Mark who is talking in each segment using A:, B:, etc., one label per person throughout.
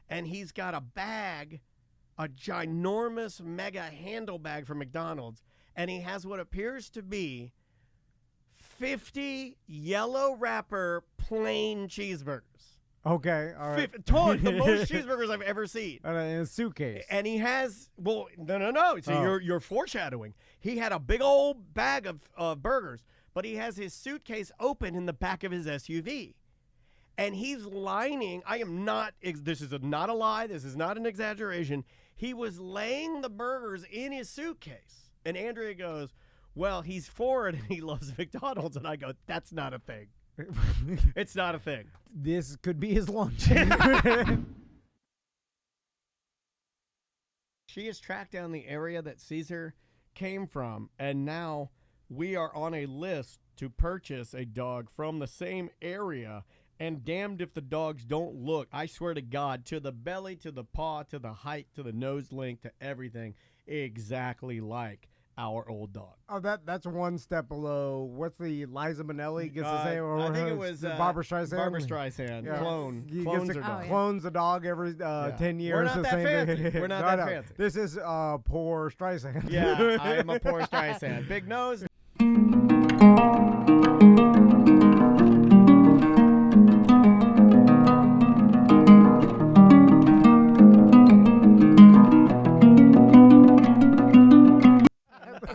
A: and he's got a bag, a ginormous mega handle bag from McDonald's, and he has what appears to be 50 yellow wrapper plain cheeseburgers.
B: Okay, all right.
A: The most cheeseburgers I've ever seen.
B: In a suitcase.
A: And he has, no. So you're foreshadowing. He had a big old bag of burgers, but he has his suitcase open in the back of his SUV. And he's lining, this is not a lie, this is not an exaggeration. He was laying the burgers in his suitcase. And Andrea goes, well, he's foreign and he loves McDonald's. And I go, that's not a thing. It's not a thing.
B: This could be his lunch.
A: She has tracked down the area that Caesar came from, and now we are on a list to purchase a dog from the same area, and damned if the dogs don't look, I swear to God, to the belly, to the paw, to the height, to the nose length, to everything, exactly like our old dog.
B: Oh, that's one step below. What's the Liza Minnelli gets to say? Or
A: I think it was
B: Barbara Streisand.
A: Barbara Streisand.
B: Yeah.
A: Clones are dogs.
B: Clones a dog every 10 years.
A: We're not
B: the
A: that
B: same
A: fancy.
B: thing.
A: We're not that fancy.
B: This is poor Streisand.
A: Yeah, I am a poor Streisand. Big nose.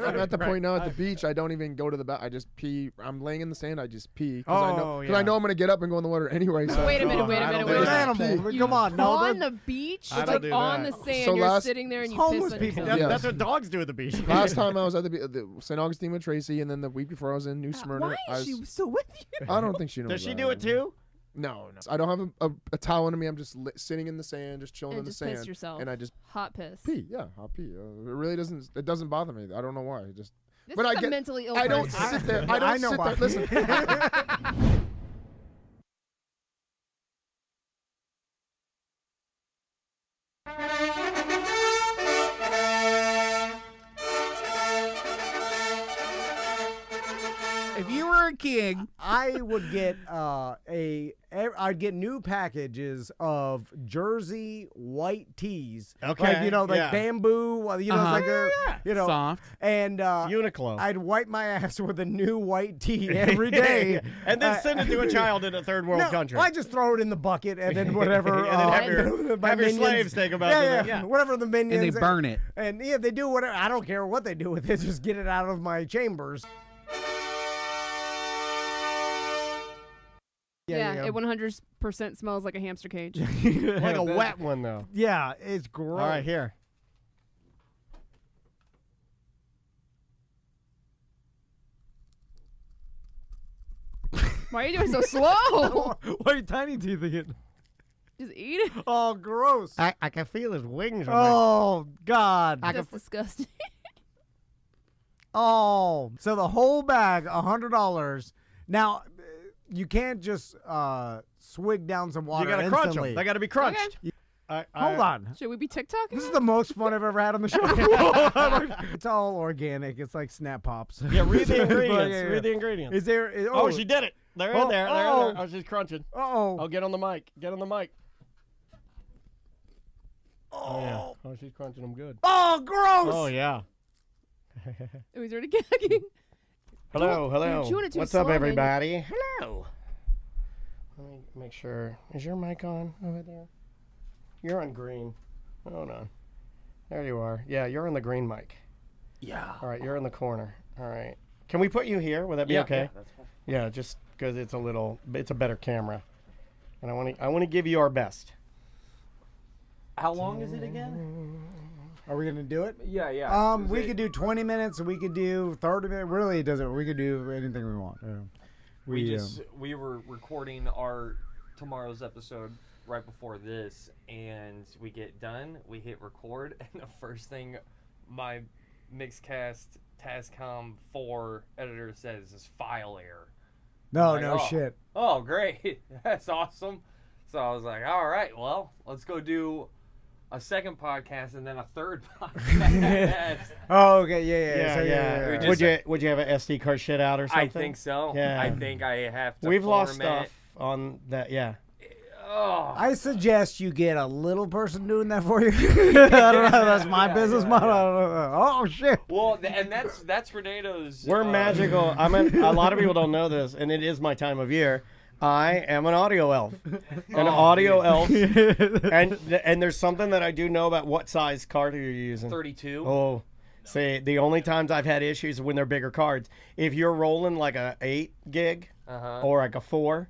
C: I'm at the point now at the beach, I don't even go to the bath. I just pee. I'm laying in the sand. I just pee because I know I'm gonna get up and go in the water anyway. So.
D: Wait a minute.
B: Animal. Come on, no.
D: On the beach,
A: I don't
D: like
A: do
D: on
A: that.
D: the sand,
C: So
D: you're sitting there and you
B: homeless
D: piss on
B: people.
D: yourself.
C: Yeah.
A: That's what dogs do at the beach.
C: Last time I was at the St. Augustine with Tracy, and then the week before I was in New Smyrna.
D: Why is she still with you?
C: I don't think she knows.
A: Does she
C: that.
A: do it too?
C: No. I don't have a towel under me. I'm just sitting in the sand, just chilling in the
D: just
C: sand.
D: piss yourself.
C: And I just
D: Hot piss.
C: pee. Yeah, I'll pee. It really doesn't. It doesn't bother me. I don't know why.
D: This
C: but
D: is
C: I
D: a
C: get.
D: mentally ill
C: I don't
D: person.
C: sit there. I don't
B: I know
C: sit
B: why.
C: there. Listen.
E: If you were a king,
B: I would get I'd get new packages of Jersey white teas.
A: Okay,
B: like bamboo.
E: soft.
B: And
A: Uniqlo.
B: I'd wipe my ass with a new white tea every day,
A: and then send it to a child in a third world country.
B: I just throw it in the bucket and then whatever.
A: And then have your
B: minions,
A: slaves take them out.
B: whatever the minions.
E: And they burn it.
B: And they do whatever. I don't care what they do with it. Just get it out of my chambers.
D: Yeah, it 100% smells like a hamster cage.
A: Like a wet one, though.
B: Yeah, it's gross.
A: All right, here.
D: Why are you doing so slow?
B: Why are you tiny teeth again?
D: Just eat it.
B: Oh, gross.
A: I can feel his wings.
B: Oh, God.
D: That's disgusting.
B: Oh, so the whole bag, $100. Now, you can't just swig down some water
A: You gotta
B: instantly.
A: crunch them. They gotta be crunched.
D: Okay.
B: Hold on.
D: Should we be TikToking?
B: This is the most fun I've ever had on the show. It's all organic. It's like Snap Pops.
A: Yeah, read the
B: It's
A: ingredients.
B: like,
A: Read the ingredients.
B: Is there?
A: Oh, she did it. They're in there. They're in there. Oh, she's crunching.
B: Oh.
A: Oh, get on the mic. Get on the mic. Oh, yeah. Oh, she's crunching them good.
B: Oh, gross.
A: Oh, yeah.
D: Oh, he's already gagging.
A: Hello, hello.
D: You're chewing it too
A: What's
D: slow,
A: up,
D: man.
A: everybody? Hello. Let me make sure. Is your mic on over there? You're on green. Hold on. There you are. Yeah, you're on the green mic.
E: Yeah.
A: All right, you're in the corner. All right. Can we put you here? Would that be okay?
E: Yeah, that's fine.
A: Yeah, just because it's a better camera, and I want to give you our best.
E: How long is it again?
B: Are we gonna do it?
E: Yeah.
B: We could do 20 minutes. We could do 30 minutes. Really, it doesn't. We could do anything we want.
F: We were recording our tomorrow's episode right before this, and we get done. We hit record, and the first thing my Mixcast Tascam 4 editor says is file error.
B: No,
F: Like,
B: no
F: oh.
B: shit.
F: Oh, great! That's awesome. So I was like, all right, well, let's go do a second podcast and then a third podcast.
B: Oh, okay, yeah. So,
F: We just-
A: Would you have an SD card shit out or something?
F: I think so.
A: Yeah.
F: I think I have to
A: We've lost
F: format.
A: stuff on that. Yeah.
F: Oh.
B: I suggest you get a little person doing that for you. I don't know. That's my business model. I don't know. Oh shit.
F: Well, and that's Renato's.
A: We're magical. A lot of people don't know this, and it is my time of year. I am an audio elf. An audio elf. And there's something that I do know about what size card are you using.
F: 32.
A: Oh. See, the only times I've had issues is when they're bigger cards. If you're rolling like a 8 gig or like a 4,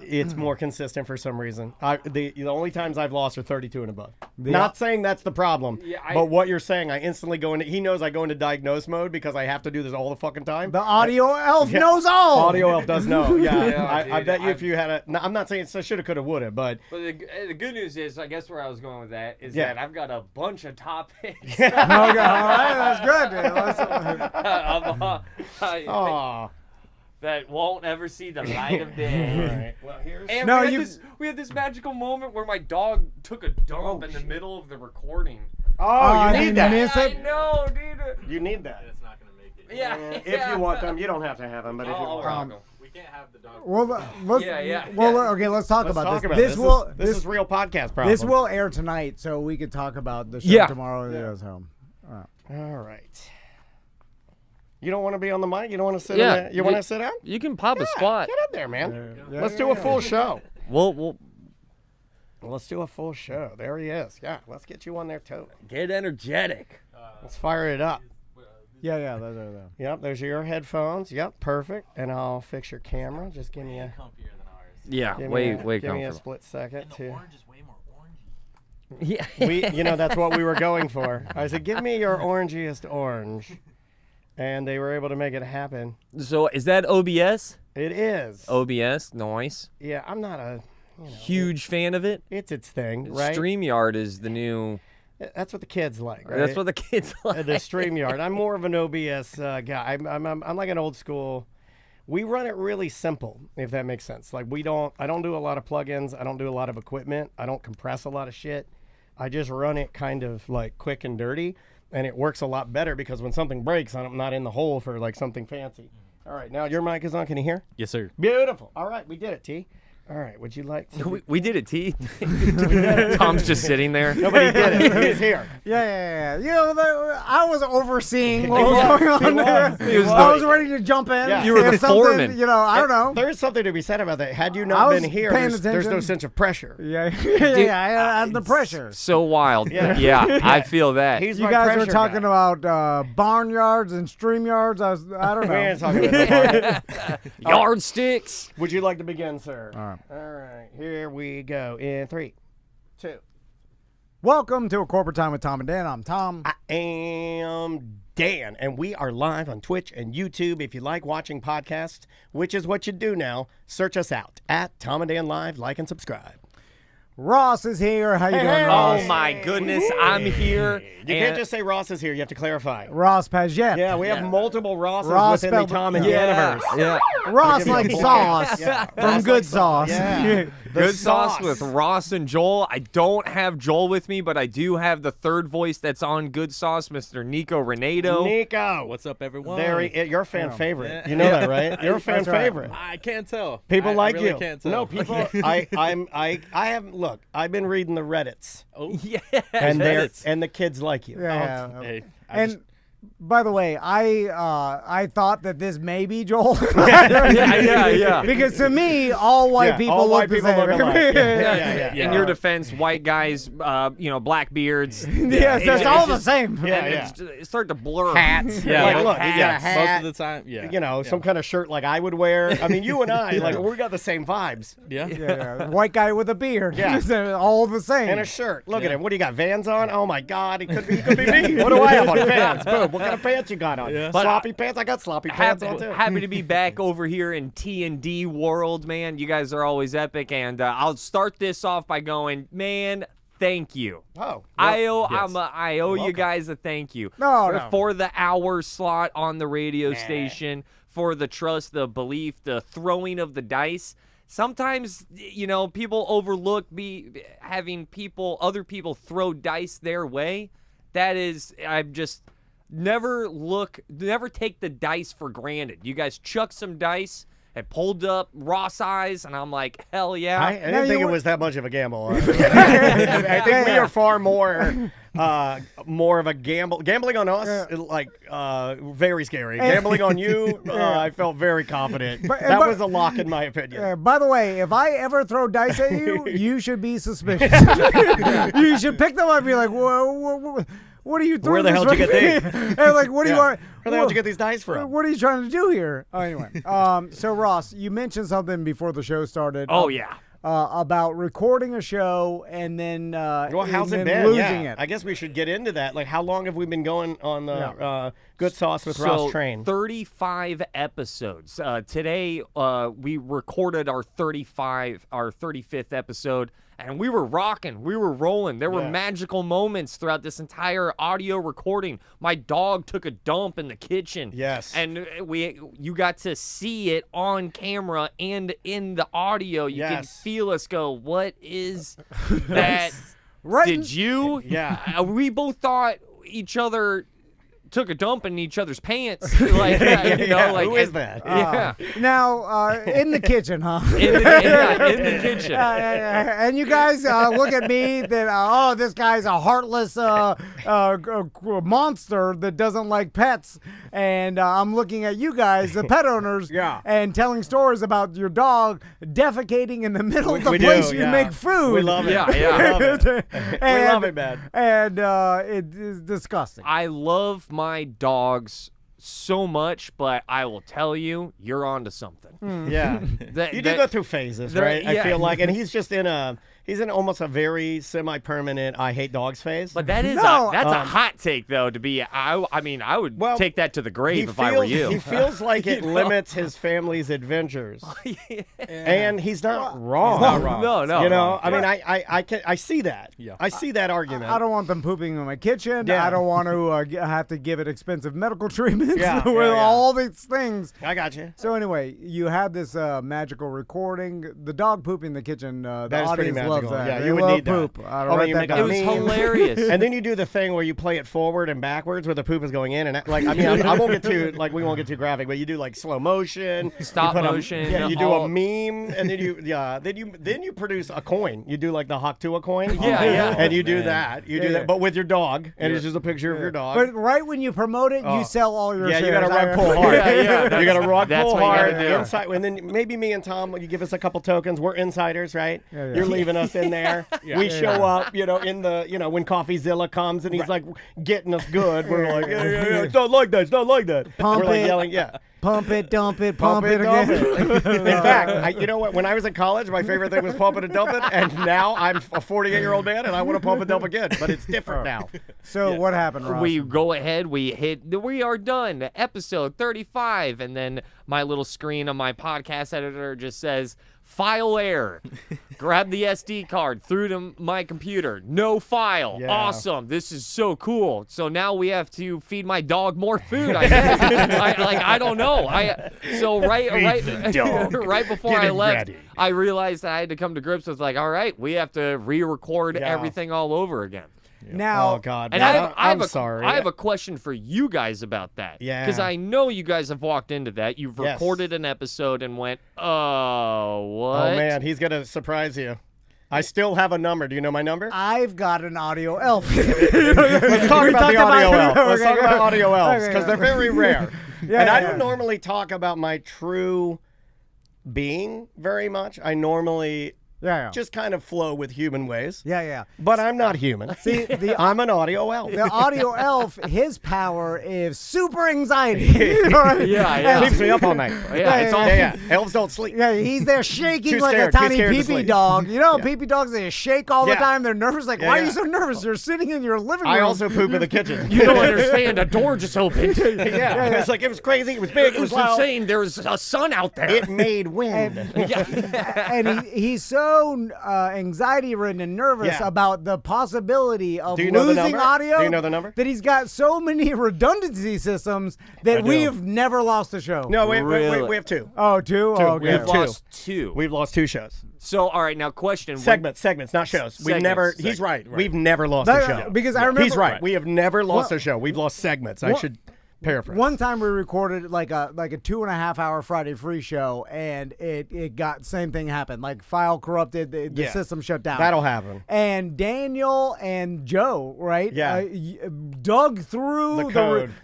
A: it's more consistent for some reason. The only times I've lost are 32 and above. Not saying that's the problem, but what you're saying, I instantly go into. He knows I go into diagnose mode because I have to do this all the fucking time.
B: The audio elf knows all.
A: Audio elf does know. Yeah,
F: dude,
A: I bet you if you had a. No, I'm not saying it's shoulda, coulda, woulda, but.
F: But the good news is, I guess where I was going with that is that I've got a bunch of topics.
B: Okay, all right, that's good.
A: Aw.
F: That won't ever see the light of day.
A: Well, here's.
F: And
B: No,
F: we had this magical moment where my dog took a dump in the middle of the recording.
A: Oh, you need that.
B: miss it?
F: I know, dude.
A: You need that.
G: It's not gonna make it.
F: Yeah.
A: If you want them, you don't have to have them, but if you
F: Oh,
A: want them.
G: We can't have the dog.
B: Well, let's. Okay, let's talk
A: Let's
B: about
A: talk
B: this.
A: about
B: This
A: is real podcast problem.
B: This will air tonight, so we could talk about the show
F: Yeah.
B: tomorrow.
A: Yeah.
B: So.
A: All right. You don't want to be on the mic? You don't want to sit
H: Yeah,
A: in there? You want to sit down?
H: You can pop a
A: Yeah,
H: squat.
A: Get up there, man.
B: Yeah,
A: Let's do a full show.
H: We'll
A: Let's do a full show. There he is. Yeah, let's get you on there, too.
H: get energetic.
A: Let's fire it up.
B: Yeah. That's
A: Yep, there's your headphones. Yep, perfect. And I'll fix your camera. Just give me a,
G: Comfier than ours.
H: Yeah,
A: give
H: way
A: me a
H: comfortable.
A: split second.
G: And the
A: To,
G: orange is way more orangey.
H: Yeah.
A: that's what we were going for. I said, give me your orangiest orange. And they were able to make it happen.
H: So is that OBS?
A: It is.
H: OBS, nice.
A: Yeah, I'm not a
H: Huge fan of it.
A: It's its thing, right?
H: StreamYard is the new.
A: That's what the kids like, right?
H: That's what the kids like.
A: The StreamYard. I'm more of an OBS guy. I'm like an old school. We run it really simple, if that makes sense. Like I don't do a lot of plugins. I don't do a lot of equipment. I don't compress a lot of shit. I just run it kind of like quick and dirty, and it works a lot better because when something breaks, I'm not in the hole for like something fancy. All right, now your mic is on. Can you hear?
G: Yes, sir.
A: Beautiful. All right, we did it, T. All right, would you like to?
H: We did it, T. Tom's just sitting there.
A: Nobody did it. He's here.
B: Yeah. You know, I was overseeing what was going on there. I was ready to jump in.
A: Yeah.
H: You were
B: If
H: the
B: something,
H: foreman.
B: You know, I don't know.
A: There is something to be said about that. Had you
B: I
A: not
B: was
A: been here,
B: paying
A: there's no
B: attention.
A: sense of pressure.
B: Yeah. And the pressure.
H: So wild.
A: Yeah.
H: Yeah, I feel that.
A: He's
B: You
A: my
B: guys were
A: pressure
B: talking
A: guy.
B: about barnyards and StreamYards. I don't
A: We
B: know.
A: ain't talking about that.
H: Yardsticks.
A: Would you like to begin, sir?
B: All right.
A: All right. Here we go. In 3, 2.
B: Welcome to A Corporate Time with Tom and Dan. I'm Tom.
A: I am Dan, and we are live on Twitch and YouTube. If you like watching podcasts, which is what you do now, search us out at Tom and Dan Live. Like and subscribe.
B: Ross is here. How you doing,
A: Hey.
B: Ross?
H: Oh my goodness, I'm here.
A: You can't just say Ross is here. You have to clarify.
B: Rause Paget.
A: Yeah, we have multiple Rosses
B: Ross
A: within the
B: spelled-
A: Tom and
H: Yeah.
A: Dan universe.
H: Yeah.
B: Ross like sauce
A: Yeah.
B: from
A: Ross
B: Good
A: like
B: Sauce.
A: Yeah. The
H: Good sauce with Ross and Joel. I don't have Joel with me, but I do have the third voice that's on Good Sauce, Mr. Nico Renato.
A: Nico.
G: What's up, everyone?
A: You're a fan favorite.
G: Yeah.
A: You know that, right? You're a fan
B: That's right.
A: favorite.
G: I can't tell.
A: People
G: I
A: like
G: really
A: you.
G: Can't tell.
A: No, people. I haven't. Look, I've been reading the Reddits,
G: Oh,
H: Yeah.
A: and
G: Reddits.
A: and the kids like you.
B: Yeah.
G: hey.
B: And by the way, I thought that this may be Joel.
H: Yeah.
B: Because to me, all white
A: Yeah,
B: people
A: all
B: look
A: white
B: the
A: people
B: same.
A: look alike. Yeah.
H: In your defense, white guys, black beards.
B: Yes, that's all the same.
A: Yeah,
H: and
A: yeah.
H: It started to blur.
A: Hats.
G: Yeah,
A: Like,
G: most-
A: look, he's got a
G: yeah,
A: hat.
G: most of the time. Yeah.
A: You know, some kind of shirt like I would wear. I mean, you and I, like, we got the same vibes.
G: Yeah.
B: Yeah, white guy with a beard.
A: Yeah.
B: all the same.
A: And a shirt. Look at him. What do you got? Vans on? Oh my God! He could be me. What do I have on? Vans. Boom. What kind of pants you got on?
G: Yeah.
A: Sloppy pants. I got sloppy pants on too.
H: Happy to be back over here in T&D world, man. You guys are always epic, and I'll start this off by going, man, thank you.
A: Oh.
H: I owe you guys a thank you. For the hour slot on the radio station, for the trust, the belief, the throwing of the dice. Sometimes, people overlook having other people throw dice their way. That is, I'm just never take the dice for granted. You guys chuck some dice, It pulled up Ross eyes, and I'm like, hell yeah.
A: I didn't think it was that much of a gamble. I think we are far more of a gamble. Gambling on us, very scary. Gambling on you, I felt very confident. That was a lock in my opinion.
B: By the way, if I ever throw dice at you, you should be suspicious. You should pick them up and be like, whoa. What are you throwing?
A: Where the hell did you get these?
B: And like, what do you want?
A: Where the hell did you get these dice from?
B: What are you trying to do here? Oh, anyway, so Ross, you mentioned something before the show started.
H: Oh yeah.
B: About recording a show and then
A: how's it been?
B: Losing it.
A: I guess we should get into that. Like, how long have we been going on the Goodsauce with Rause train?
H: 35 episodes. Today we recorded our 35th episode, and we were rocking. We were rolling. There were magical moments throughout this entire audio recording. My dog took a dump in the kitchen.
A: Yes.
H: And you got to see it on camera and in the audio. You could feel us go, what is that? Did you?
A: Yeah.
H: We both thought each other took a dump in each other's pants. Like,
A: who is that?
H: Yeah.
B: Now, in the kitchen, huh?
H: In the kitchen.
B: And you guys look at me that, this guy's a heartless monster that doesn't like pets. And I'm looking at you guys, the pet owners, and telling stories about your dog defecating in the middle of the place you make food.
A: We love it.
H: Yeah.
A: We love it. We love it, man.
B: And it is disgusting.
H: I love my dogs so much, but I will tell you, you're onto something.
A: Yeah. You do go through phases, right? I feel like, and he's just in almost a very semi-permanent I hate dogs phase.
H: But that is that's a hot take, though. To be, I mean, I would take that to the grave if I were you.
A: He feels like it limits his family's adventures, and he's not wrong.
H: He's not wrong. No.
A: You know, I mean, I see that. Yeah. I see that argument.
B: I don't want them pooping in my kitchen. Yeah. I don't want to have to give it expensive medical treatments with all these things.
A: I got you.
B: So anyway, you had this magical recording. The dog pooping in the kitchen. The
A: that is pretty
B: audience
A: magical.
B: loves that.
A: Yeah,
B: they
A: you would
B: love
A: need
B: poop.
A: that.
B: I don't write that down.
H: It was hilarious.
A: And then you do the thing where you play it forward and backwards where the poop is going in, and like, I mean, I won't get too we won't get too graphic, but you do like slow motion,
H: stop motion.
A: You do a meme, and then you produce a coin. You do like the Haktua coin. And you do that. You do that, but with your dog, and it's just a picture of your dog.
B: But right when you promote it, you sell all your shares.
A: You got to rug pull hard. You got to rug pull hard.
H: Inside,
A: and then maybe me and Tom, you give us a couple tokens. We're insiders, right? You're leaving us in there. We show up, in the, when CoffeeZilla comes and he's like getting us good. We're like, it's not like that. It's not like that.
B: Pump
A: We're like
B: it.
A: yelling,
B: Pump it, dump it, pump it
A: dump
B: again.
A: it. In fact, you know what? When I was in college, my favorite thing was pump it and dump it, and now I'm a 48-year-old man, and I want to pump and dump again, but it's different now.
B: So what happened, Ross?
H: We go ahead, we are done, episode 35, and then my little screen on my podcast editor just says, file error. Grab the SD card, through to my computer. No file.
A: Yeah.
H: Awesome. This is so cool. So now we have to feed my dog more food. I guess. I don't know. Right before I left,
A: ready.
H: I realized I had to come to grips with all right, we have to re-record everything all over again.
B: Now,
A: oh God,
H: and
A: man,
H: I'm
A: sorry.
H: I have a question for you guys about that.
A: Yeah.
H: Because I know you guys have walked into that. You've recorded an episode and went, oh, what?
A: Oh, man, he's going to surprise you. I still have a number. Do you know my number?
B: I've got an audio elf.
A: Let's talk about the audio elf. Let's talk about audio elves because they're very rare. I don't normally talk about my true being very much. I normally just kind of flow with human ways.
B: Yeah.
A: But I'm not human. See, I'm an audio elf.
B: The audio elf, his power is super anxiety.
A: Keeps me up all night. Elves don't sleep.
B: Yeah, he's there shaking like a tiny pee-pee dog. Pee-pee dogs, they shake all the time. They're nervous. Like, why are you so nervous? You're sitting in your living room.
A: I also poop in the kitchen.
H: You don't understand. A door just opened.
A: It's like, it was crazy. It was big.
H: It was insane. There was a sun out there.
A: It made wind.
B: And he's so anxiety-ridden and nervous about the possibility of losing audio.
A: Do you know the number?
B: That he's got so many redundancy systems that we have never lost a show.
A: No, wait, we have two.
B: Oh, two? Oh, okay.
H: We have lost two.
A: We've lost two shows.
H: So, all right, now question.
A: Segments, not shows. We've never, he's right. We've never lost a show.
B: Because I remember.
A: He's right. We have never lost a show. We've lost segments. I should Paraphrase.
B: One time we recorded like a 2.5 hour Friday free show, and it got same thing happened. Like file corrupted, the system shut down.
A: That'll happen.
B: And Daniel and Joe, right?
A: Yeah.
B: Dug through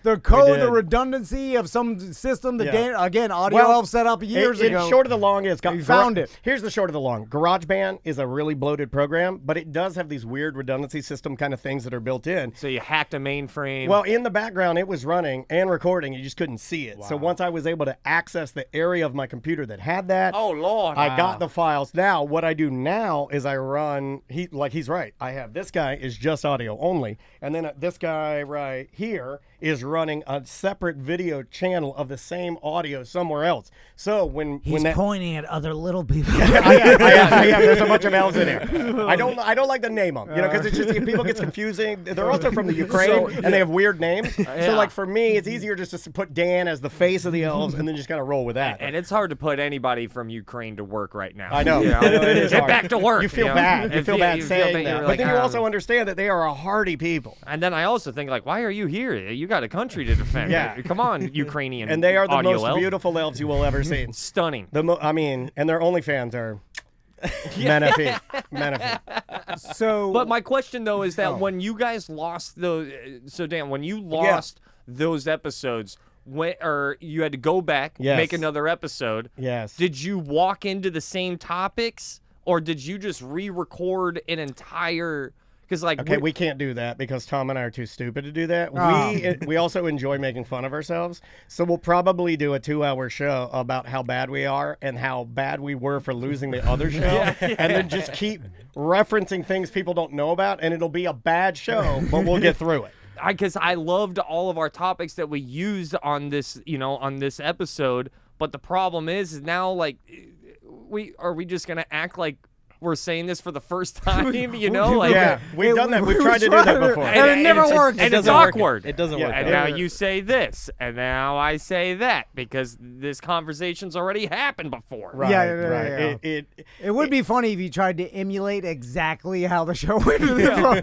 A: the code.
B: the redundancy of some system that again audio
A: Well,
B: elves set up years ago.
A: Short of the long is
B: we found it.
A: Here's the short of the long. GarageBand is a really bloated program, but it does have these weird redundancy system kind of things that are built in.
H: So you hacked a mainframe.
A: Well, in the background, it was running and recording. You just couldn't see it. Wow. So once I was able to access the area of my computer that had that,
H: oh Lord,
A: I got the files. Now, what I do now is I run. He's right. I have this guy is just audio only, and then this guy right here is running a separate video channel of the same audio somewhere else. So when that
B: pointing at other little people.
A: I am. There's a bunch of elves in there. I don't like to name them, because it's just people gets confusing. They're also from the Ukraine and they have weird names. So like for me, it's easier just to put Dan as the face of the elves and then just kind of roll with that.
H: And it's hard to put anybody from Ukraine to work right now.
A: I know.
H: It is
A: Get
H: hard. Back to work.
A: You feel bad. You feel bad saying that. But then you also understand that they are a hardy people.
H: And then I also think like, why are you here? You got a country to defend.
A: Yeah.
H: Come on, Ukrainian.
A: And they are the most
H: elf.
A: beautiful elves you will ever see.
H: Stunning.
A: And their OnlyFans are Menifee.
B: So,
H: but my question though is that when you guys lost Dan, when you lost those episodes, or you had to go back, make another episode.
A: Yes.
H: Did you walk into the same topics, or did you just re-record an entire? Because
A: we can't do that because Tom and I are too stupid to do that. We also enjoy making fun of ourselves, so we'll probably do a 2-hour show about how bad we are and how bad we were for losing the other show, and then just keep referencing things people don't know about, and it'll be a bad show, but we'll get through it.
H: Because I loved all of our topics that we used on this, on this episode, but the problem is now like, are we just gonna act like we're saying this for the first time,
A: we've done that. We've tried to do that before.
B: And it never worked.
H: And it's awkward.
G: It doesn't work.
H: And now you say this, and now I say that, because this conversation's already happened before.
A: Right, right.
B: It would be funny if you tried to emulate exactly how the show went.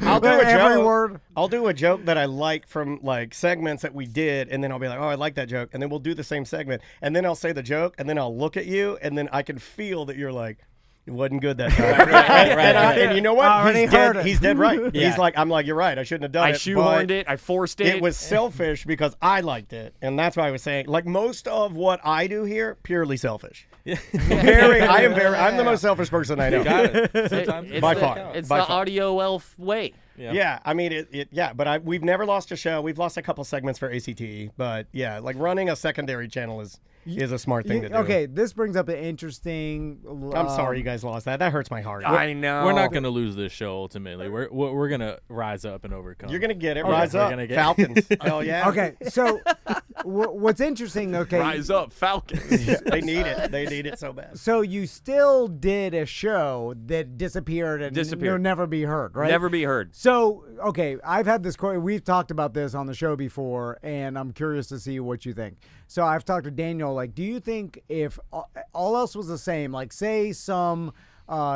A: I'll do
B: every word.
A: I'll do a joke that I like from like segments that we did, and then I'll be like, oh, I like that joke, and then we'll do the same segment, and then I'll say the joke, and then I'll look at you, and then I can feel that you're like, it wasn't good that time. And you know what? He's dead right. He's like, I'm like, you're right. I shouldn't have done it.
H: I shoehorned it. I forced it.
A: It was selfish because I liked it. And that's why I was saying, like, most of what I do here, purely selfish. I'm the most selfish person I know.
G: You got it. Sometimes
A: by far.
H: It's the audio elf way.
A: Yeah, I mean, but we've never lost a show. We've lost a couple segments for ACT, but yeah, like running a secondary channel is a smart thing to do.
B: Okay, this brings up an interesting.
A: I'm sorry you guys lost that. That hurts my heart.
H: I know.
G: We're not going to lose this show ultimately. We're going to rise up and overcome.
A: You're going to get it. Rise up. Falcons. Hell yeah.
B: Okay, so what's interesting,
H: Rise up, Falcons.
A: They need it. They need it so bad.
B: So you still did a show that disappeared and will never be heard, right?
H: Never be heard.
B: So, okay, I've had this quote. We've talked about this on the show before, and I'm curious to see what you think. So I've talked to Daniel, like, do you think if all else was the same, like, say some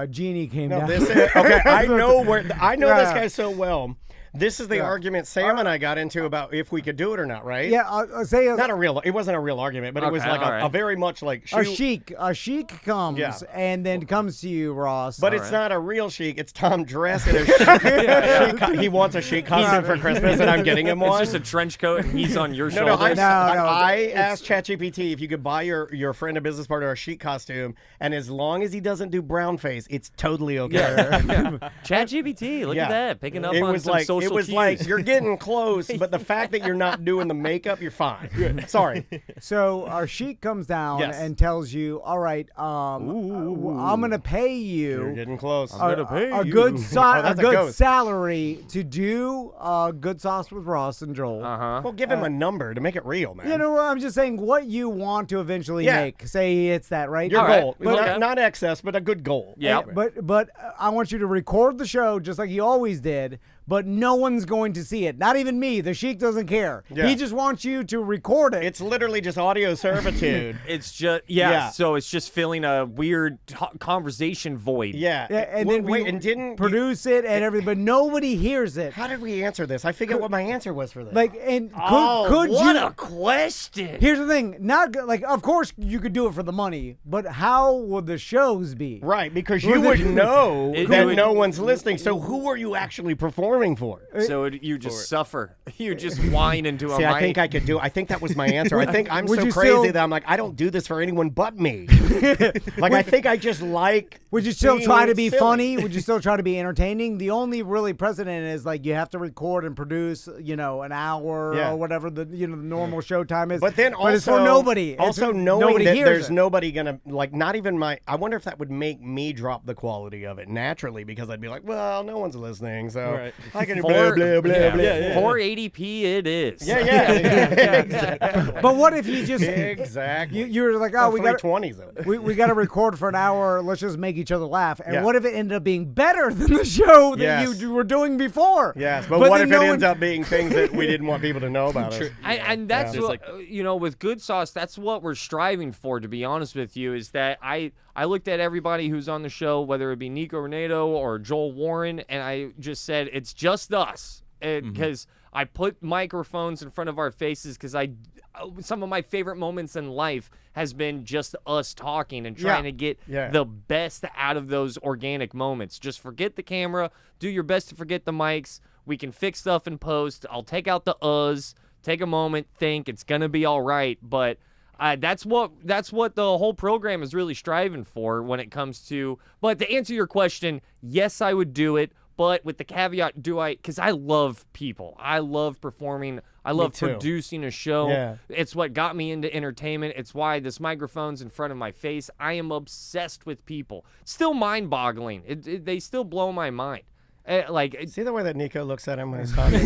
B: genie came down.
A: Okay, I know this guy so well. This is the argument Sam and I got into about if we could do it or not, right?
B: Yeah,
A: it wasn't a real argument, but it was like a very much like
B: a sheik comes and then comes to you, Ross.
A: But it's not a real sheik. It's Tom dressed in a sheik. He wants a sheik costume for Christmas, and I'm getting him one.
H: It's just a trench coat, and he's on your shoulders.
A: I asked ChatGPT if you could buy your friend a business partner a sheik costume, and as long as he doesn't do brown face, it's totally okay.
H: ChatGPT, look at that, picking up on some social
A: It was like, you're getting close, but the fact that you're not doing the makeup, you're fine. Sorry.
B: So our sheik comes down and tells you, all right, I'm going to pay you.
A: You're getting close.
B: I'm going to pay you. A good salary to do Goodsauce with Ross and Joel.
A: Well, give him a number to make it real, man.
B: You know, I'm just saying what you want to eventually make. Say it's that, right?
A: Your goal. Not excess, but a good goal.
B: Yeah. But I want you to record the show just like you always did. but no one's going to see it. Not even me. The Sheik doesn't care.
A: Yeah.
B: He just wants you to record it.
A: It's literally just audio servitude.
H: It's just so it's just filling a weird conversation void.
B: Yeah, and then we
A: didn't
B: produce it and everything, but nobody hears it.
A: How did we answer this? I figured what my answer was for this.
B: Like, and could
H: what
B: you?
H: a question!
B: Here's the thing. Like, of course you could do it for the money, but how would the shows be?
A: Right, because you would know that
H: would-
A: no one's listening. So who are you actually performing for?
H: So you just suffer. You just whine into a
A: See,
H: mic.
A: I think I could do. I think that was my answer. I think I'm
B: Would
A: so
B: you
A: crazy
B: still-
A: that I'm like, I don't do this for anyone but me. Like, I think I just like.
B: Would you still try to be
A: silly.
B: funny? Would you still try to be entertaining? The only really precedent is like you have to record and produce, an hour
A: Yeah.
B: or whatever the the normal show time is.
A: But then also,
B: it's for nobody.
A: Also,
B: It's,
A: knowing
B: nobody
A: that
B: hears
A: there's
B: it.
A: nobody gonna not even my. I wonder if that would make me drop the quality of it naturally because I'd be like, well, no one's listening, so
G: Right.
A: I can blah blah blah blah.
H: 480p it is.
A: Yeah, exactly.
B: But what if you just
A: Exactly.
B: you're like, oh, we got
A: 320s of it.
B: we got to record for an hour. Let's just make each other laugh. And
A: Yeah.
B: what if it ended up being better than the show that
A: Yes.
B: you were doing before?
A: Yes, but what
B: then
A: if it
B: no
A: ends
B: one-
A: up being things that we didn't want people to know about us?
H: And that's
G: Yeah.
H: what with Goodsauce, that's what we're striving for. To be honest with you, is that I looked at everybody who's on the show, whether it be Nico Renato or Joel Warren, and I just said it's just us because I put microphones in front of our faces because some of my favorite moments in life has been just us talking and trying to get the best out of those organic moments. Just forget the camera, do your best to forget the mics. We can fix stuff in post. I'll take out the uhs. Take a moment, think it's gonna be all right. But that's what the whole program is really striving for when it comes to. But to answer your question, yes, I would do it. But with the caveat, because I love people. I love performing. I love producing a show.
A: Yeah.
H: It's what got me into entertainment. It's why this microphone's in front of my face. I am obsessed with people. Still mind-boggling. They still blow my mind.
A: See the way that Nico looks at him when he's talking?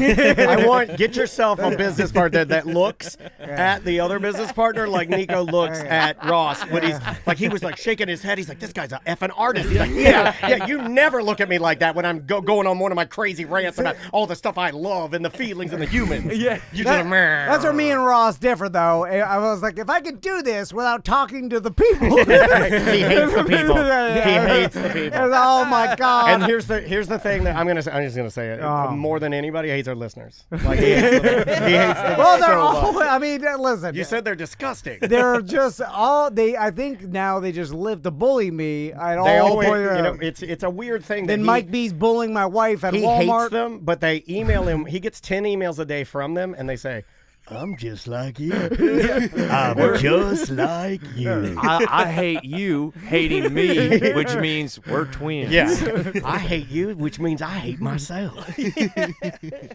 A: Get yourself a business partner that looks at the other business partner like Nico looks at Ross when he's like, he was like shaking his head. He's like, this guy's a effing artist. He's like, yeah, you never look at me like that when I'm going on one of my crazy rants about all the stuff I love and the feelings and the humans. You just
B: That's where me and Ross differ, though. I was like, if I could do this without talking to the people.
A: He hates the people. He hates the people.
B: Oh my God.
A: And here's the thing that I'm just gonna say it. More than anybody, hates our listeners. Like he hates them.
B: Well, they're
A: so
B: all.
A: much.
B: I mean, listen.
A: You said they're disgusting.
B: They're just all. I think now they just live to bully me at all.
A: They always,
B: points.
A: it's a weird thing.
B: Then Mike B's bullying my wife at
A: he
B: Walmart.
A: hates them, but they email him. He gets 10 emails a day from them, and they say, I'm just like you. I'm just like you.
H: I hate you hating me, which means we're twins.
A: Yeah. I hate you, which means I hate myself.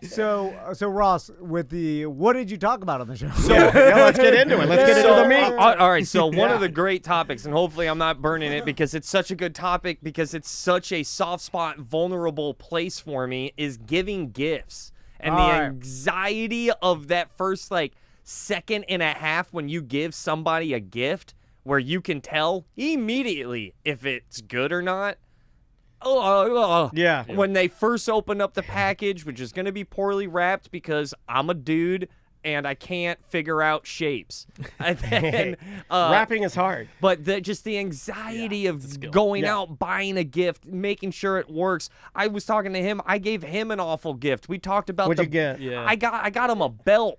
B: So Ross, what did you talk about on the show?
A: So let's get into it. Let's get into the meat.
H: All right. So one of the great topics, and hopefully I'm not burning it because it's such a good topic, because it's such a soft spot, vulnerable place for me, is giving gifts. And the anxiety of that first second and a half when you give somebody a gift, where you can tell immediately if it's good or not.
A: Yeah.
H: When they first open up the package, which is going to be poorly wrapped because I'm a dude and I can't figure out shapes. And then,
A: Wrapping is hard.
H: but just the anxiety of going out, buying a gift, making sure it works. I was talking to him. I gave him an awful gift. We talked about
A: What'd you get?
G: Yeah.
H: I got him a belt.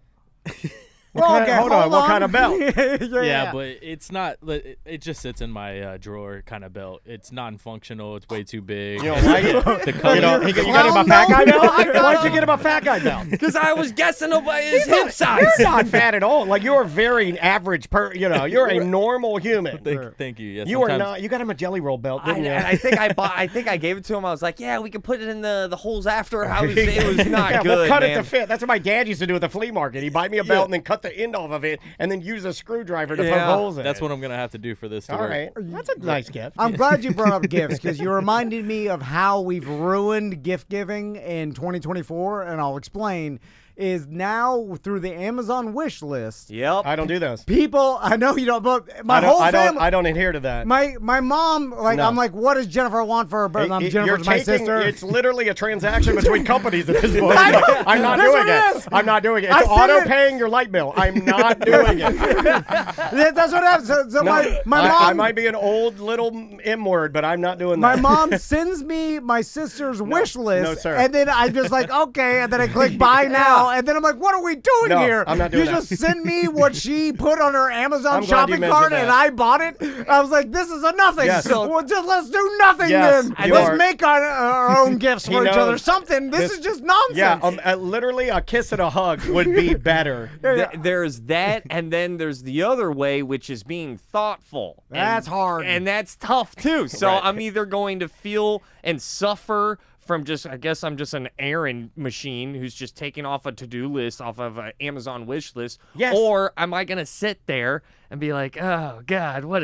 A: Hold on. What kind of belt?
G: Yeah, but it's not. It just sits in my drawer, kind of belt. It's non-functional. It's way too big.
A: You don't like it?
G: The color.
A: You got him a fat guy belt? Why'd you get him a fat guy belt?
H: Because I was guessing about his hip size.
A: You're not fat at all. Like, you're a very average you're a normal human.
G: Thank you. Yes,
A: You are not. You got him a jelly roll belt, didn't you?
H: And I think I gave it to him. I was like, yeah, we can put it in the holes after. It was not good,
A: we'll cut
H: man.
A: it to fit. That's what my dad used to do at the flea market. He'd buy me a belt and then cut the end off of it and then use a screwdriver to poke holes in
G: That's
A: it.
G: what I'm gonna have to do for this. To
A: All
G: work.
A: right. That's a nice gift.
B: I'm glad you brought up gifts because you reminded me of how we've ruined gift giving in 2024, and I'll explain. is now through the Amazon wish list.
H: Yep.
A: I don't do those.
B: People, I know you don't, but my whole family.
A: I don't adhere to that.
B: My mom, like,
A: No.
B: I'm like, what does Jennifer want for her birthday? Jennifer's my sister.
A: It's literally a transaction between companies at this point. I'm not doing it. I'm not doing it. It's auto-paying your light bill. I'm not doing it.
B: That's what happens. So my mom.
A: I might be an old little M word, but I'm not doing that.
B: My mom sends me my sister's wish list,
A: no, sir.
B: and then I just like, okay, and then I click buy now, and then I'm like, what are we doing here?
A: I'm not doing
B: you
A: that.
B: just send me what she put on her Amazon
A: I'm glad you
B: shopping
A: mentioned
B: cart,
A: that.
B: and I bought it. I was like, this is a nothing.
A: Yes.
B: So well, just let's do nothing
A: Yes,
B: then.
A: you
B: Let's
A: are.
B: make our own gifts for each
A: knows.
B: other. Something. This is just nonsense.
A: Yeah, literally a kiss and a hug would be better.
H: There's that, and then there's the other way, which is being thoughtful.
B: That's hard.
H: And that's tough, too. So
A: Right.
H: I'm either going to feel and suffer from I guess I'm just an errand machine who's just taking off a to-do list off of an Amazon wish list.
A: Yes.
H: Or am I going to sit there and be like, oh, God, what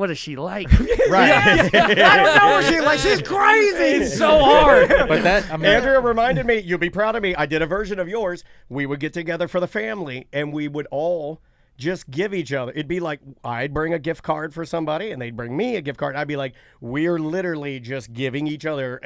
H: does she like?
A: Right.
B: I don't know what she like. She's crazy.
H: It's so hard.
G: But that, I mean,
A: Andrea reminded me, you'll be proud of me. I did a version of yours. We would get together for the family, and we would all just give each other. It'd be like I'd bring a gift card for somebody, and they'd bring me a gift card. I'd be like, we're literally just giving each other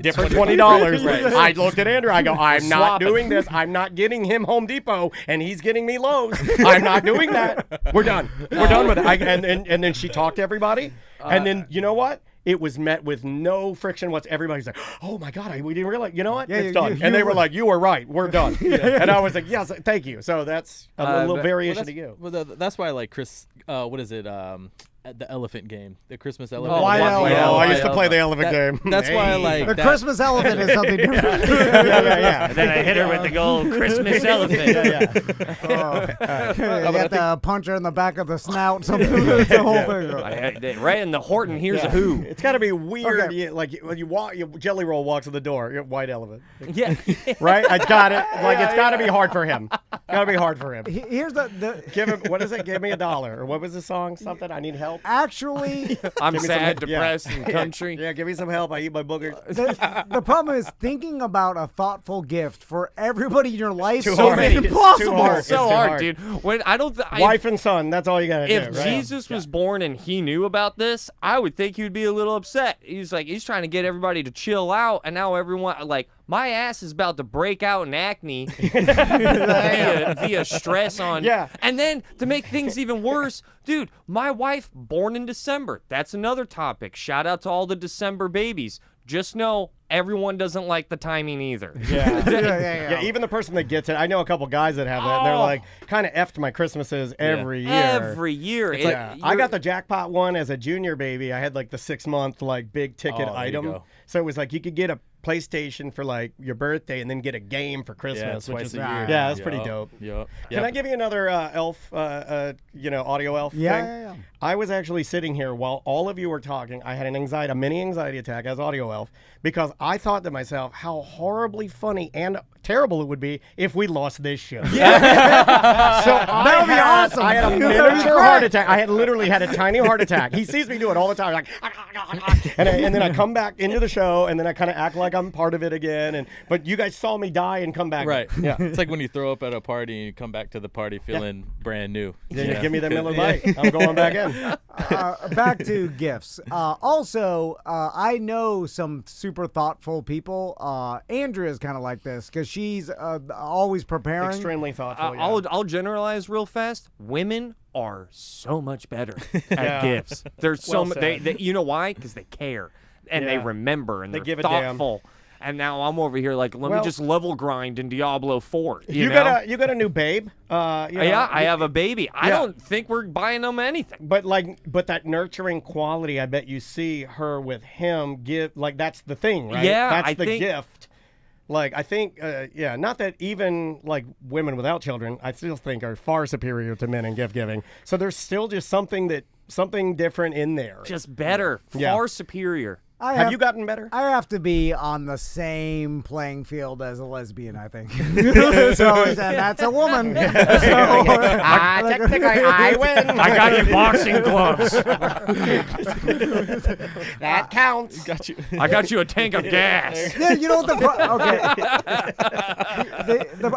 A: different $20.
H: Right.
A: I looked at Andrew. I go, I'm not
H: Swapping.
A: doing this. I'm not getting him Home Depot, and he's getting me Lowe's. I'm not doing that. We're done. We're done with it. And then she talked to everybody, and then you know what? It was met with no friction whatsoever. Everybody's like, oh my God, we didn't realize. You know what?
B: Yeah,
A: It's done. And they were like, you were right. We're done. And I was like, yes, thank you. So that's a little variation to you.
G: Well, that's why I like Chris. What is it? The elephant game, the Christmas elephant.
B: White
G: game.
B: elephant.
A: Oh, I used to
G: White
A: play the
G: elephant.
A: elephant game.
G: That's why I
A: Hey.
G: like
B: The
G: that.
B: Christmas elephant is something different.
A: yeah.
H: And then I hit her with the gold Christmas elephant.
B: You got the puncher in the back of the snout. Something. That's the whole thing.
H: Right in the Horton, here's a who.
A: It's got to be weird.
B: Okay.
A: Like when you walk, Jelly Roll walks to the door. White elephant,
H: Yeah.
A: right? I got it. Like it's got to be hard for him. Got to be hard for him.
B: Here's the
A: Give him. What is it? Give me $1. Or what was the song? Something. I need help.
B: actually.
H: I'm
A: Give me
H: sad,
A: some-
H: depressed, and country.
A: Yeah, give me some help. I eat my boogers.
B: The problem is thinking about a thoughtful gift for everybody in your life.
A: Too
B: so
A: hard.
B: it's
A: It's too
B: impossible.
A: hard.
H: It's so
A: It's too
H: hard,
A: hard.
H: dude. When I don't,
A: Wife and son. That's all you got to do.
H: if
A: right?
H: Jesus was born and he knew about this, I would think he'd be a little upset. He's trying to get everybody to chill out, and now everyone, like, my ass is about to break out in acne via stress on.
A: Yeah.
H: And then to make things even worse, dude, my wife born in December. That's another topic. Shout out to all the December babies. Just know everyone doesn't like the timing either.
A: Yeah.
B: Yeah.
A: Even the person that gets it, I know a couple guys that have that. And they're like, kind of effed my Christmases every year.
H: Every year.
A: It's like, I got the jackpot one as a junior baby. I had like the 6-month like big ticket
G: Oh, there you
A: item.
G: go.
A: So it was like you could get a PlayStation for like your birthday and then get a game for Christmas, which
G: twice
A: is
G: a year.
A: yeah, that's pretty dope.
G: Yep.
A: Can I give you another elf, audio elf thing?
B: Yeah.
A: I was actually sitting here while all of you were talking. I had a mini anxiety attack as audio elf because I thought to myself how horribly funny and terrible it would be if we lost this show. Yeah. So that
B: would be awesome.
A: I had a miniature heart attack. I had literally had a tiny heart attack. He sees me do it all the time, like, and then I come back into the show, and then I kind of act like I'm part of it again. But you guys saw me die and come back.
G: Right.
A: Yeah.
G: It's like when you throw up at a party and you come back to the party feeling brand new.
A: Yeah. Give me that Miller Lite. I'm going back in.
B: Back to gifts. Also, I know some super thoughtful people. Andrea's kind of like this because she's always preparing.
A: Extremely thoughtful. Yeah.
H: I'll generalize real fast. Women are so much better at gifts. They're so
A: Well
H: much.
A: said.
H: They you know why? Because they care and they
A: Yeah.
H: remember and
A: They
H: they're
A: give a damn.
H: thoughtful. And now I'm over here like, let me just level grind in Diablo 4. You know?
A: You got a new babe.
H: Yeah, I have a baby. I don't think we're buying them anything.
A: But that nurturing quality, I bet you see her with him give. Like that's the thing, right?
H: Yeah,
A: that's
H: I
A: the
H: think-
A: gift. Like I think, not that even like women without children, I still think are far superior to men in gift giving. So there's still just something different in there.
H: Just better,
A: Yeah.
H: far superior.
A: Have you gotten better?
B: I have to be on the same playing field as a lesbian, I think. So and that's a woman.
A: Technically, I win.
H: I got you boxing gloves.
A: That counts.
H: I got you a tank of gas.
B: Yeah, you know what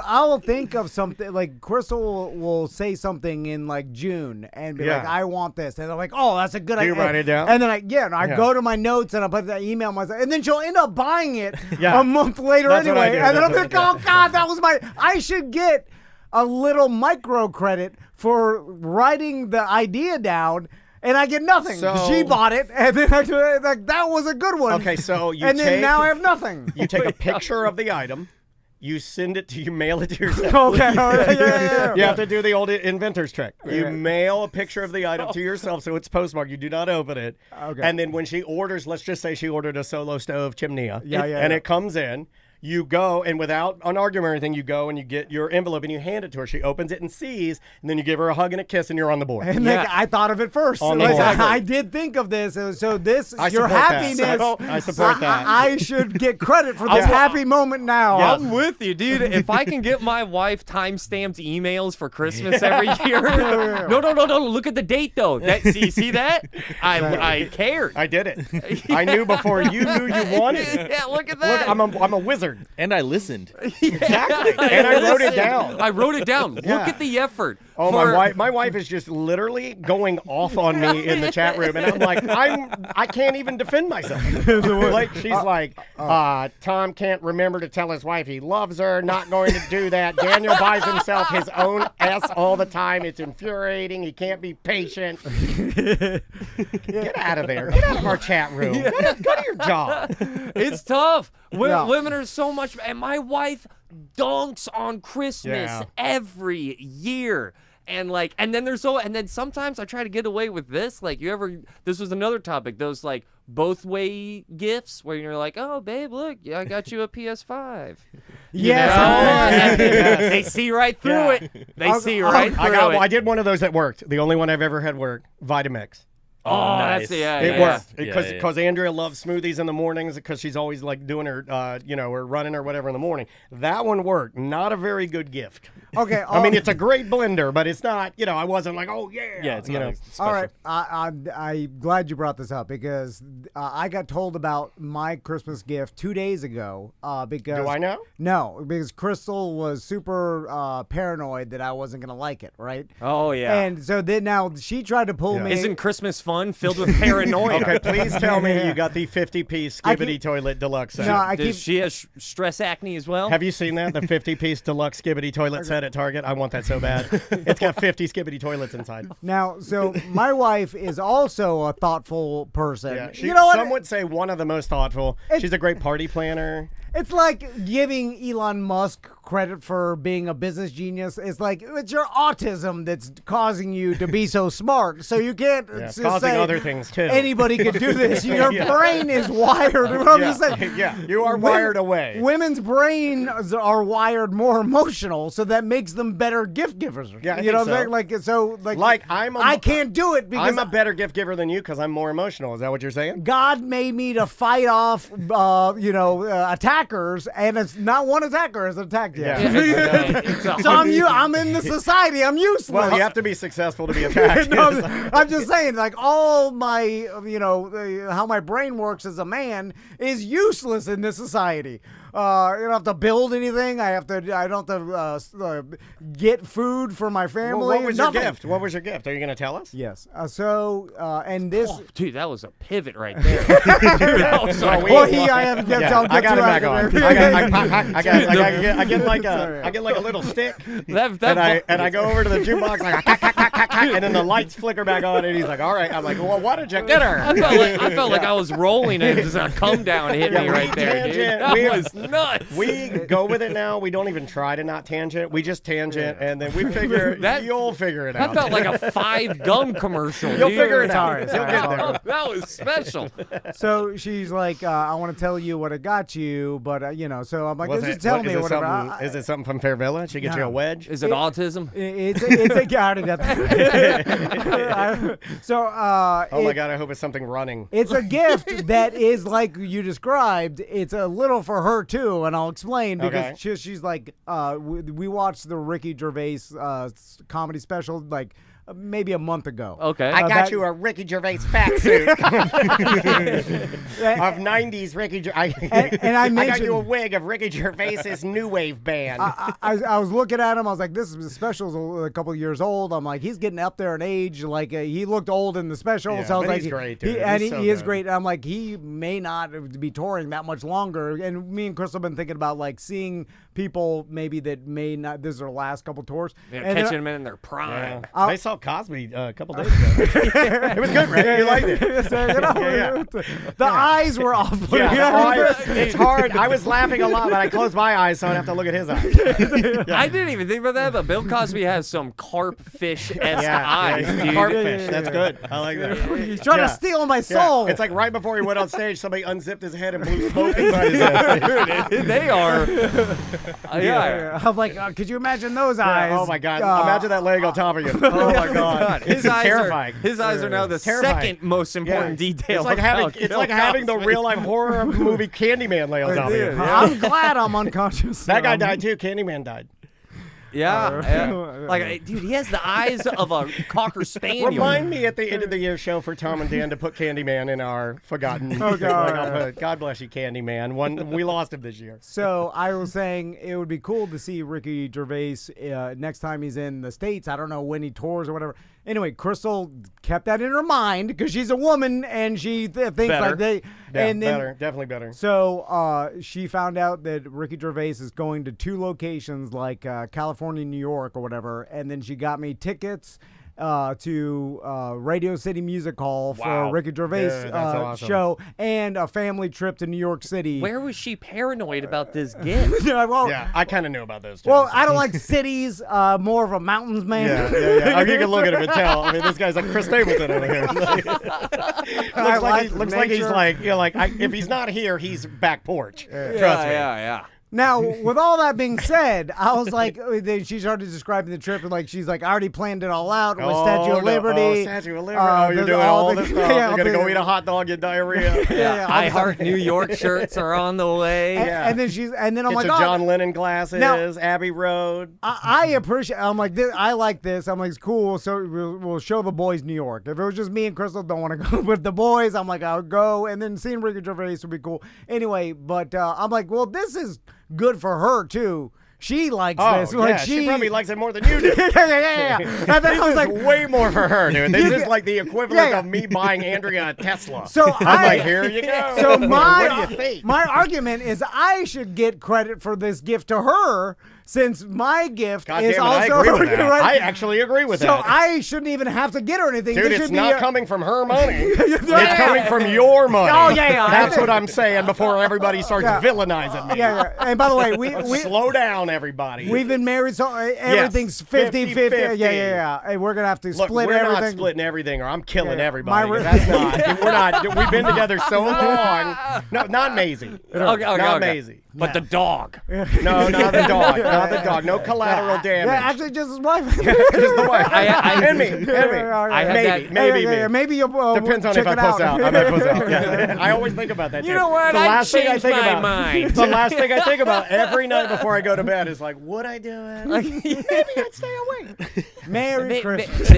B: I'll think of something like Crystal will say something in like June and be like, I want this, and I'm like, oh, that's a good idea.
A: You write it down,
B: and then I go to my notes and I put the email myself, and then she'll end up buying it a month later anyway, and then I'm like, oh God, that was I should get a little micro credit for writing the idea down. And I get nothing.
A: So,
B: she bought it, and then I like that was a good one.
A: Okay, so
B: then now I have nothing.
A: You take a picture of the item, you mail it to yourself.
B: Okay,
A: You have to do the old inventor's trick. You mail a picture of the item to yourself, so it's postmarked. You do not open it.
B: Okay.
A: And then when she orders, let's just say she ordered a solo stove chimney,
B: and
A: it comes in. You go, and without an argument or anything, you go and you get your envelope and you hand it to her. She opens it and sees, and then you give her a hug and a kiss, and you're on the board.
B: And I thought of it first. I did think of this. So this, your happiness.
A: I support that.
B: I should get credit for this happy moment now.
H: Yeah. I'm with you, dude. If I can get my wife time-stamped emails for Christmas every year. No. Look at the date, though. See that? I cared.
A: I did it. I knew before you knew you wanted it.
H: Yeah, look at that.
A: Look, I'm a wizard.
G: And I listened.
A: Exactly. And I wrote it down.
H: I wrote it down. Look at the effort.
A: Oh, my wife is just literally going off on me in the chat room, and I'm like, I can't even defend myself. Like she's like, Tom can't remember to tell his wife he loves her. Not going to do that. Daniel buys himself his own S all the time. It's infuriating. He can't be patient. Get out of there. Get out of our chat room. Go to your job.
H: It's tough. Women are so much, and my wife dunks on Christmas every year. And then sometimes I try to get away with this. Like this was another topic, those like both way gifts where you're like, oh babe, look, I got you a PS5.
B: Yes.
H: They see right through it. They see right through it.
A: I did one of those that worked. The only one I've ever had work, Vitamix.
H: Oh, nice.
A: It worked because Andrea loves smoothies in the mornings because she's always like doing her, her running or whatever in the morning. That one worked. Not a very good gift.
B: Okay.
A: I mean, it's a great blender, but it's not. I wasn't like, oh yeah.
G: Yeah, it's not special.
B: All right. I'm glad you brought this up because I got told about my Christmas gift 2 days ago. Because
A: do I know?
B: No, because Crystal was super paranoid that I wasn't gonna like it. Right.
H: Oh yeah.
B: And so then now she tried to pull me.
H: Isn't Christmas fun? Filled with paranoia.
A: Okay, please tell me you got the 50-piece Skibbity Toilet Deluxe set.
B: No,
H: Does she has stress acne as well?
A: Have you seen that? The 50-piece Deluxe Skibbity Toilet set at Target? I want that so bad. It's got 50 Skibbity Toilets inside.
B: Now, so my wife is also a thoughtful person.
A: Yeah, some would say one of the most thoughtful. She's a great party planner.
B: It's like giving Elon Musk credit for being a business genius. It's like it's your autism that's causing you to be so smart. So you can't
A: it's causing
B: say
A: other things too.
B: Anybody could do this. Your brain is wired. I'm just saying,
A: you are wired away.
B: Women's brains are wired more emotional, so that makes them better gift givers.
A: Yeah,
B: you know what
A: I'm saying?
B: I can't do it because
A: I'm a better gift giver than you because I'm more emotional. Is that what you're saying?
B: God made me to fight off, attackers, and it's not one attacker has attacked yet.
A: Yeah.
B: So I'm in the society. I'm useless.
A: Well, you have to be successful to be attacked.
B: I'm just saying, like all my, how my brain works as a man is useless in this society. I don't have to build anything. I don't have to get food for my family.
A: Well, what was your gift? What was your gift? Are you going to tell us?
B: Yes. And this.
H: Oh, dude, that was a pivot right there.
B: I haven't get
A: I got it back on. I get like a little stick, and I go over to the jukebox, and then the lights flicker back on, and he's like, "All right." I'm like, "Well, what did you get her?"
H: I felt like I was rolling, and just a come down hit me right there, dude. That was nuts.
A: We go with it now. We don't even try to not tangent. We just tangent, and then we figure you'll figure it out.
H: That felt like a 5 gum commercial.
A: You'll figure it out. You'll get there.
H: That was special.
B: So she's like, I want to tell you what I got you, but so I'm like, just tell me whatever.
A: Is it something from Fair Villa? She get you a wedge?
H: Is it autism?
B: It's a already got that.
A: Oh my God! I hope it's something running.
B: It's a gift that is like you described. It's a little for her too, and I'll explain because she's like, we watched the Ricky Gervais comedy special like maybe a month ago.
H: Okay.
A: I got you a Ricky Gervais fat suit of 90s Ricky Gervais.
B: And I
A: got you a wig of Ricky Gervais's new wave band.
B: I was looking at him. I was like, this special's a couple of years old. I'm like, he's getting up there in age. Like he looked old in the special.
A: Yeah,
B: so I was
A: but
B: like,
A: he's great, dude.
B: He is great. I'm like, he may not be touring that much longer. And me and Chris have been thinking about like seeing people maybe that may not. This is their last couple tours.
H: Yeah, catching them in their prime.
A: I saw Cosby a couple days ago. It was good, right? You liked it.
B: The eyes were off.
A: It's hard. I was laughing a lot, but I closed my eyes, so I'd have to look at his eyes.
H: I didn't even think about that, but Bill Cosby has some carp fish-esque eyes, dude.
A: Carp fish. That's good. I like that.
B: He's trying to steal my soul.
A: It's like right before he went on stage, somebody unzipped his head and blew smoke inside his head.
H: They are.
B: I'm like, could you imagine those eyes?
A: Oh my God! Imagine that leg on top of you. Oh my God!
H: His eyes
A: terrifying.
H: His eyes are now the second most important detail.
A: It's like having the real life horror movie Candyman lay on top of you.
B: I'm glad I'm unconscious.
A: That guy died too. Candyman died.
H: Like, dude, he has the eyes of a cocker spaniel.
A: Remind me at the end of the year show for Tom and Dan to put Candyman in our forgotten.
B: Oh God!
A: God bless you, Candyman. We lost him this year.
B: So I was saying it would be cool to see Ricky Gervais next time he's in the States. I don't know when he tours or whatever. Anyway, Crystal kept that in her mind because she's a woman and she thinks
A: better.
B: like they.
A: Yeah,
B: and then,
A: better, definitely better.
B: So she found out that Ricky Gervais is going to 2 locations, like California, New York, or whatever, and then she got me tickets to Radio City Music Hall for Ricky Gervais
A: awesome.
B: show and a family trip to New York City.
H: Where was she paranoid about this gift?
B: Yeah,
A: I kind of knew about those two.
B: Well, I don't like cities, more of a mountains man.
A: Yeah. You can look at him and tell. I mean, this guy's like Chris Stapleton over here. looks like he's like, if he's not here, he's back porch. Trust me.
H: Yeah.
B: Now, with all that being said, I was like, she started describing the trip, and like she's like, I already planned it all out with Statue of Liberty.
A: Statue of Liberty. You're doing all this stuff. You're going to go eat a hot dog, get diarrhea.
H: I Heart New York shirts are on the way.
B: And then I'm like,
A: your John Lennon glasses,
B: now,
A: Abbey Road.
B: I appreciate. I'm like, I like this. I'm like, it's cool. So we'll show the boys New York. If it was just me and Crystal, don't want to go with the boys. I'm like, I'll go. And then seeing Ricky Gervais would be cool. Anyway, but I'm like, well, this is good for her too. She likes this. Like
A: she probably likes it more than you do.
B: Yeah. And then I was like,
A: way more for her, dude. This is like the equivalent of me buying Andrea a Tesla.
B: So
A: I'm like, here you go.
B: So
A: what do you think?
B: My argument is I should get credit for this gift to her. Since my gift is also
A: I agree with that.
B: Right?
A: I actually agree with that.
B: So I shouldn't even have to get her anything.
A: Dude, it's not coming from her money. It's coming from your money.
B: Oh, yeah.
A: That's what I'm saying before everybody starts villainizing me.
B: Yeah. And by the way, we
A: slow down, everybody.
B: We've been married, so everything's 50-50. Yeah. Hey, we're going to have to split everything.
A: We're not splitting everything, or I'm killing everybody. That's not. We're not. We've been together so long. No, not Maisie. Not Maisie.
H: But the dog.
A: No, not the dog. Not the dog. No collateral damage.
B: Yeah, actually, just his wife.
A: Just the wife. And me.
B: Maybe you'll
A: depends on if I puss out. I might puss out. Yeah. I always think about that.
H: You know what? I changed my mind.
A: The last thing I think about every night before I go to bed is like, would I do it? Maybe I'd stay awake.
B: Merry Christmas.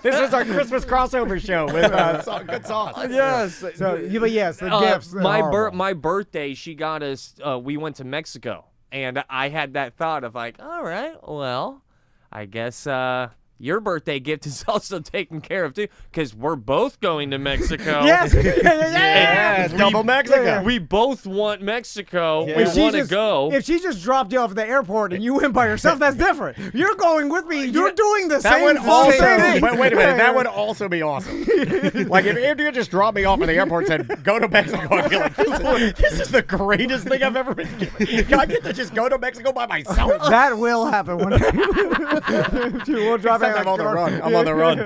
A: This is our Christmas crossover show with good sauce.
H: Yes.
B: So, but yes, the gifts.
H: My birthday, she got us. We went to Mexico, and I had that thought of like, all right, well, I guess your birthday gift is also taken care of too, because we're both going to Mexico.
B: Yes.
A: Double Mexico.
H: We both want Mexico. We want to go.
B: If she just dropped you off at the airport and you went by yourself, that's different. You're going with me. You're doing the same thing.
A: But wait a minute. That would also be awesome. Like if Andrea just dropped me off at the airport and said, go to Mexico, I'd be like, this is the greatest thing I've ever been given. Can I get to just go to Mexico by myself?
B: That will happen one day. We'll drive.
A: I'm on the run. I'm on the run.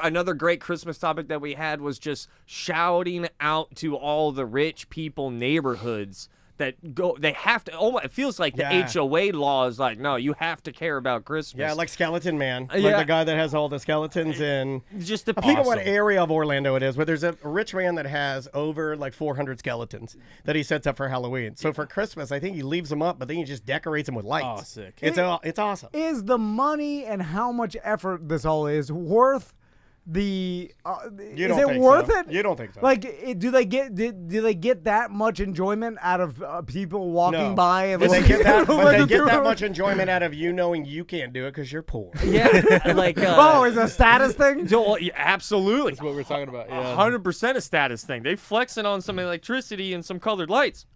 H: Another great Christmas topic that we had was just shouting out to all the rich people neighborhoods that go. They have to. Oh, it feels like the
A: Yeah.
H: HOA law is like, no, you have to care about Christmas.
A: Yeah, like Skeleton Man, like
H: Yeah.
A: the guy that has all the skeletons in.
H: just the
A: I forget what area of Orlando it is, but there's a rich man that has over like 400 skeletons that he sets up for Halloween. So for Christmas, I think he leaves them up, but then he just decorates them with lights.
G: Oh, sick.
A: It's awesome.
B: Is the money and how much effort this all is worth the?
A: You
B: is
A: don't
B: it
A: think
B: worth
A: so.
B: it?
A: You don't think so?
B: Like, do they get that much enjoyment out of people walking by and
A: But they
B: looking
A: get that,
B: at
A: but they
B: them
A: get
B: through-
A: that much enjoyment out of you knowing you can't do it because you're poor.
H: Yeah, like
B: Oh, is it a status thing?
H: yeah, absolutely.
G: That's what we're talking about. Yeah.
H: 100% a status thing. They flexing on some electricity and some colored lights.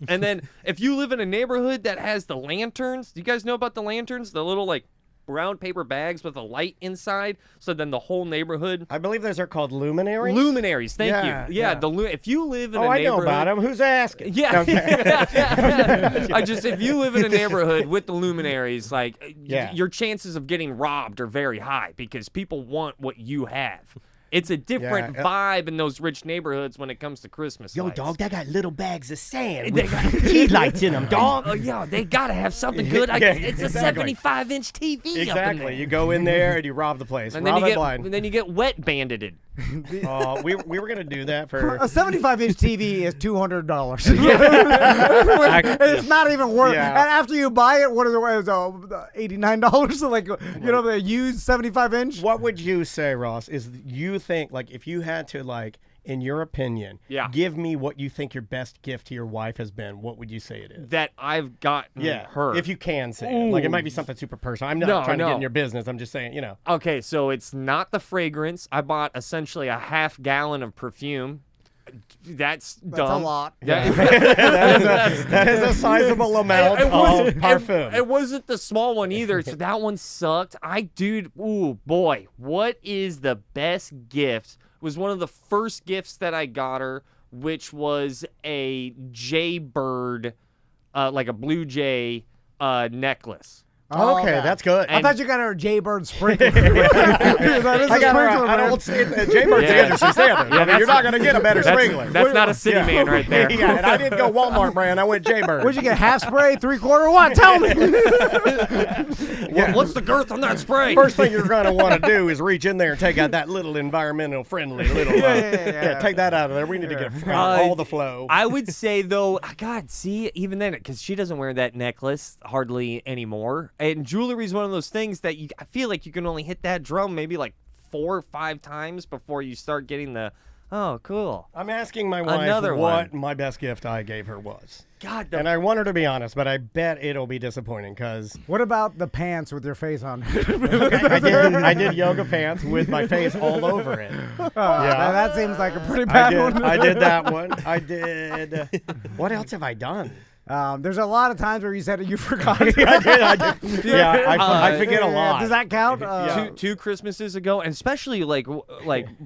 H: And then if you live in a neighborhood that has the lanterns, do you guys know about the lanterns? The little like brown paper bags with a light inside. So then the whole neighborhood.
A: I believe those are called luminaries.
H: Luminaries. Thank
A: Yeah,
H: you. Yeah.
A: yeah.
H: If you live in
A: Oh,
H: a
A: I know
H: neighborhood.
A: about them. Who's asking?
H: Yeah.
A: Okay.
H: If you live in a neighborhood with the luminaries, like
A: Yeah.
H: your chances of getting robbed are very high because people want what you have. It's a different
A: Yeah.
H: vibe in those rich neighborhoods when it comes to Christmas
A: Yo,
H: lights.
A: dog, they got little bags of sand with tea lights in them, dog.
H: Oh, yeah, they gotta have something good.
A: Yeah,
H: It's a
A: exactly.
H: 75-inch TV up in there.
A: Exactly. You go in there and you rob the place.
H: And then
A: rob
H: you
A: it
H: get
A: blind.
H: and then you get wet bandited.
A: We were gonna do that for.
B: A 75-inch TV is $200. It's not even worth.
A: Yeah.
B: And after you buy it, what is it? It's $89. So like the used 75-inch.
A: What would you say, Ross? Is you think like if you had to like, in your opinion, give me what you think your best gift to your wife has been? What would you say it is?
H: That I've gotten her.
A: If you can say it. Like it might be something super personal. I'm not trying to get in your business. I'm just saying,
H: Okay, so it's not the fragrance. I bought essentially a half gallon of perfume. That's dumb.
B: a lot.
A: That is a sizable amount of parfum.
H: It wasn't the small one either, so that one sucked. Ooh, boy, what is the best gift? It was one of the first gifts that I got her, which was a jaybird, like a blue jay necklace.
A: Oh, okay, that's good.
B: I thought you got her a Jaybird sprinkler. That is
A: I got her
B: sprinkler,
A: an
B: man.
A: old Jaybird standard. I mean, you're not going to get a better sprinkler.
H: That's not a city man right there.
A: Yeah, and I didn't go Walmart brand. I went Jaybird.
B: What'd you get? Half spray, 3/4? What? Tell me.
H: What's the girth on that spray?
A: First thing you're going to want to do is reach in there and take out that little environmental friendly little. Take that out of there. We need to get all the flow.
H: I would say though, God, see, even then, because she doesn't wear that necklace hardly anymore. And jewelry is one of those things that I feel like you can only hit that drum maybe like 4 or 5 times before you start getting the, oh, cool.
A: I'm asking my wife
H: Another
A: what
H: one.
A: my best gift I gave her was.
H: God,
A: and I want her to be honest, but I bet it'll be disappointing because
B: What about the pants with your face on?
A: I did yoga pants with my face all over it.
B: Yeah, that seems like a pretty bad one.
A: I did that one. I did. What else have I done?
B: There's a lot of times where you said you forgot.
A: I did. Yeah, I forget a lot.
B: Does that count?
H: Two Christmases ago, and especially like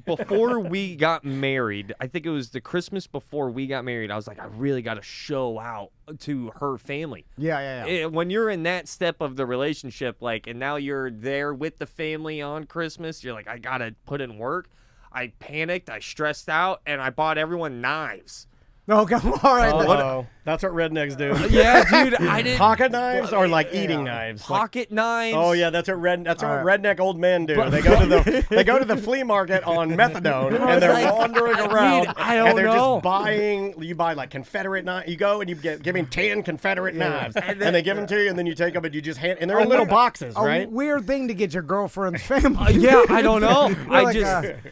H: before we got married, I think it was the Christmas before we got married, I was like, I really got to show out to her family.
B: Yeah.
H: When you're in that step of the relationship, like, and now you're there with the family on Christmas, you're like, I got to put in work. I panicked, I stressed out, and I bought everyone knives.
B: No, come on. All right.
A: Oh, that's what rednecks do.
H: Yeah, dude, I didn't.
A: Pocket knives or like eating knives?
H: Pocket knives.
A: Oh yeah, that's what redneck old men do. They go to the flea market on methadone and they're wandering around.
H: Dude, I don't
A: and they're
H: know.
A: just buying. You buy like Confederate knives. You go and you give me 10 Confederate knives, and they give them to you, and then you take them and you just hand. And they're in little boxes, right?
B: A weird thing to get your girlfriend's family.
H: Yeah, I don't know.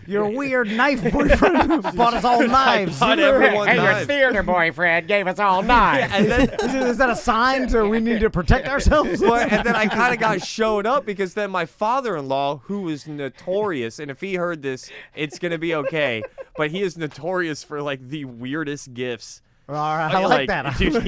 B: Your weird knife boyfriend bought us all knives.
H: Bought everyone
A: Hey,
H: knives.
A: your theater boyfriend gave us all knives.
H: And then,
B: is that a sign to we need to protect ourselves?
H: and then I kind of got showed up because then my father-in-law, who was notorious, and if he heard this, it's gonna be okay, but he is notorious for like the weirdest gifts.
B: All right, I like that.
H: Dude,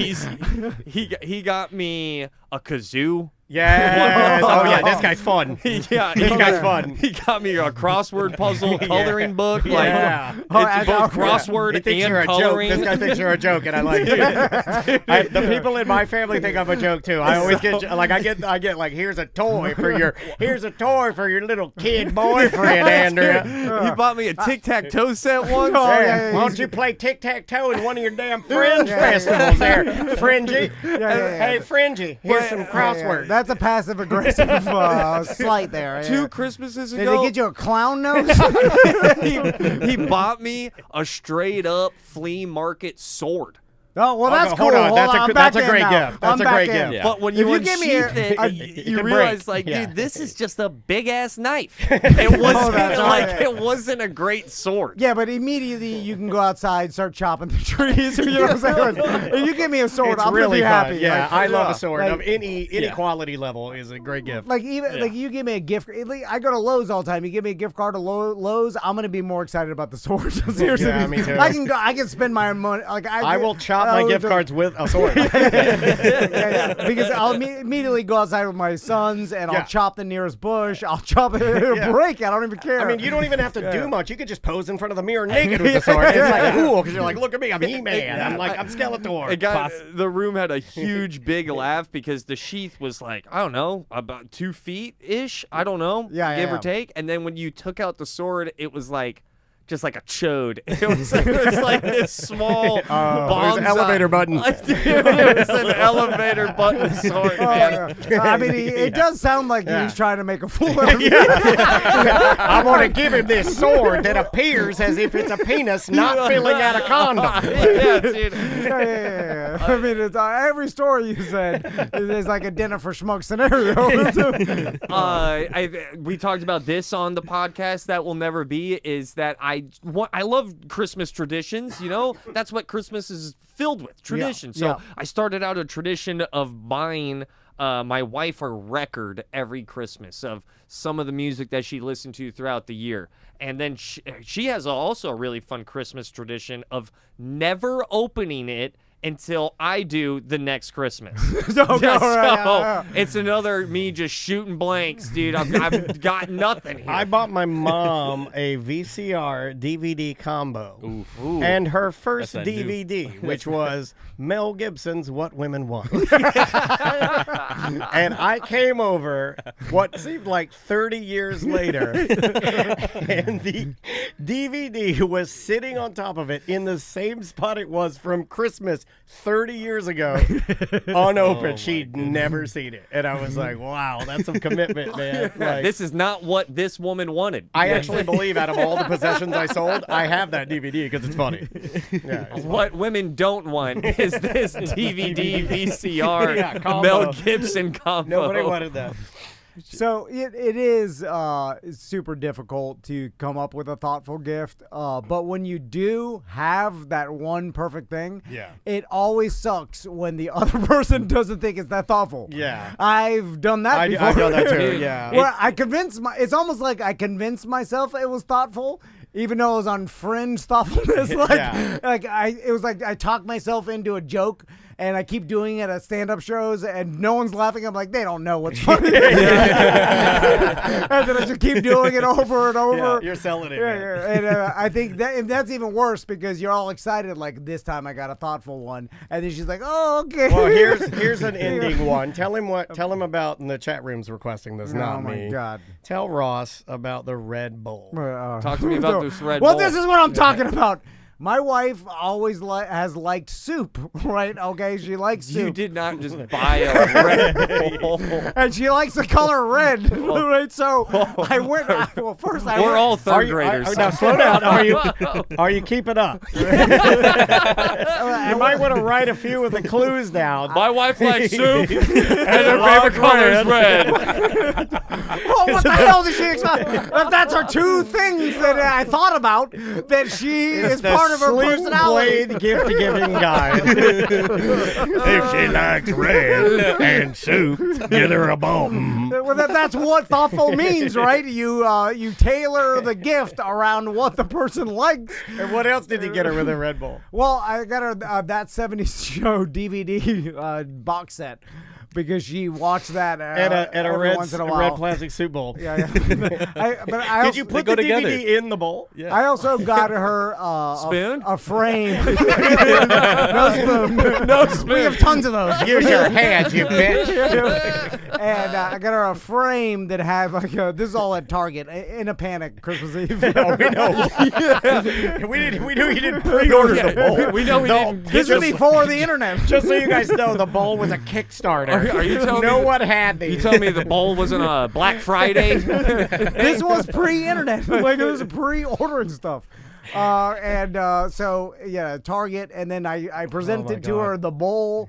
H: he got me a kazoo.
A: Yes. Oh yeah, this guy's fun.
H: This
A: guy's fun.
H: He got me a crossword puzzle coloring book. Like,
A: Yeah.
H: it's both crossword
A: He thinks
H: and
A: you're a
H: coloring.
A: joke. This guy thinks you're a joke, and I like it. The people in my family think I'm a joke too. I always get like I get like here's a toy for your little kid boyfriend, Andrea.
H: He bought me a tic-tac-toe set once.
A: Why don't you play tic-tac-toe in one of your damn fringe festivals there, Fringy? Hey, Fringy, here's some crosswords.
B: That's a passive-aggressive slight there.
H: 2 Christmases
B: Did
H: ago,
B: they get you a clown nose?
H: he bought me a straight-up flea market sword.
B: Oh, well, that's cool.
A: Hold on.
B: I'm
A: That's
B: back
A: a
B: in
A: great
B: now.
A: gift. That's
B: I'm
A: a great
B: back in.
A: gift.
H: But when
B: If
H: you
B: you give me
H: unsheath it, you
A: can
H: realize,
A: break.
H: like,
A: Yeah.
H: dude, this is just a big-ass knife. It wasn't
B: that's
H: like
B: right.
H: it wasn't a great sword.
B: Yeah, but immediately you can go outside, start chopping the trees. You know what I'm saying? If you give me a sword,
A: It's
B: I'm
A: really
B: gonna be happy.
A: fun. Yeah,
B: Like,
A: I love a sword
B: like-
A: of any quality level is a great gift.
B: Like like you give me a gift. Like, I go to Lowe's all the time. You give me a gift card to Lowe's, I'm gonna be more excited about the sword. Seriously,
A: Yeah, me too.
B: I can spend my money. Like
A: I will chop my gift cards with a sword.
B: yeah. Because I'll immediately go outside with my sons and I'll chop the nearest bush. I'll chop it. It'll break. I don't even care.
A: I mean, you don't even have to do much. You could just pose in front of the mirror naked with the sword. It's like cool because you're like, look at me, I'm He-Man. I'm Skeletor.
H: It got, the room had a huge, big laugh because the sheath was like, I don't know, about 2 feet ish. I don't know, give or take. And then when you took out the sword, it was like just like a chode. It was like this small
A: there's an elevator button.
H: It was an elevator button sword, man.
B: I mean, it does sound like he's trying to make a fool out of me.
A: I want to give him this sword that appears as if it's a penis not filling out a condom.
H: Yeah, dude.
B: Yeah. I mean, it's, every story you said is like a dinner for schmuck scenario.
H: We talked about this on the podcast. That will never be. Is that I love Christmas traditions. You know, that's what Christmas is filled with, traditions. So I started out a tradition of buying my wife a record every Christmas of some of the music that she listened to throughout the year. And then she has also a really fun Christmas tradition of never opening it until I do the next Christmas. It's another me just shooting blanks, dude. I've got nothing here.
A: I bought my mom a VCR DVD combo.
H: Ooh.
A: And her first DVD, which was Mel Gibson's What Women Want. And I came over what seemed like 30 years later, and the DVD was sitting on top of it in the same spot it was from Christmas 30 years ago, unopened. She'd never seen it. And I was like, wow, that's some commitment, man. Like,
H: this is not what this woman wanted.
A: I actually believe out of all the possessions I sold, I have that DVD because it's funny.
H: What women don't want is this DVD VCR
A: combo.
H: Mel Gibson combo.
A: Nobody wanted that.
B: So it is super difficult to come up with a thoughtful gift, but when you do have that one perfect thing, it always sucks when the other person doesn't think it's that thoughtful.
A: Yeah,
B: I've done that before.
A: I've done that too. Yeah,
B: where it's almost like I convinced myself it was thoughtful, even though it was on fringe thoughtfulness. It was like I talked myself into a joke. And I keep doing it at stand-up shows, and no one's laughing. I'm like, they don't know what's funny. And then I just keep doing it over and over.
A: Yeah, you're selling it.
B: And I think that's even worse because you're all excited. Like, this time I got a thoughtful one, and then she's like, "Oh, okay."
A: Well, here's an ending one. Tell him about in the chat room's requesting this. Not me.
B: Oh my God.
A: Tell Ross about the Red Bull.
H: Talk to me about this Red Bull.
B: Well, this is what I'm talking about. My wife always has liked soup, right? Okay, she likes soup.
H: You did not just buy a Red Bull.
B: And she likes the color red, right? So I went.
H: We're all third graders.
A: Now slow down. Are you keeping up? You might want to write a few of the clues down.
H: My wife likes soup, and her favorite color is red.
B: Well, what the hell did she expect? If that's her 2 things that I thought about, that she is part of her personality.
A: Blade gift-giving guide. If she likes red and soup, get her a bone.
B: Well, that's what thoughtful means, right? You tailor the gift around what the person likes.
A: And what else did you get her with a Red Bull?
B: Well, I got her that 70s show DVD box set. because she watched that
A: at a
B: every once in a while.
A: red plastic soup bowl.
B: Yeah. I
A: Did you put the DVD in the bowl?
G: Yeah.
B: I also got her
H: Spoon?
B: a frame. No spoon.
H: No spoon.
B: We have tons of those.
A: Use your hands, you bitch.
B: And I got her a frame that had like this is all at Target in a panic Christmas Eve.
A: Oh, we know. we knew you didn't pre-order the bowl.
H: We know we didn't.
B: This was before the internet.
A: Just so you guys know, the bowl was a Kickstarter.
H: Are you telling
A: no
H: me
A: one had these?
H: You telling me the bowl wasn't a Black Friday?
B: This was pre-internet. Like it was pre-ordering stuff. So Target, and then I presented to her the bowl,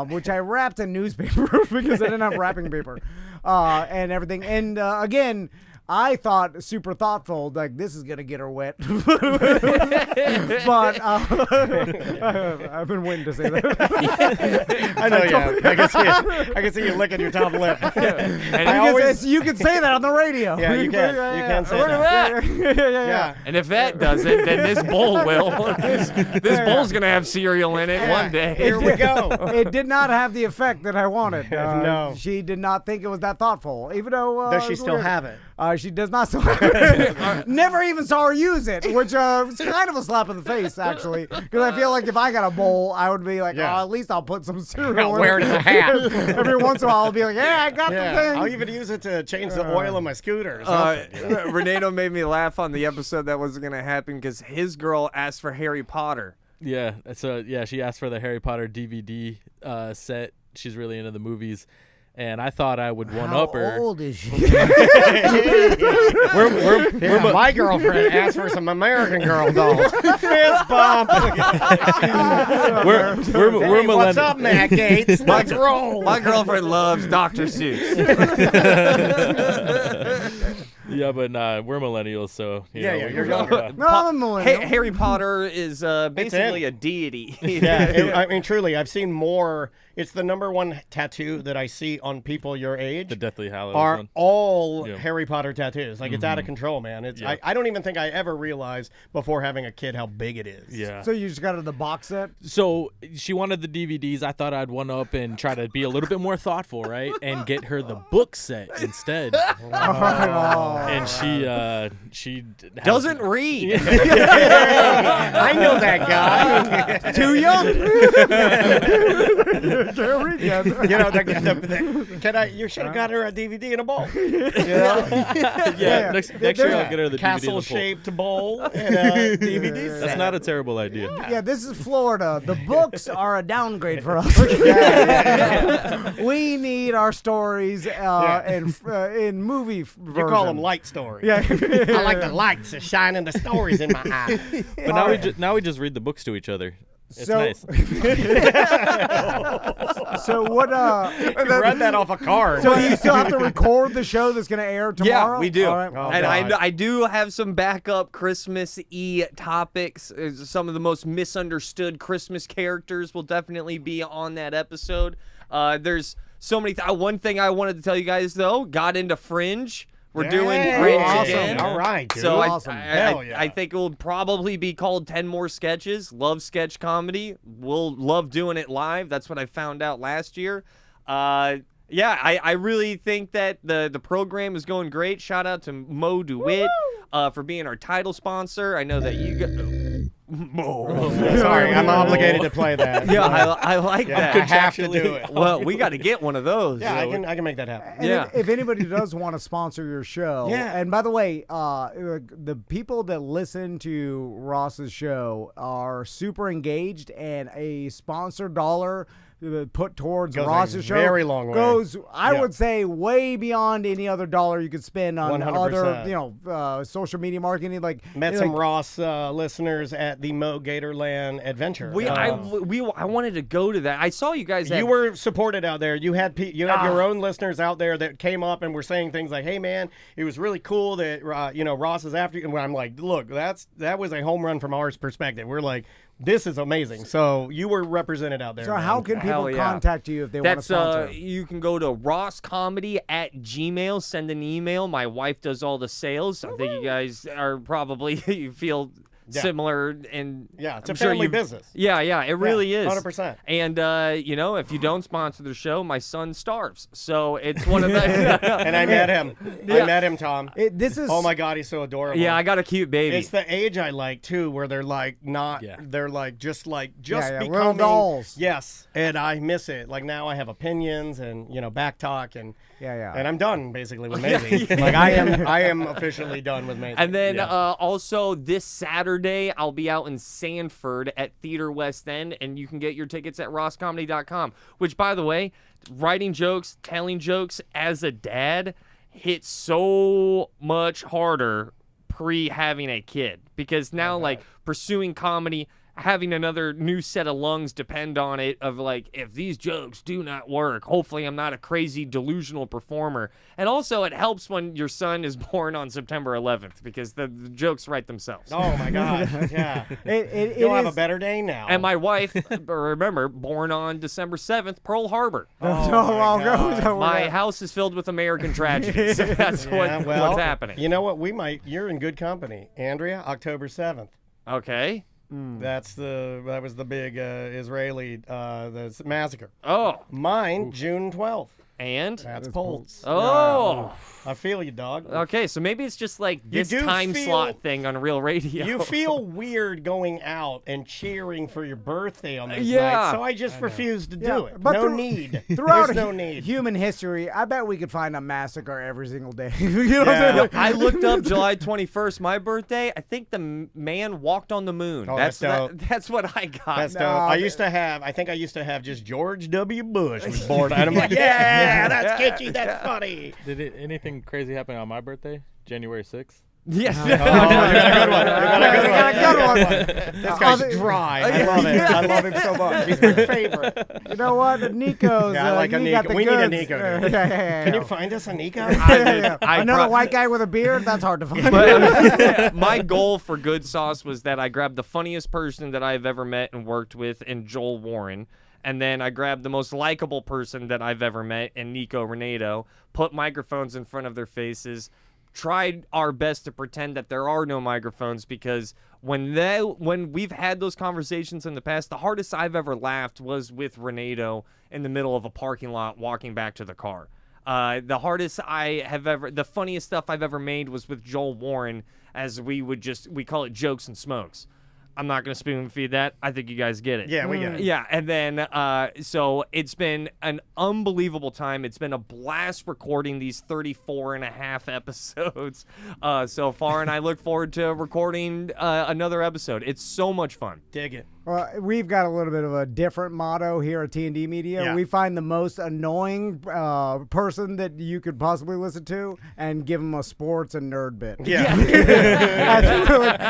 B: which I wrapped in newspaper because I didn't have wrapping paper, and everything. And again, I thought super thoughtful, like this is gonna get her wet. But I've been waiting to say that.
A: I know you have. I can see you licking your top lip.
B: And you can say that on the radio.
A: Yeah, you can. You can say
H: Look
A: that.
H: at that.
B: Yeah.
H: And if that doesn't, then this bowl will. This bowl's gonna have cereal in it one day.
A: Here we go.
B: It did not have the effect that I wanted.
A: No.
B: She did not think it was that thoughtful, even though.
A: Does she still have it?
B: She does not still have it. Never even saw her use it, which is kind of a slap in the face, actually. Because I feel like if I got a bowl, I would be like, oh, at least I'll put some cereal in
A: wear it as a hat.
B: Every once in a while, I'll be like, yeah, I got the thing.
A: I'll even use it to change the oil on my scooter or something.
H: Renato made me laugh on the episode that wasn't gonna happen because his girl asked for Harry Potter.
G: Yeah. So she asked for the Harry Potter DVD set. She's really into the movies. And I thought I would one-up her.
B: How old is she?
A: My girlfriend asked for some American Girl dolls. Fist bump.
G: We're
A: What's up, Matt Gates? Let's roll.
H: My girlfriend loves Dr. Seuss.
G: Yeah, but we're millennials, so
A: you're younger.
B: No, I'm a millennial.
H: Harry Potter is basically a deity.
A: I mean, truly, I've seen more. It's the number one tattoo that I see on people your age.
G: The Deathly Hallows
A: are
G: one.
A: all Harry Potter tattoos. Like it's out of control, man. It's
G: Yeah.
A: I don't even think I ever realized before having a kid how big it is.
G: Yeah.
B: So you just got her the box set?
G: So she wanted the DVDs. I thought I'd one up and try to be a little bit more thoughtful, right? And get her the book set instead. And she
H: doesn't read.
A: I know that guy.
B: Too young.
A: You should have got her a DVD in a bowl.
G: Yeah. Next year I'll get her the DVD in a bowl.
A: Castle-shaped bowl and a DVD set.
G: That's not a terrible idea.
B: Yeah, this is Florida. The books are a downgrade for us. We need our stories in movie version.
A: You call them light stories.
B: Yeah.
A: I like the lights that shine in the stories in my eye.
G: But now we just read the books to each other. It's nice.
B: So what?
A: Read that off a card.
B: So you still have to record the show that's going to air tomorrow?
H: Yeah, we do.
B: All right.
H: And I do have some backup Christmas-y topics. Some of the most misunderstood Christmas characters will definitely be on that episode. There's so many. One thing I wanted to tell you guys, though, got into Fringe. We're doing Fringe again.
A: All right, dude.
H: So
B: Awesome.
H: I think it will probably be called 10 More Sketches. Love sketch comedy. We'll love doing it live. That's what I found out last year. I really think that the program is going great. Shout out to Mo DeWitt for being our title sponsor. I know that you got...
A: Sorry, I'm obligated to play that.
H: Yeah, I like that.
A: I have to do it.
H: Well, we got to get one of those.
A: Yeah, I can make that happen.
B: And
H: Yeah.
B: if anybody does want to sponsor your show, and by the way, the people that listen to Ross's show are super engaged, and a sponsored dollar put towards
A: Goes a
B: Ross's show
A: very long way.
B: goes, I would say, way beyond any other dollar you could spend on
A: 100%.
B: other, social media marketing. Like
A: Met some Ross listeners at the Mo Gatorland adventure.
H: I wanted to go to that. I saw you guys.
A: You were supported out there. You had your own listeners out there that came up and were saying things like, "Hey, man, it was really cool that Ross is after you." And I'm like, "Look, that was a home run from our perspective." We're like, "This is amazing." So you were represented out there.
B: So
A: man.
B: how can people contact you if they want to sponsor?
H: You can go to rosscomedy@gmail. Send an email. My wife does all the sales. I think you guys are probably you feel similar, and
A: it's
H: I'm
A: a
H: sure
A: family
H: you-
A: business.
H: Yeah, it really is.
A: 100%.
H: And if you don't sponsor the show, my son starves. So it's one of the.
A: And I met him. I met him, Tom.
B: This is.
A: Oh my God, he's so adorable.
H: Yeah, I got a cute baby.
A: It's the age I like too, where they're like not.
G: Yeah.
A: They're just
B: little
A: becoming
B: dolls.
A: Yes, and I miss it. Like now, I have opinions and back talk and.
B: Yeah.
A: And I'm done basically with Maisie. Like I am officially done with Maisie.
H: And then also this Saturday, I'll be out in Sanford at Theater West End, and you can get your tickets at rosscomedy.com. Which, by the way, writing jokes, telling jokes as a dad hits so much harder pre-having a kid, because now like pursuing comedy, having another new set of lungs depend on it, of like, if these jokes do not work, hopefully I'm not a crazy delusional performer. And also it helps when your son is born on September 11th, because the jokes write themselves.
A: Oh my God, yeah.
B: It
A: You'll have a better day now.
H: And my wife, remember, born on December 7th, Pearl Harbor. My house is filled with American tragedies. That's what's happening.
A: You know what? You're in good company. Andrea, October 7th.
H: Okay.
A: That was the big Israeli the massacre.
H: Oh.
A: Mine, June 12th.
H: And?
A: That's Poltz.
H: Oh.
A: I feel you, dog.
H: Okay, so maybe it's just like this time
A: feel-
H: slot thing on Real Radio.
A: You feel weird going out and cheering for your birthday on this
H: Yeah.
A: night, so I just refused to do it.
B: But
A: No need.
B: Throughout
A: There's no need.
B: human history, I bet we could find a massacre every single day. You know what I'm saying?
H: I looked up July 21st, my birthday. I think the man walked on the moon.
A: Oh, that's dope.
H: That's what I got.
A: That's dope. I used to have just George W. Bush was born, and I'm like, yeah, that's kitschy, that's funny.
G: Did anything crazy happen on my birthday, January 6th?
H: Yeah.
A: Oh, you got a good one. This guy's dry. I love it. I love him so much. He's my favorite.
B: You know what? Nico's.
A: Yeah, I like a
B: he
A: Nico.
B: got the
A: We need a
B: goods.
A: Nico, dude.
B: Yeah.
A: Can you find us a Nico?
B: Another white guy with a beard? That's hard to find.
H: But my goal for Goodsauce was that I grabbed the funniest person that I've ever met and worked with in Joel Warren. And then I grabbed the most likable person that I've ever met in Nico Renato, put microphones in front of their faces, tried our best to pretend that there are no microphones, because when we've had those conversations in the past, the hardest I've ever laughed was with Renato in the middle of a parking lot walking back to the car. The funniest stuff I've ever made was with Joel Warren, as we call it jokes and smokes. I'm not going to spoon feed that. I think you guys get it.
A: Yeah, we get it.
H: Yeah, and then so it's been an unbelievable time. It's been a blast recording these 34 and a half episodes so far, and I look forward to recording another episode. It's so much fun.
A: Dig it.
B: Well, we've got a little bit of a different motto here at T&D Media.
A: Yeah.
B: We find the most annoying person that you could possibly listen to and give them a sports and nerd bit.
A: Yeah.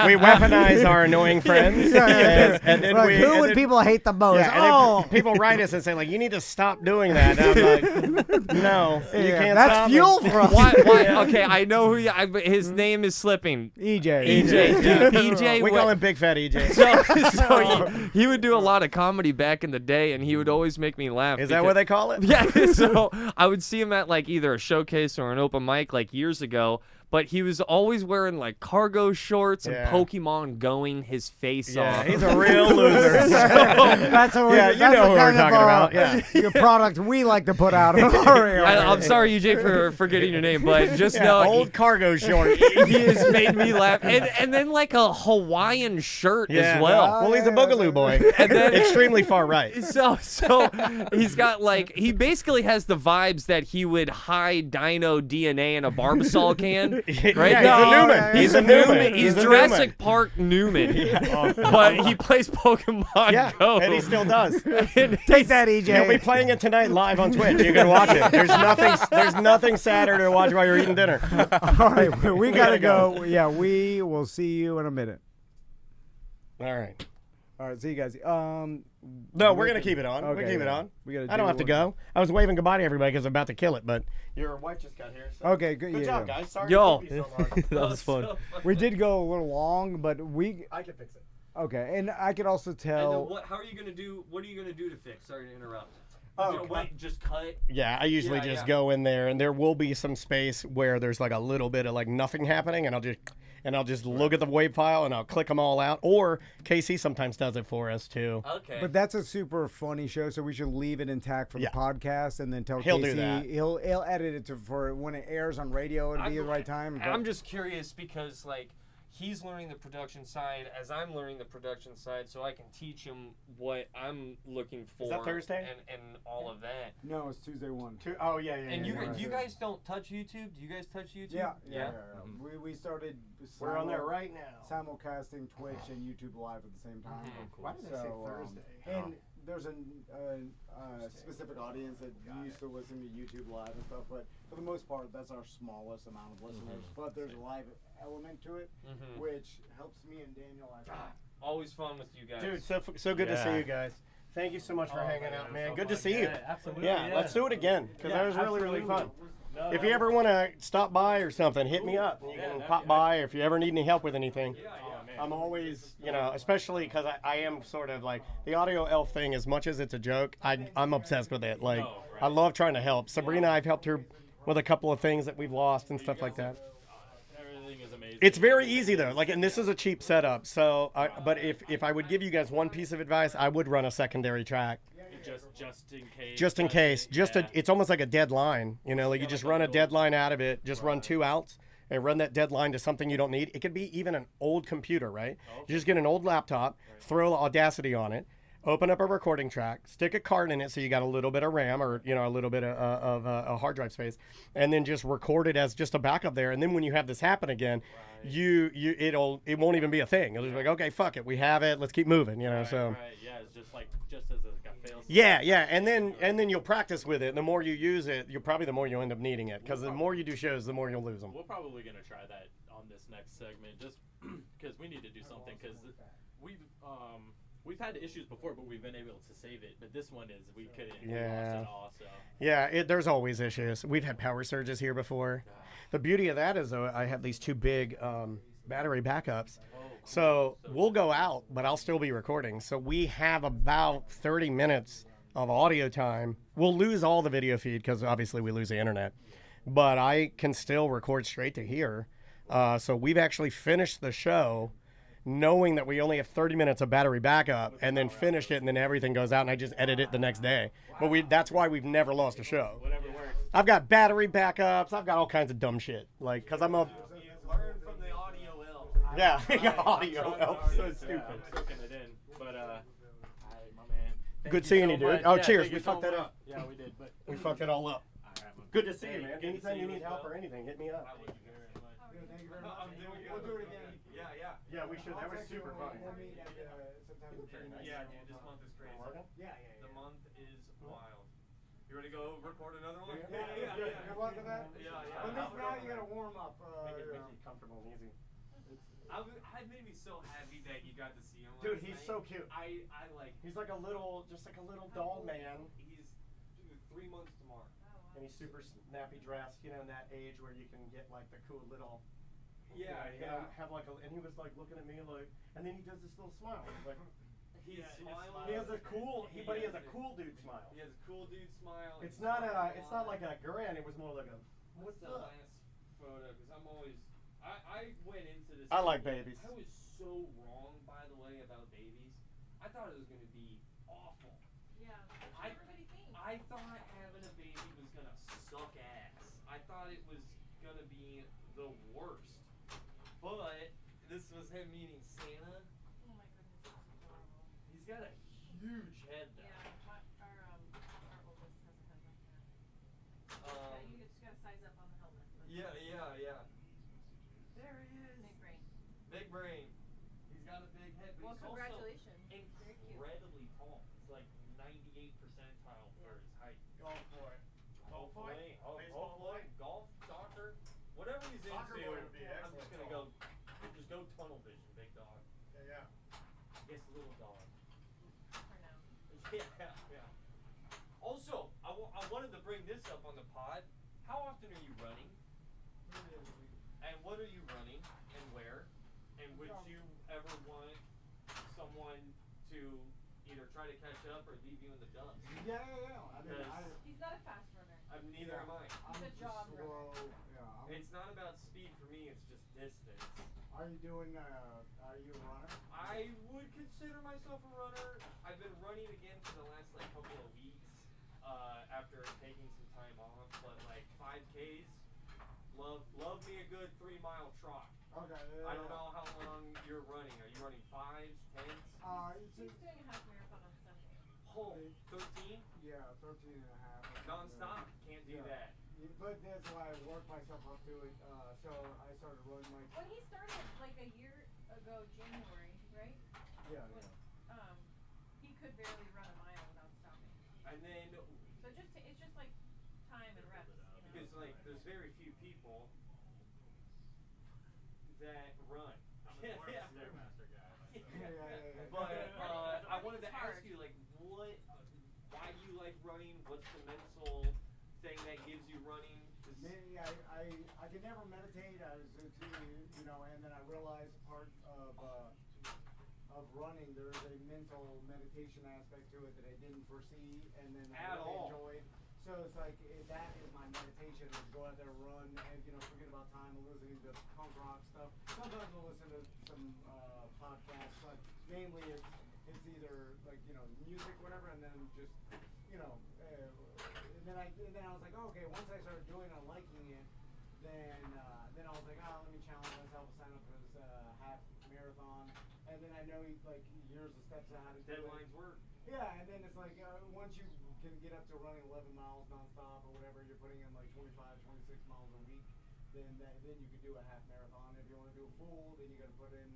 A: We weaponize our annoying friends. And then
B: who would people hate the most?
A: Yeah, and then people write us and say, like, you need to stop doing that. And I'm like, no, you can't
B: that's
A: stop
B: fuel
A: it.
B: for us.
H: Why? Okay, I know his name is slipping.
B: EJ.
H: EJ.
A: We call him Big Fat EJ.
H: So he would do a lot of comedy back in the day, and he would always make me laugh.
A: Is that what they call it?
H: Yeah. So I would see him at like either a showcase or an open mic like years ago. But he was always wearing like cargo shorts and Pokemon going his face off.
A: He's a real loser.
B: That's what
A: you know who we're talking about. Yeah.
B: Your product we like to put out.
H: I'm sorry, EJ, for forgetting your name, but just know
A: old cargo short.
H: he has made me laugh. And then like a Hawaiian shirt as well.
A: Well, he's a boogaloo boy.
H: And then,
A: extremely far right.
H: So he's got like, he basically has the vibes that he would hide dino DNA in a Barbasol can. Right?
A: Yeah, he's a Newman.
H: He's Jurassic Park Newman. But he plays Pokemon Go.
A: And he still does.
B: Take that, EJ.
A: He'll be playing it tonight live on Twitch. You can watch it. There's nothing sadder to watch while you're eating dinner.
B: All right, we gotta go. Yeah, we will see you in a minute.
A: All right.
B: All right, see you guys.
A: No, we're gonna keep it on.
B: Okay,
A: we'll keep it on.
B: We gotta
A: I don't have to go. I was waving goodbye to everybody because I'm about to kill it, but your wife just got here. So.
B: Okay, good.
A: Good
B: yeah,
A: job,
B: yeah.
A: guys. Sorry.
H: Yo.
A: to keep you so long.
G: That was fun.
B: We did go a little long, but
A: I can fix it.
B: okay, and I could also tell.
H: How are you gonna do? What are you gonna do to fix? Sorry to interrupt.
A: Oh,
F: just cut.
A: Yeah, I usually just go in there, and there will be some space where there's like a little bit of like nothing happening, and I'll just look at the WAV file and I'll click them all out. Or Casey sometimes does it for us too.
F: Okay.
B: But that's a super funny show, so we should leave it intact for the podcast, and then tell
A: He'll
B: Casey
A: do that.
B: He'll edit it for when it airs on radio. It'll be the right time.
F: I'm just curious because like he's learning the production side as I'm learning the production side, so I can teach him what I'm looking for.
A: Is that Thursday?
F: And all of that.
B: No, it's Tuesday 1.
A: Oh yeah.
F: And you guys don't touch YouTube? Do you guys touch YouTube?
B: Yeah. We started.
A: We're on there right now.
B: Simulcasting Twitch and YouTube Live at the same time.
A: Cool. Why did I say Thursday?
B: And there's a specific audience that used to listen to YouTube Live and stuff, but for the most part, that's our smallest amount of listeners. But there's a live element to it, which helps me and Daniel.
F: Always fun with you guys.
A: Dude, so good to see you guys. Thank you so much for hanging out, man. Good to see you.
E: Yeah, absolutely.
A: Yeah, let's do it again, because that was really fun.
E: No,
A: if you ever want to stop by or something, hit me up. You can pop by if you ever need any help with anything. I'm always, especially because I am sort of like the audio elf thing. As much as it's a joke, I'm obsessed with it. Like, I love trying to help. Sabrina, I've helped her with a couple of things that we've lost and stuff like that.
G: Everything is amazing.
A: It's very easy though. Like, and this is a cheap setup. So, but if I would give you guys one piece of advice, I would run a secondary track.
G: Just in case.
A: Just in case. It's almost like a dead line. Like you just run a dead line out of it. Just run 2 outs. And run that deadline to something you don't need. It could be even an old computer, right? You just get an old laptop, throw Audacity on it, open up a recording track, stick a card in it so you got a little bit of RAM or a little bit of a hard drive space, and then just record it as just a backup there. And then when you have this happen again, it won't even be a thing. It'll just be like, okay, fuck it, we have it, let's keep moving. So.
G: Right. Yeah, it's just as a fail.
A: Yeah, and then you'll practice with it. And the more you use it, the more you'll end up needing it. Because the more you do shows, the more you'll lose them.
G: We're probably gonna try that on this next segment, just because we need to do something. Because we've had issues before, but we've been able to save it. But this one is we couldn't. We lost it all. So.
A: Yeah, there's always issues. We've had power surges here before. The beauty of that is, though, I have these 2 big battery backups. So we'll go out, but I'll still be recording. So we have about 30 minutes of audio time. We'll lose all the video feed because obviously we lose the internet. But I can still record straight to here. So we've actually finished the show knowing that we only have 30 minutes of battery backup and then finished it and then everything goes out and I just edit it the next day. But that's why we've never lost a show.
G: Whatever works.
A: I've got battery backups. I've got all kinds of dumb shit. Like, because I'm a...
F: Learn from the audio elf.
A: Yeah, audio elf. So stupid.
G: Soaking it in. But, my man.
A: Good seeing you, dude. Oh, cheers. We fucked that up.
G: Yeah, we did. But
A: we fucked it all up. Good to see you, man. Anytime you need help or anything, hit me up.
B: Thank you very much. We'll do it again.
A: Yeah, we should. That was super fun.
F: Yeah, dude, this month is crazy.
B: Yeah.
F: The month is wild. You ready to go record another one?
B: Yeah. Good luck with that.
F: Yeah.
B: At least now you gotta warm up.
A: Make it comfortable and easy.
F: It made me so happy that you got to see him.
A: Dude,
F: last
A: he's
F: night.
A: so cute.
F: He's
A: like a little doll man.
F: He's 3 months tomorrow.
A: And he's super snappy dressed, in that age where you can get like the cool little. Have like and he was like looking at me like, and then he does this little smile. He's like,
F: He's smiling.
A: he has a cool, but he has a cool dude smile.
F: He has a cool dude smile.
A: It's not like a grin. It was more like a.
F: What's the last photo? Because I'm always. I went into this.
A: I like babies.
F: I was so wrong, by the way, about babies. I thought it was going to be awful.
D: Yeah. Everybody thinks.
F: I thought having a baby was going to suck ass. I thought it was going to be the worst. But this was him meeting Santa.
D: Oh my goodness, this is adorable.
F: He's got a huge head, though.
D: Yeah, our oldest has a head like that. You just gotta size up on the helmet.
F: Yeah. There he is.
D: Big brain.
F: Big brain. He's got a big head, but
D: Well,
F: he's
D: congratulations.
F: also
D: Very cute.
F: incredibly tall. It's like 98 percentile for his height.
A: Golf boy.
F: Hopefully,
A: Baseball boy.
F: golf, soccer, whatever he's
A: Soccer
F: into.
A: boy would be
F: I'm just gonna
A: excellent.
F: go tunnel vision, big dog.
A: Yeah.
F: Yes, little dog.
D: For now.
F: Yeah. Also, I wanted to bring this up on the pod. How often are you running? And what are you running and where? And would you ever want someone to, either try to catch up or leave you in the dust.
B: Yeah. I mean,
D: He's not a fast runner.
F: Neither am I.
D: He's a jog
B: slow.
D: runner.
B: Yeah.
F: It's not about speed for me, it's just distance.
B: Are you doing? Are you a runner?
F: I would consider myself a runner. I've been running again for the last couple of weeks after taking some time off. But 5Ks, love me a good 3-mile trot.
B: Okay.
F: I don't know how long you're running. Are you running 5s, 10s?
D: He's doing a half marathon on Sunday.
F: Oh, 13?
B: Yeah, 13 and a half.
F: Non-stop? Can't do that.
B: But that's why I worked myself up to it. So I started running
D: When he started a year ago, January, right?
B: Yeah.
D: He could barely run a mile without stopping.
F: And then
D: So it's just like time and reps.
F: because there's very few people that run.
I: I'm the more of a Stairmaster guy.
B: Yeah.
F: But I wanted to
D: Running's
F: ask
D: hard.
F: you, why do you like running? What's the mental thing that gives you running?
B: Maybe I could never meditate. I was and then I realized part of running there's a mental meditation aspect to it that I didn't foresee, and then I really enjoyed. So it's like that is my meditation: is go out there, run, and forget about time. I'm listening to punk rock stuff. Sometimes I'll listen to some podcasts, but mainly it's either music, whatever, and then just and then I was like, oh, okay. Once I started doing it, liking it, then I was like, let me challenge myself to sign up for this half marathon, and then I know here's the steps on how to do it.
F: Deadlines work.
B: Yeah, and then it's once you can get up to running 11 miles nonstop or whatever, you're putting in 25, 26 miles a week, then you can do a half marathon. If you want to do a full, then you got to put in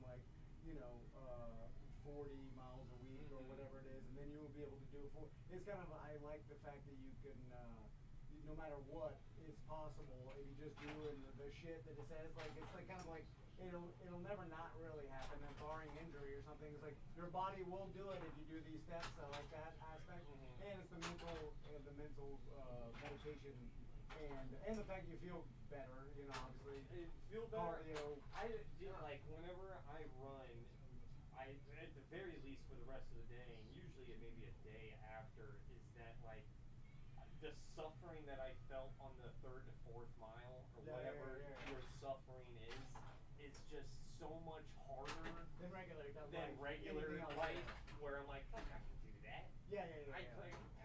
B: 40 miles a week or whatever it is, and then you will be able to do a full. It's kind of, I like the fact that you can, no matter what, it's possible if you just do the shit that it says. It's kind of like it'll never not really happen, and barring injury or something. It's like your body will do it if you do these steps. I like that aspect, and it's the mental meditation, and the fact you feel better. Obviously.
F: Feel better.
B: Cardio.
F: I do whenever I run. At the very least for the rest of the day, and usually maybe a day after, is that the suffering that I felt on the 3rd to 4th mile or whatever your suffering is just so much harder
B: than
F: regular life, where I'm like, fuck, I can do that.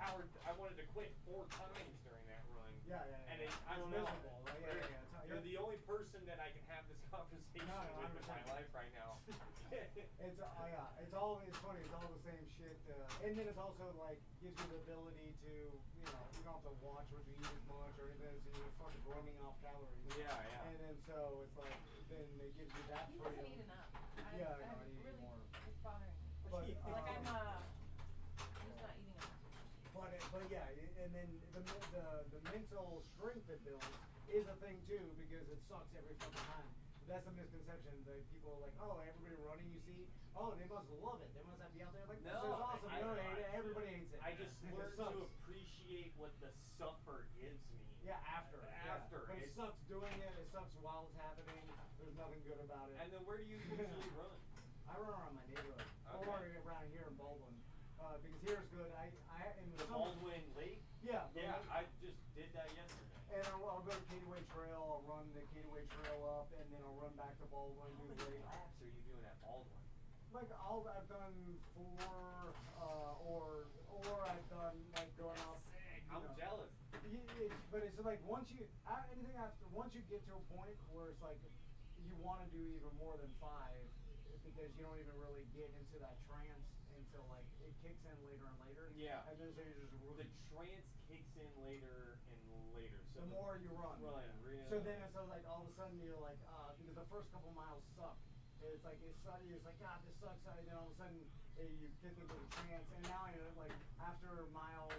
F: I wanted to quit 4 times during that run. And I don't know. You're the only person that I can have this conversation with in my life right now.
B: It's funny. It's all the same shit, and then it's also gives you the ability to you don't have to watch what you eat as much or anything, so you're fucking running off calories.
F: Yeah.
B: And then so it's then it gives you that
D: He
B: freedom.
D: doesn't eat enough.
B: I need
D: really,
B: more.
D: it's bothering me.
B: But,
D: he's not eating enough.
B: But yeah, and then the mental strength it builds is a thing too, because it sucks every fucking time. That's a misconception. That people are like, oh, everybody running you see, oh, they must love it. They must have to be out there like, this is awesome. Everybody hates it.
F: I just learned to appreciate what the suffer gives me.
B: Yeah, after. But it sucks doing it. It sucks while it's happening. There's nothing good about it.
F: And then where do you usually run?
B: I run around my neighborhood. Or around here in Baldwin. Because here's good. In the
F: Baldwin Lake?
B: Yeah.
F: I just did that yesterday.
B: And I'll go to Cataway Trail. I'll run the Cataway Trail up, and then I'll run back to Baldwin.
F: How many laps are you doing at Baldwin?
B: I've done 4, or I've done going up.
F: Sick. I'm jealous.
B: But it's once you get to a point where it's you want to do even more than 5, because you don't even really get into that trance until it kicks in later and later.
F: Yeah.
B: And then so you're just
F: the trance kicks in later and later. So
B: the more you run.
F: Really.
B: So then it's all of a sudden you're because the first couple miles suck. It's God, this sucks. And then all of a sudden you get into the trance, and now you're after mile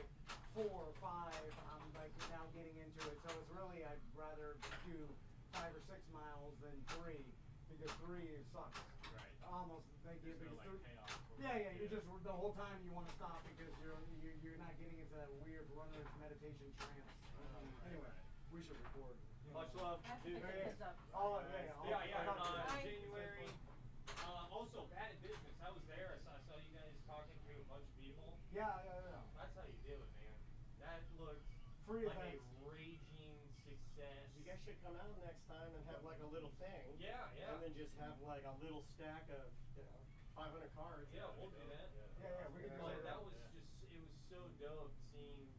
B: 4 or 5, I'm now getting into it. So it's really I'd rather do 5 or 6 miles than 3, because 3 sucks.
I: Right.
B: Almost
I: There's no payoff.
B: You're just the whole time you want to stop because you're not getting into that weird runner's meditation trance. Anyway, we should record.
F: Much love.
D: I have to pick this up.
B: Oh yeah.
F: Yeah. January. Also, bad bad business. I was there. I saw you guys talking to a bunch of people.
B: Yeah.
F: That's how you do it, man. That looked
B: Free
F: like
B: events.
F: a raging success.
A: You guys should come out next time and have like a little thing.
F: Yeah.
A: And then just have like a little stack of 500 cards.
F: Yeah, we'll do that.
B: Yeah, we can do
F: But
B: it.
F: that was just, it was so dope seeing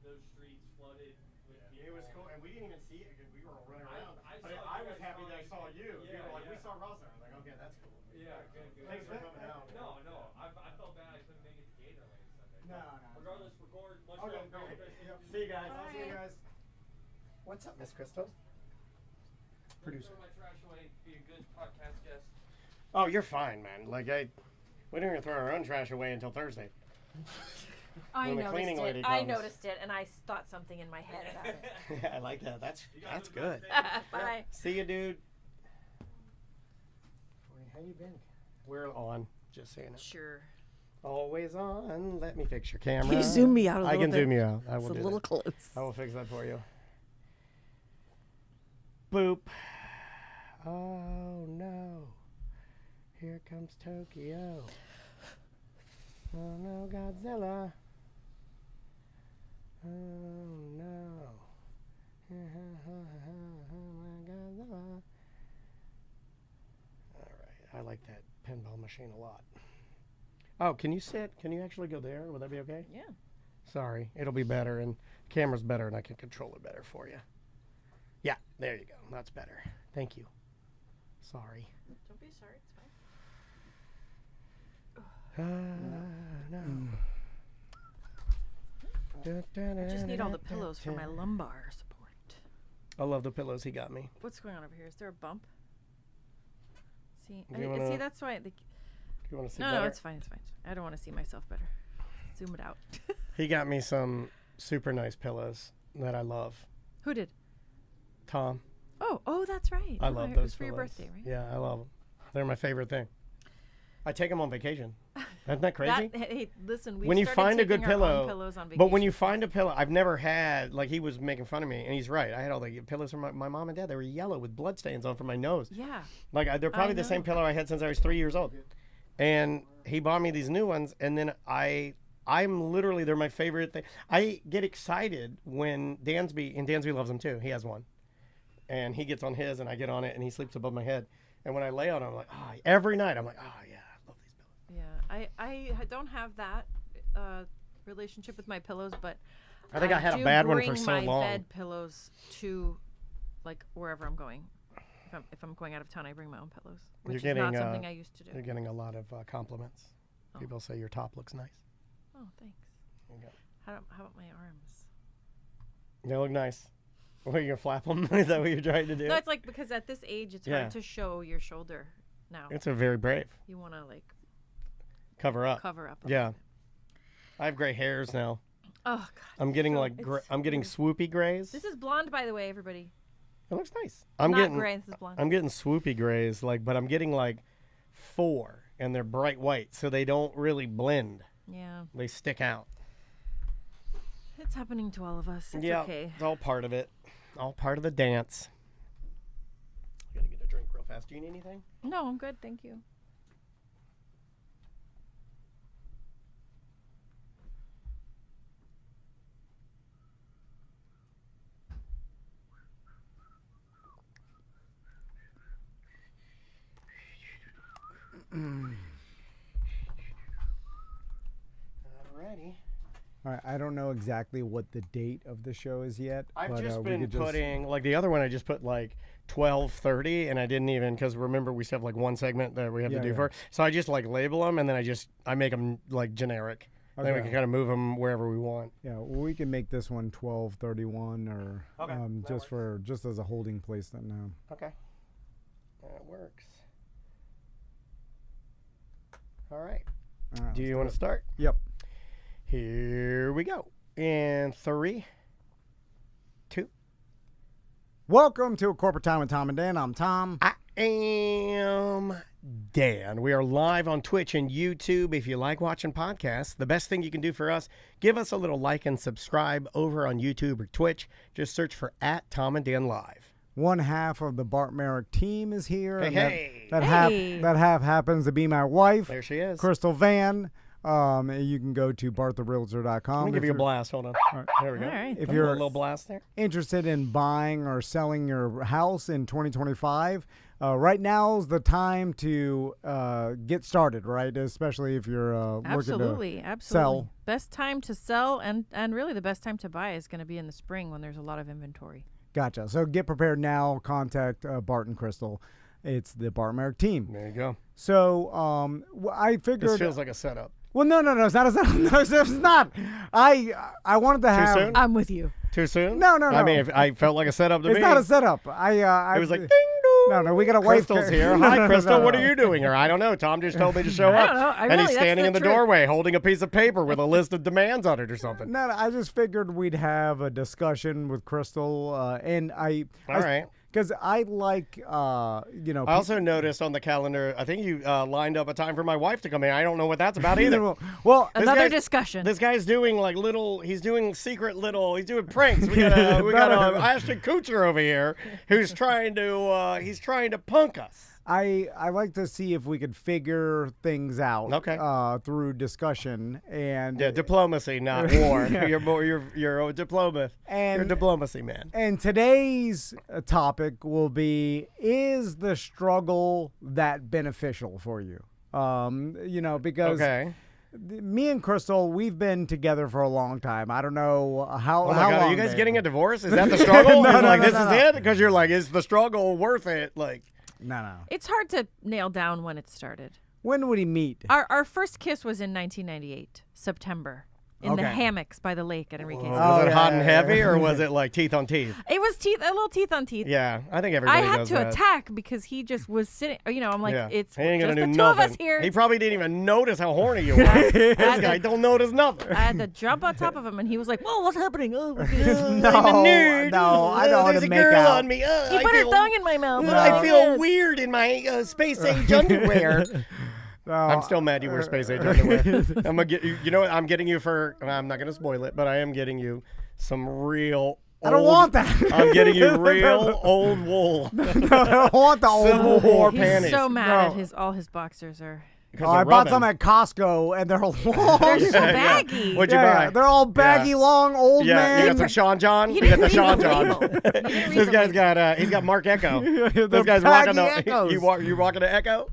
F: those streets flooded with people.
A: It was cool, and we didn't even see it because we were all running around.
F: I
A: But
F: saw
A: I
F: you
A: was
F: guys
A: happy that I saw
F: talking.
A: you.
F: Yeah,
A: You were like,
F: yeah.
A: we saw Rause. I was like, okay, that's cool.
F: Yeah, good.
A: Thanks for coming out.
F: No. I felt bad I couldn't make it to Gatorland Sunday.
B: No.
F: Regardless, record. Much
A: Okay,
F: love. Merry
A: okay.
F: Christmas.
A: Yep. See you guys. I'll see you guys.
C: What's up, Miss Crystal? Producer.
F: Throw my trash away. Be a good podcast guest.
A: Oh, you're fine, man. Like we didn't even throw our own trash away until Thursday.
J: I
A: When the
J: noticed
A: cleaning
J: it.
A: lady
J: I
A: comes.
J: noticed it, and I thought something in my head about it.
A: Yeah, I like that. That's good.
J: Bye.
A: See you, dude. How you been? We're on. Just saying it.
J: Sure.
A: Always on. Let me fix your camera.
J: Can you zoom me out a
A: I
J: little
A: can
J: bit?
A: zoom you out. I will
J: It's a
A: do
J: little
A: that.
J: close.
A: I will fix that for you. Boop. Oh no. Here comes Tokyo. Oh no, Godzilla. Oh no. Godzilla. Alright, I like that pinball machine a lot. Oh, can you sit? Can you actually go there? Would that be okay?
J: Yeah.
A: Sorry, it'll be better, and camera's better, and I can control it better for you. Yeah, there you go. That's better. Thank you. Sorry.
J: Don't be sorry. It's fine.
A: No.
J: I just need all the pillows for my lumbar support.
A: I love the pillows he got me.
J: What's going on over here? Is there a bump? See,
A: Do you wanna-
J: see, that's why.
A: Do you want to see
J: No,
A: better?
J: no, it's fine. It's fine. I don't want to see myself better. Zoom it out.
A: He got me some super nice pillows that I love.
J: Who did?
A: Tom.
J: Oh, that's right.
A: I
J: Oh,
A: love
J: it
A: those
J: was for your
A: pillows.
J: birthday, right?
A: Yeah, I love them. They're my favorite thing. I take them on vacation. Isn't that crazy?
J: Hey, listen. We
A: When you find a good pillow,
J: pillows on vacation.
A: but when you find a pillow, I've never had, like, he was making fun of me, and he's right. I had all the pillows from my mom and dad. They were yellow with blood stains on from my nose.
J: Yeah.
A: Like, they're probably the same
J: know.
A: pillow I had since I was 3 years old. And he bought me these new ones, and then I'm literally, they're my favorite thing. I get excited when Dansby, and Dansby loves them too. He has one. And he gets on his, and I get on it, and he sleeps above my head. And when I lay on it, I'm like, every night, I'm like, yeah, I love these pillows.
J: Yeah, I don't have that relationship with my pillows, but
A: I think I had a bad one for so
J: bring my
A: long.
J: bed pillows to, like, wherever I'm going. If I'm going out of town, I bring my own pillows, which is not something I used to do.
A: You're getting a lot of compliments.
J: Oh.
A: People say your top looks nice.
J: Oh, thanks.
A: There you go.
J: How about my arms?
A: They look nice. What, are you going to flap them? Is that what you're trying to do?
J: No, it's like because at this age, it's hard to show your shoulder now.
A: It's a very brave.
J: You want to, like,
A: Cover up.
J: cover up.
A: Yeah. I have gray hairs now.
J: Oh, God.
A: I'm getting
J: so-
A: like
J: it's
A: I'm getting
J: weird.
A: swoopy grays.
J: This is blonde, by the way, everybody.
A: It looks nice.
J: Not gray, this is blonde.
A: I'm getting swoopy grays, but I'm getting like 4, and they're bright white, so they don't really blend.
J: Yeah.
A: They stick out.
J: It's happening to all of us. It's
A: Yeah,
J: okay.
A: it's all part of it. All part of the dance. I gotta get a drink real fast. Do you need anything?
J: No, I'm good. Thank you.
A: Alrighty.
B: All right, I don't know exactly what the date of the show is yet.
A: I've
B: but,
A: just
B: we
A: been
B: could just-
A: putting, like the other one I just put like 12:30, and I didn't even, because remember we still have like one segment that we have to do for. So I just like label them, and then I make them like generic. Okay. Then we can kind of move them wherever we want.
B: Yeah, well, we can make this one 12:31 or just as a holding place then now.
A: Okay. That works. All right. Do you want to start?
B: Yep.
A: Here we go. In 3, 2.
B: Welcome to A Corporate Time with Tom and Dan. I'm Tom.
A: I am Dan. We are live on Twitch and YouTube. If you like watching podcasts, the best thing you can do for us, give us a little like and subscribe over on YouTube or Twitch. Just search for @TomandDanLive.
B: One half of the Bart Merrick team is here.
A: Hey,
B: and
A: hey.
B: That half happens to be my wife.
A: There she is.
B: Crystal Van. You can go to barttherealtor.com.
A: Let me give you a blast. Hold on. Right. There we go.
J: All right.
B: If you're
A: a little blast there.
B: Interested in buying or selling your house in 2025, right now is the time to get started, right? Especially if you're looking to sell.
J: Best time to sell and really the best time to buy is going to be in the spring when there's a lot of inventory.
B: Gotcha. So get prepared now. Contact Bart and Crystal. It's the Bart Merrick team.
A: There you go.
B: So I figured.
A: This feels like a setup.
B: Well, no, it's not a setup. No, it's not. I wanted to have.
A: Too soon?
J: I'm with you.
A: Too soon?
B: No.
A: I mean, I felt like a setup to me.
B: It's not a setup. It
A: was like, ding dong.
B: No, we got a wife.
A: Crystal's here. Hi, Crystal. What are you doing here? I don't know. Tom just told me to show up.
J: I don't know.
A: And he's standing in the doorway holding a piece of paper with a list of demands on it or something.
B: No, I just figured we'd have a discussion with Crystal, and
A: All right.
B: Because I like,
A: I also noticed on the calendar, I think you lined up a time for my wife to come in. I don't know what that's about either.
B: Well,
J: another discussion.
A: This guy's doing he's doing pranks. We got Ashton Kutcher over here who's trying to punk us.
B: I like to see if we could figure things out.
A: Okay.
B: Through discussion and
A: diplomacy, not war.
B: Yeah.
A: You're a diplomat. You're a diplomacy man.
B: And today's topic will be: is the struggle that beneficial for you? Because me and Crystal, we've been together for a long time. I don't know how.
A: Oh my
B: how
A: God,
B: long.
A: are you guys getting a divorce? Is that the struggle?
B: No,
A: this is it? Because you're like, is the struggle worth it? Like.
B: No.
J: It's hard to nail down when it started.
B: When would he meet?
J: Our first kiss was in 1998, September, in the hammocks by the lake at Enrique's.
A: Was it hot and heavy, or was it like teeth on teeth?
J: It was a little teeth on teeth.
A: Yeah, I think everybody
J: I had
A: does
J: to
A: that.
J: attack because he just was sitting. I'm like, it's
A: he ain't
J: just
A: gonna
J: the
A: do
J: two of
A: nothing.
J: us here.
A: He probably didn't even notice how horny you were. This guy don't notice nothing.
J: I had to jump on top of him, and he was like, "Whoa, what's happening?" Oh,
B: No, I don't want
A: There's
B: to
A: a
B: make
A: girl
B: out.
A: on me.
J: he put her tongue in my mouth.
A: I feel weird in my space age underwear.
B: No,
A: I'm still mad you wear space age underwear. I'm gonna get you. You know what? I'm getting you for. I'm not gonna spoil it, but I am getting you some real.
B: I don't want that.
A: I'm getting you real old wool.
B: No, I don't want the old
A: Civil
B: wool.
A: War
J: He's
A: panties.
J: so mad at all his boxers are.
B: I bought some at Costco, and they're long.
J: They're so baggy.
A: What'd you buy?
B: They're all baggy, long, old man.
A: You got some Sean John.
J: He
A: You got the
J: didn't
A: Sean
J: read the
A: John.
J: label.
A: This guy's got. He's got Mark Echo. This guy's
B: baggy
A: rocking.
B: Echoes.
A: You rocking the Echo?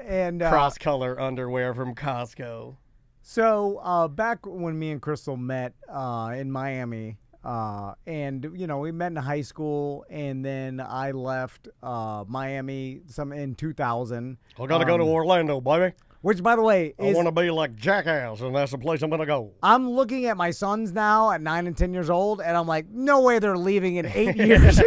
B: And
A: Cross color underwear from Costco.
B: So back when me and Crystal met in Miami, and we met in high school, and then I left Miami in 2000.
A: I gotta go to Orlando, baby.
B: Which, by the way,
A: I want to be like Jackass, and that's the place I'm gonna go.
B: I'm looking at my sons now at 9 and 10 years old, and I'm like, no way they're leaving in 8 years.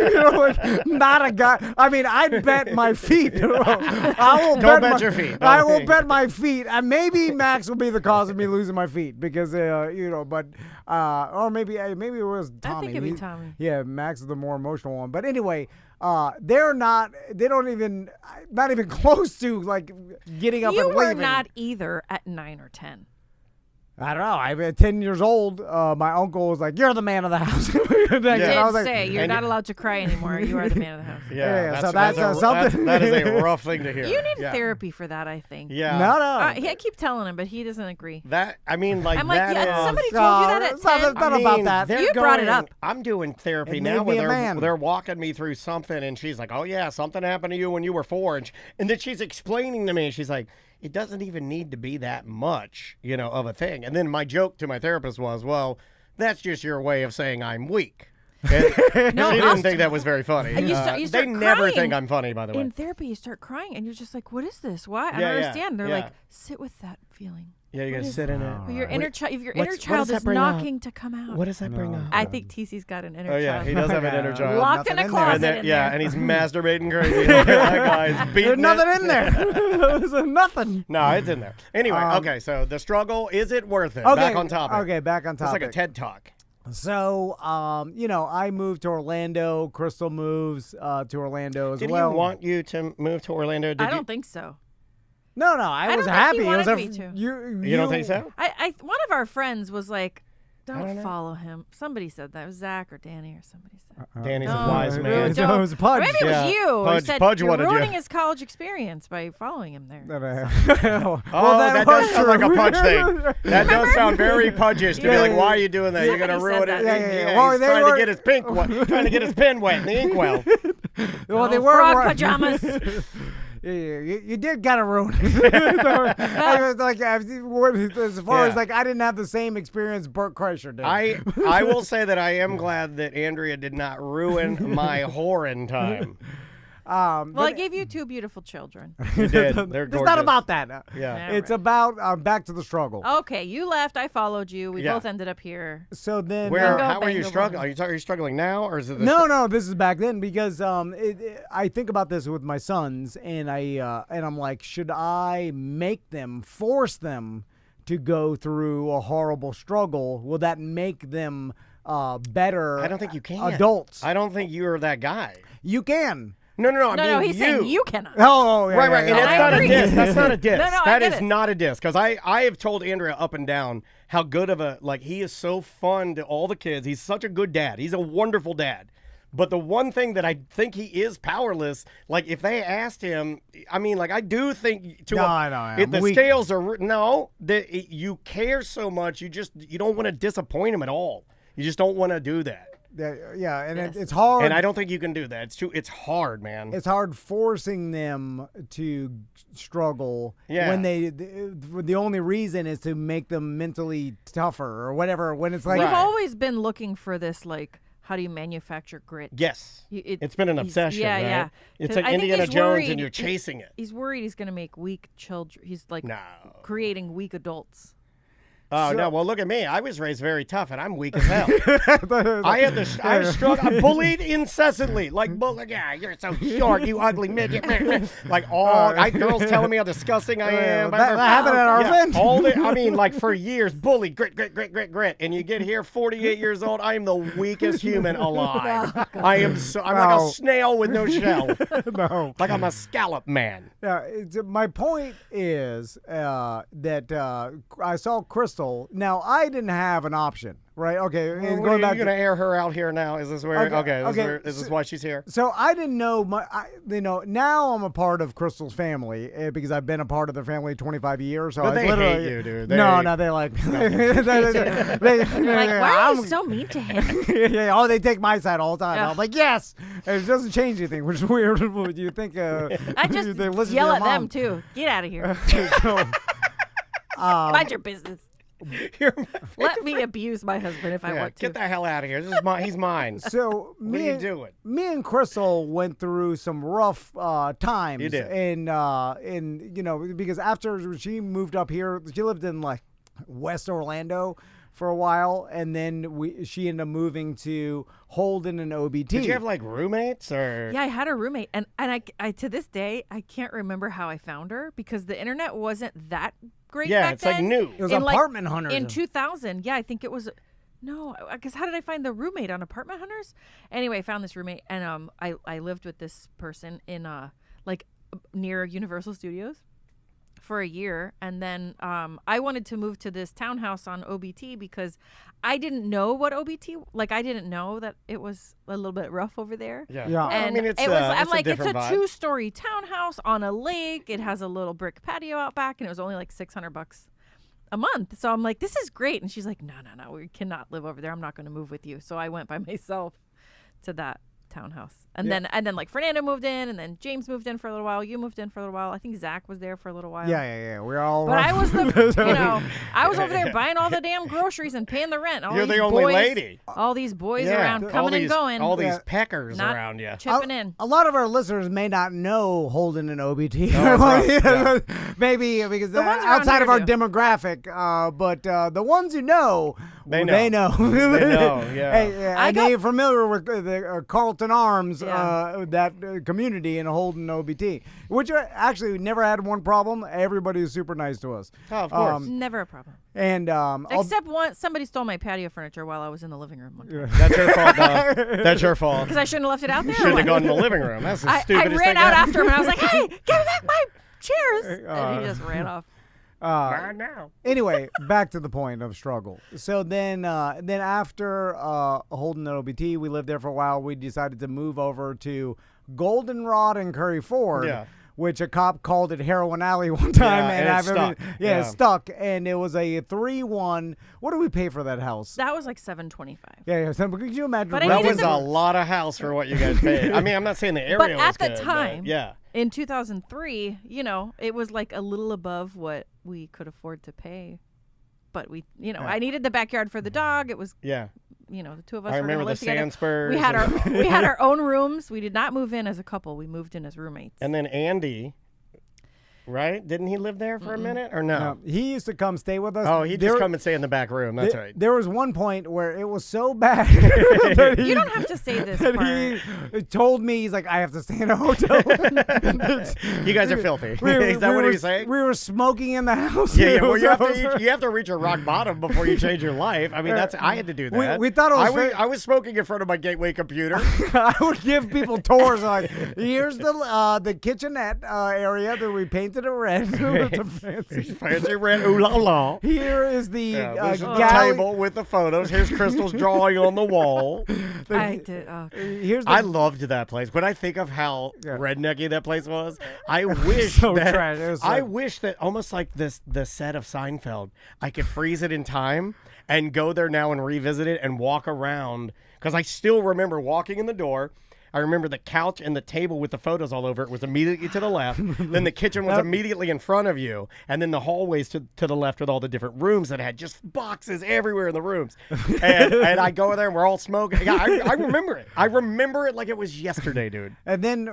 B: Not a guy. I mean, I'd bet my feet. I will
A: bet your feet.
B: I will bet my feet. And maybe Max will be the cause of me losing my feet because, but, or maybe it was Tommy.
J: I think it'd be Tommy.
B: Yeah, Max is the more emotional one. But anyway, not even close to like getting up and leaving.
J: You were not either at 9 or 10.
B: I don't know. I'm at 10 years old. My uncle was like, "You're the man of the house."
J: You did say you're not allowed to cry anymore. You are the man of the house.
B: Yeah. So that's something.
A: That is a rough thing to hear.
J: You need therapy for that, I think.
A: Yeah.
B: No.
J: I keep telling him, but he doesn't agree.
A: I'm like,
J: somebody told you that at 10.
B: It's not about that.
J: You brought it up.
A: I'm doing therapy
B: It
A: now
B: made me a
A: where
B: man.
A: they're walking me through something, and she's like, "Oh yeah, something happened to you when you were 4," and then she's explaining to me, and she's like, "It doesn't even need to be that much, of a thing." And then my joke to my therapist was, "Well, that's just your way of saying I'm weak." And she didn't think that was very funny.
J: You start
A: they never
J: crying.
A: think I'm funny, by the way.
J: In therapy, you start crying, and you're just like, "What is this? Why? I don't
A: Yeah,
J: understand." They're
A: yeah.
J: like, "Sit with that feeling."
A: Yeah, you gotta sit in it.
J: Well, your inner child, if your
A: What
J: inner
A: does
J: child
A: that
J: is
A: bring up?
J: knocking to come out.
A: What does that bring up?
J: I think TC's got an inner
A: Oh yeah,
J: child.
A: he does have an inner child.
J: Locked in a
B: Nothing in there.
J: closet
A: And then,
J: in
A: yeah,
J: there.
A: and he's masturbating crazy. That guy's beating
B: There's nothing
A: it.
B: in there. There's nothing.
A: No, it's in there. Anyway, okay, so the struggle, is it worth it?
B: Okay,
A: Back on topic.
B: Okay, back on
A: It's like
B: topic.
A: a TED Talk.
B: So, I moved to Orlando. Crystal moves to Orlando as
A: Did
B: well.
A: he want you to move to Orlando?
J: I don't think so.
B: No, I was
J: don't think
B: happy.
J: he
B: It was
J: wanted me to.
B: You
A: You don't think so?
J: One of our friends was like, Don't follow him. Somebody said that. It was Zach or Danny or somebody said.
A: Danny's a wise man.
B: It was Pudge.
J: Maybe it was you.
A: Pudge,
J: Who said
A: Pudge
J: you're
A: wanted
J: ruining
A: you.
J: his college experience by following him there.
A: That does sound like a Pudge thing. That does sound very Pudgish to be like, why are you doing that? You're going to ruin it.
B: Well,
A: he's trying to get his trying to get his pen wet in the inkwell.
B: Well, they were
J: frog pajamas.
B: You did kind of ruin it. I was like, as far as like, I didn't have the same experience Burt Kreischer did.
A: I will say that I am glad that Andrea did not ruin my whoring time.
J: Well, I gave you 2 beautiful children.
A: You did. They're gorgeous.
B: It's not about that.
A: Yeah.
B: It's about back to the struggle.
J: Okay, you left. I followed you. We both ended up here.
B: So then,
A: how are you struggling? Are you struggling now, or is it?
B: No. This is back then because I think about this with my sons, and I'm like, should I force them to go through a horrible struggle? Will that make them better?
A: I don't think you can.
B: Adults.
A: I don't think you're that guy.
B: You can.
A: No.
J: No, he's saying you cannot.
B: Oh, yeah,
A: right.
B: Yeah,
A: And that's not a diss. That's not a diss.
J: No,
A: that is not a diss. Because I have told Andrea up and down how good of he is so fun to all the kids. He's such a good dad. He's a wonderful dad. But the one thing that I think he is powerless, like if they asked him, I mean, like I do think the scales are you care so much, you don't want to disappoint him at all. You just don't want to do that.
B: Yeah, and it's hard.
A: And I don't think you can do that. It's hard, man.
B: It's hard forcing them to struggle when the only reason is to make them mentally tougher or whatever. When it's like
J: We've always been looking for this, like, how do you manufacture grit?
A: Yes. It's been an obsession, right?
J: Yeah.
A: It's like Indiana Jones and you're chasing it.
J: He's worried he's going to make weak children. He's like creating weak adults.
A: Oh, no. Well, look at me. I was raised very tough, and I'm weak as hell. I struggled. I'm bullied incessantly. Like, yeah, you're so short, you ugly midget. Like, girls telling me how disgusting I am.
B: That happened at our event.
A: I mean, like, for years, bullied, grit. And you get here, 48 years old, I am the weakest human alive. I'm like a snail with no shell.
B: No.
A: Like I'm a scallop man.
B: My point is that I saw Crystal. Now, I didn't have an option, right? Okay.
A: Well, going back, you're going to air her out here now? Is this where? Okay. Is this why she's here?
B: So I didn't know now I'm a part of Crystal's family because I've been a part of their family 25 years. So
A: but they hate you, dude.
B: No, they like.
J: Why are you so mean to him?
B: They take my side all the time. I'm like, yes. And it doesn't change anything, which is weird. You think?
J: I just yell at them too. Get out of here. Mind your business. Let me abuse my husband if I want to.
A: Get the hell out of here. He's mine.
B: So
A: what are you doing?
B: Me and Crystal went through some rough times.
A: You did.
B: And because after she moved up here, she lived in like West Orlando for a while, and then she ended up moving to Holden and OBT.
A: Did you have like roommates or?
J: Yeah, I had a roommate, and I to this day I can't remember how I found her because the internet wasn't that great.
A: Yeah,
J: back
A: it's
J: then.
A: like new.
B: It was Apartment Hunters
J: in 2000. Yeah, I think it was. No, because how did I find the roommate on Apartment Hunters? Anyway, I found this roommate, and I lived with this person in like near Universal Studios for a year, and then I wanted to move to this townhouse on OBT because I didn't know what OBT, like I didn't know that it was a little bit rough over there.
A: Yeah.
J: And
A: I mean, it's
J: it was, I'm
A: it's
J: like,
A: a
J: it's a
A: different vibe.
J: 2-story townhouse on a lake. It has a little brick patio out back, and it was only like $600 a month. So I'm like, this is great. And she's like, no, we cannot live over there. I'm not going to move with you. So I went by myself to that townhouse. And then like Fernando moved in, and then James moved in for a little while. You moved in for a little while. I think Zach was there for a little while.
B: Yeah. We're all.
J: But I was I was over there buying all the damn groceries and paying the rent.
A: You're the only lady.
J: All these boys around coming and going.
A: All these peckers around you.
J: Chipping in.
B: A lot of our listeners may not know Holden and OBT. Maybe because outside of our demographic, but the ones who know, they know.
A: They know, yeah.
B: And they're familiar with the Carlton Arms, that community in Holden OBT, which actually never had one problem. Everybody was super nice to us.
A: Oh, of course.
J: Never a problem.
B: And
J: except once somebody stole my patio furniture while I was in the living room one time.
A: That's your fault, though. That's your fault.
J: Because I shouldn't have left it out there.
A: You shouldn't have gone in the living room. That's the stupidest thing.
J: I ran out after him, and I was like, hey, give me back my chairs. And he just ran off.
A: Now.
B: Anyway, back to the point of struggle. So then after holding an OBT, we lived there for a while. We decided to move over to Goldenrod and Curry Ford.
A: Yeah.
B: Which a cop called it Heroin Alley one time,
A: and it stuck.
B: It stuck, and it was a 3-1. What do we pay for that house?
J: That was like $725.
B: Yeah. So could you imagine?
J: But I
A: That
J: needed
A: was
J: to-
A: a lot of house for what you guys paid. I mean, I'm not saying the area
J: But
A: was
J: at the
A: good,
J: time,
A: yeah.
J: in 2003, it was like a little above what we could afford to pay. But we, I needed the backyard for the dog. It was,
A: Yeah.
J: The two of us
A: I
J: were going
A: remember
J: to
A: the
J: live together.
A: sand spurs.
J: We had our own rooms. We did not move in as a couple. We moved in as roommates.
A: And then Andy, right? Didn't he live there for a minute or no?
B: He used to come stay with us.
A: Oh, he'd just come and stay in the back room. That's right.
B: There was one point where it was so bad that
J: You don't have to say this
B: that
J: part.
B: he told me, he's like, I have to stay in a hotel.
A: You guys are filthy. Is that what he was saying?
B: We were smoking in the house.
A: Yeah. Well, you have to reach a rock bottom before you change your life. I mean, I had to do that.
B: We thought it was
A: I was smoking in front of my gateway computer.
B: I would give people tours like, here's the kitchenette area that we painted it red.
A: Fancy red ooh la la.
B: Here is the
A: This is the
B: galley.
A: table with the photos. Here's Crystal's drawing on the wall.
J: I did. Oh.
B: I
A: loved that place. When I think of how rednecky that place was, I wish
B: so
A: that
B: trash. It was
A: I
B: like-
A: wish that almost like the set of Seinfeld, I could freeze it in time and go there now and revisit it and walk around, because I still remember walking in the door. I remember the couch and the table with the photos all over it was immediately to the left. Then the kitchen was immediately in front of you. And then the hallways to the left with all the different rooms that had just boxes everywhere in the rooms. And I go there and we're all smoking. Yeah, I remember it. I remember it like it was yesterday, dude.
B: And then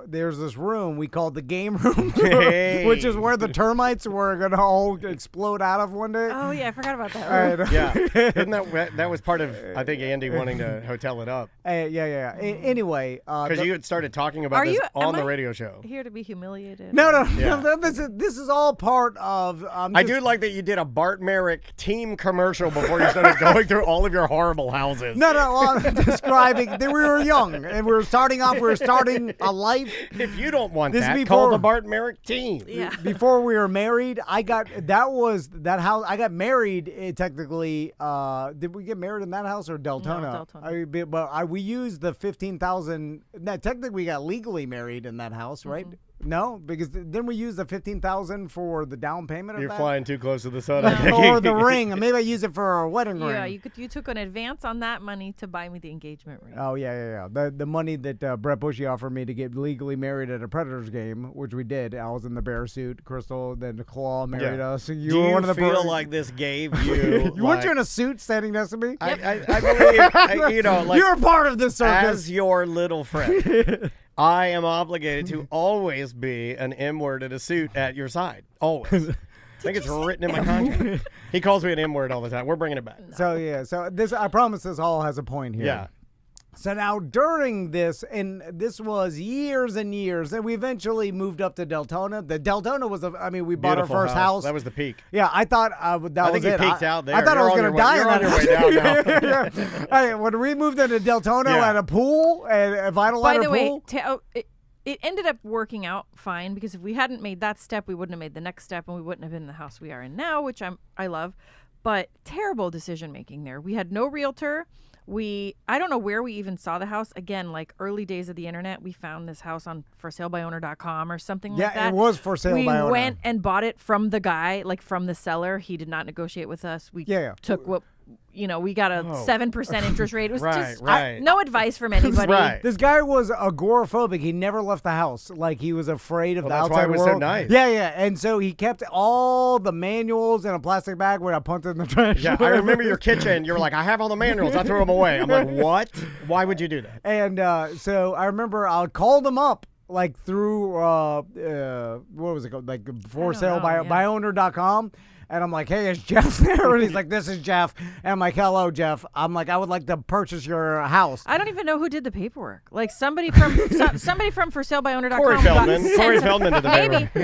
B: there's this room we called the game room,
A: Hey.
B: which is where the termites were going to all explode out of one day.
J: Oh, yeah. I forgot about that.
B: All right.
A: Yeah. Isn't that was part of, I think, Andy wanting to hotel it up.
B: Yeah. Anyway.
A: Because you had started talking about this on the radio show.
J: Here to be humiliated?
B: No.
A: Yeah.
B: This is all part of.
A: I do like that you did a Bart Merrick team commercial before you started going through all of your horrible houses.
B: No, I'm describing that we were young and we were starting off. We were starting a life.
A: If you don't want
B: This
A: that,
B: before-
A: call the Bart Merrick team.
J: Yeah.
B: Before we were married, I got married technically. Did we get married in that house or Deltona?
J: No, Deltona.
B: We used the 15,000. Technically, we got legally married in that house, right? No, because then we used the 15,000 for the down payment.
A: You're
B: of that?
A: flying too close to the sun.
B: Or the ring. Maybe I used it for a wedding ring.
J: Yeah, you took an advance on that money to buy me the engagement ring.
B: Oh yeah. The money that Brett Bushy offered me to get legally married at a Predators game, which we did. I was in the bear suit. Crystal, then the Claw married us. You
A: Do
B: were
A: you
B: one of the
A: feel like this gave you?
B: weren't you in a suit standing next to me?
A: I believe
B: you're a part of this circus.
A: As your little friend, I am obligated to always be an M-word in a suit at your side. Always. I think it's written in my contract. He calls me an M-word all the time. We're bringing it back.
B: So this, I promise this all has a point here.
A: Yeah.
B: So now during this, and this was years and years, and we eventually moved up to Deltona. The Deltona was, we bought
A: Beautiful
B: our first house.
A: That was the peak.
B: Yeah, I thought that was it.
A: I think you peaked out there.
B: I thought I was going to die
A: You're
B: in
A: on
B: that
A: your way
B: house.
A: down now.
B: Hey, when we moved into Deltona,
A: Yeah.
B: had a pool, and a vinyl
J: By
B: liner
J: the way,
B: pool.
J: it ended up working out fine, because if we hadn't made that step, we wouldn't have made the next step, and we wouldn't have been in the house we are in now, which I love. But terrible decision making there. We had no realtor. I don't know where we even saw the house. Again, like early days of the internet, we found this house on forsalebyowner.com or something like that.
B: Yeah, it was for sale by owner.
J: We went and bought it from the guy, like from the seller. He did not negotiate with us. We took what, we got a 7% interest rate. It was just no advice from anybody.
A: Right.
B: This guy was agoraphobic. He never left the house. Like, he was afraid of the
A: that's
B: outside
A: why it was
B: world.
A: so nice.
B: Yeah. And so he kept all the manuals in a plastic bag where I punted in the trash.
A: Yeah, I remember your kitchen. You were like, I have all the manuals. I threw them away. I'm like, what? Why would you do that?
B: And so I remember I called him up, like through, what was it called? Like for sale by owner.com. and I'm like, hey, is Jeff there? And he's like, this is Jeff. And I'm like, hello, Jeff. I'm like, I would like to purchase your house.
J: I don't even know who did the paperwork. Like somebody from ForSaleByOwner.com.
A: Corey Feldman did the paperwork.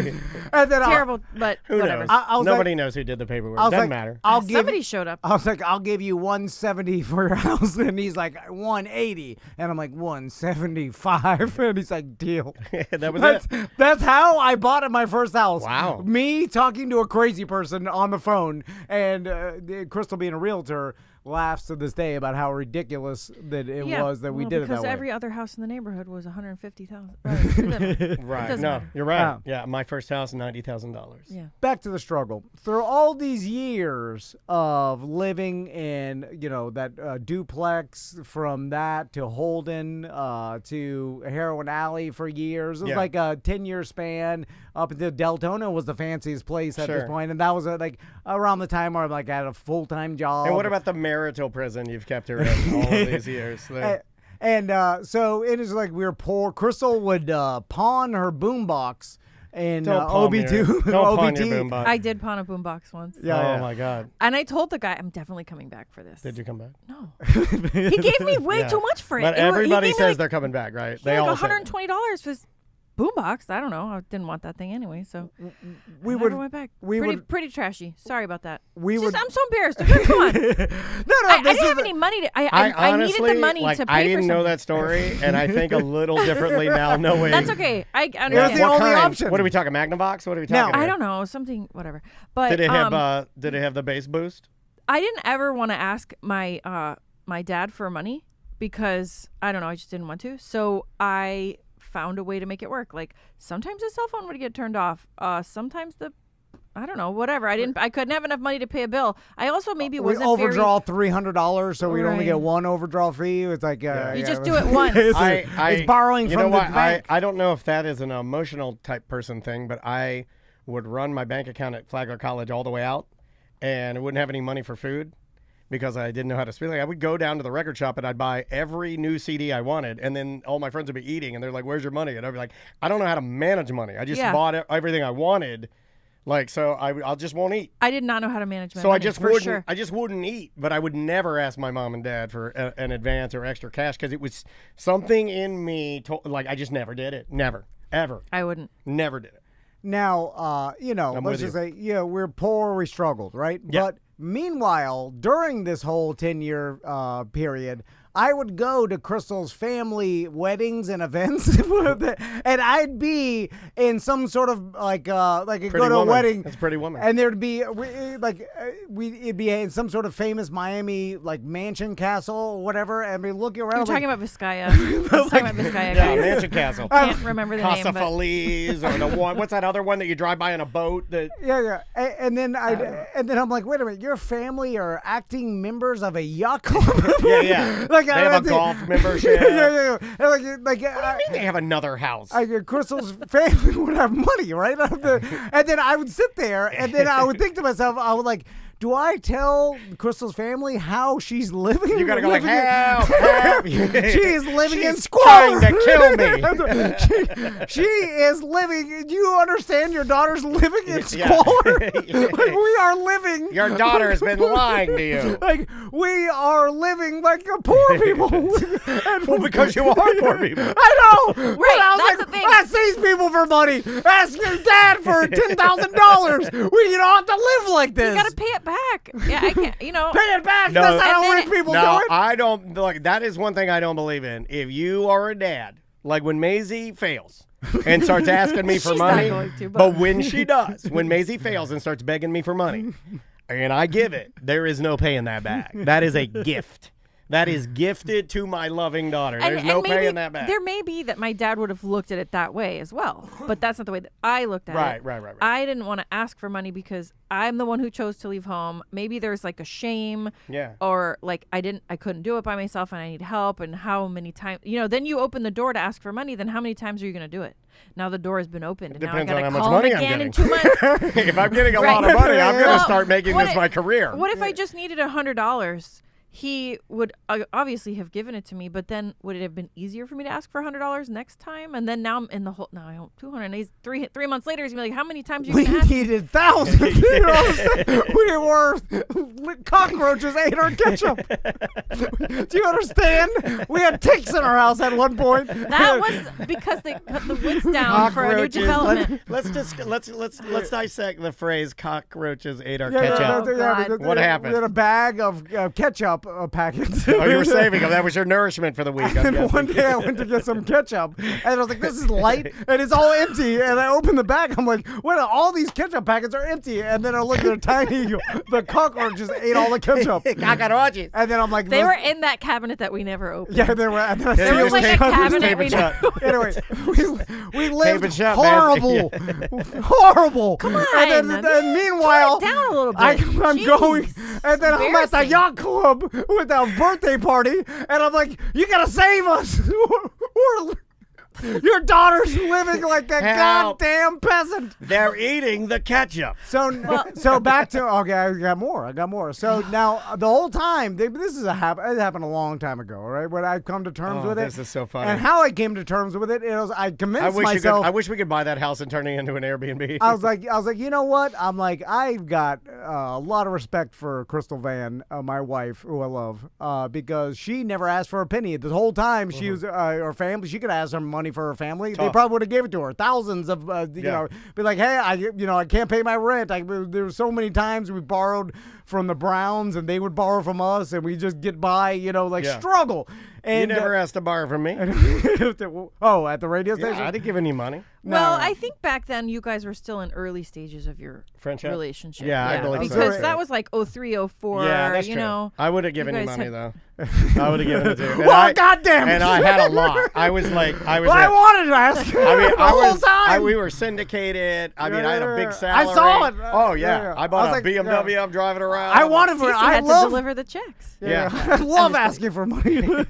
B: And then
J: terrible, but
A: who
J: whatever.
A: knows? Nobody knows who did the paperwork. Doesn't matter.
J: Somebody showed up.
B: I was like, I'll give you $170 for your house, and he's like $180, and I'm like $175, and he's like, deal. That's how I bought my first house.
A: Wow.
B: Me talking to a crazy person on the phone, and Crystal being a realtor laughs to this day about how ridiculous that it was that we did it that way.
J: Because every other house in the neighborhood was $150,000.
A: Right. No, you're right. Yeah, my first house, $90,000.
J: Yeah.
B: Back to the struggle. Through all these years of living in, that duplex, from that to Holden to Heroin Alley for years, it was like a 10-year span up until Deltona was the fanciest place at this point, and that was like around the time where I'm like I had a full-time job.
A: And what about the marital prison you've kept her in all of these years?
B: And so it is like we were poor. Crystal would pawn her boombox in OB2.
A: Don't pawn your boombox.
J: I did pawn a boombox once.
A: Yeah. Oh my God.
J: And I told the guy, I'm definitely coming back for this.
A: Did you come back?
J: No. He gave me way too much for it.
A: But everybody says they're coming back, right?
J: They all $120 for his boombox. I don't know. I didn't want that thing anyway, so
B: we
J: never went back. Pretty trashy. Sorry about that. I'm so embarrassed. Come on.
B: No.
J: I didn't have any money. I needed the money to pay for something.
A: I didn't know that story, and I think a little differently now. No way.
J: That's okay. I understand.
B: It was the only option.
A: What are we talking? Magnavox? What are we talking?
J: I don't know. Something, whatever. But
A: did it have the bass boost?
J: I didn't ever want to ask my dad for money because I don't know. I just didn't want to. So I found a way to make it work. Like sometimes the cell phone would get turned off. Sometimes I don't know, whatever. I couldn't have enough money to pay a bill. I also maybe wasn't
B: overdraw $300, so we'd only get one overdraw fee. It's like
J: you just do it once.
B: It's borrowing from the bank.
A: I don't know if that is an emotional type person thing, but I would run my bank account at Flagler College all the way out, and I wouldn't have any money for food because I didn't know how to speak. Like, I would go down to the record shop and I'd buy every new CD I wanted, and then all my friends would be eating, and they're like, "Where's your money?" And I'd be like, "I don't know how to manage money. I just bought everything I wanted." Like, so I just won't eat.
J: I did not know how to manage my
A: money.
J: So
A: I just wouldn't eat, but I would never ask my mom and dad for an advance or extra cash because it was something in me. Like, I just never did it. Never, ever.
J: I wouldn't.
A: Never did it.
B: Now, let's just say, we're poor, we struggled, right?
A: Yeah.
B: But meanwhile, during this whole 10-year period, I would go to Crystal's family weddings and events, and I'd be in some sort of like go to a wedding.
A: That's Pretty Woman.
B: And there'd be it'd be in some sort of famous Miami mansion castle or whatever, and be looking around.
J: You're talking about Vizcaya.
A: Yeah, mansion castle.
J: I can't remember the
A: Casa
J: name.
A: Feliz or the one. What's that other one that you drive by in a boat?
B: Yeah. And then I'm like, wait a minute, your family are acting members of a yacht club.
A: Yeah.
B: Like,
A: they have a golf membership.
B: Yeah.
A: What do you mean they have another house?
B: Crystal's family would have money, right? And then I would sit there, and then I would think to myself, I would like, do I tell Crystal's family how she's living?
A: You gotta go like, help.
B: She is living in squalor.
A: Trying to
B: kill me. She is living. Do you understand? Your daughter's living in squalor. Like, we are living.
A: Your daughter has been lying to you.
B: Like, we are living like poor people.
A: Well, because you are poor people.
B: I know.
J: Right. That's the thing.
B: Ask these people for money. Ask your dad for $10,000. We don't have to live like this.
J: You gotta pay it back. Yeah, I can't.
B: Pay it back.
A: No,
B: that's how rich people do it.
A: I don't. Like, that is one thing I don't believe in. If you are a dad, like when Maisie fails and starts asking me for money,
J: not going to,
A: but when she does, when Maisie fails and starts begging me for money, and I give it, there is no paying that back. That is a gift. That is gifted to my loving daughter. There's no paying that back.
J: There may be that my dad would have looked at it that way as well, but that's not the way that I looked at it.
A: Right.
J: I didn't want to ask for money because I'm the one who chose to leave home. Maybe there's like a shame, or like I couldn't do it by myself and I need help. And how many times, then you open the door to ask for money. Then how many times are you going to do it? Now the door has been opened. And
A: depends
J: now I
A: on how
J: gotta
A: much
J: call
A: money
J: him
A: I'm
J: again
A: getting.
J: in 2 months.
A: If I'm getting a lot of money, I'm going to start making this my career.
J: What if I just needed $100? he would obviously have given it to me, but then would it have been easier for me to ask for $100 next time? And then now I'm in the hole. Now I owe 200. And he's three months later, he's gonna be like, how many times you
B: We
J: gonna ask?
B: needed thousands. We were cockroaches ate our ketchup. Do you understand? We had ticks in our house at one point.
J: That was because they cut the woods down for a new development.
A: Let's dissect the phrase "cockroaches ate our ketchup."
J: God.
A: What happened?
B: We had a bag of ketchup packets.
A: Oh, you were saving them. That was your nourishment for the week.
B: And one day I went to get some ketchup, and I was like, "This is light, and it's all empty." And I opened the bag. I'm like, "What? All these ketchup packets are empty." And then I looked at a tiny. The cockroaches ate all the ketchup.
A: Cockroaches.
B: And then I'm like,
J: They were in that cabinet that we never opened.
B: Yeah, they were. And then I
J: There was like a cabinet we never opened.
B: Anyway, we lived
A: and shut,
B: horrible, horrible.
J: Come on,
B: and then meanwhile,
J: tone it down a little bit.
B: I'm
J: Jeez.
B: going, and then I'm at the
J: Embarrassing.
B: yacht club with a birthday party, and I'm like, "You gotta save us." Your daughter's living like a
A: Help.
B: goddamn peasant.
A: They're eating the ketchup.
B: So back to okay. I got more. So now the whole time, this is it happened a long time ago, right? When I come to terms with it.
A: This is so funny.
B: And how I came to terms with it is I convinced myself.
A: I wish we could buy that house and turn it into an Airbnb.
B: I was like, you know what? I'm like, I've got a lot of respect for Crystal Van, my wife, who I love, because she never asked for a penny. The whole time she was her family. She could ask her money for her family. They probably would have gave it to her. Thousands of, you know, be like, hey, I can't pay my rent. There were so many times we borrowed from the Browns and they would borrow from us and we just get by, struggle. And
A: you never asked to borrow from me.
B: Oh, at the radio station?
A: I didn't give any money.
J: Well, I think back then you guys were still in early stages of your
A: friendship
J: relationship.
A: Yeah, I believe so.
J: Because that was like 03, 04.
A: Yeah, that's
J: you
A: true.
J: know.
A: I would have given you money though. I would have given it to you.
B: Well, goddamn!
A: And I had a lot. I wanted
B: to ask.
A: I mean, we were syndicated. I mean, I had a big salary.
B: I saw it.
A: Oh yeah, I bought a BMW. I'm driving around.
B: I wanted for. I
J: had
B: love
J: to deliver the checks.
A: Yeah.
B: I love asking for money.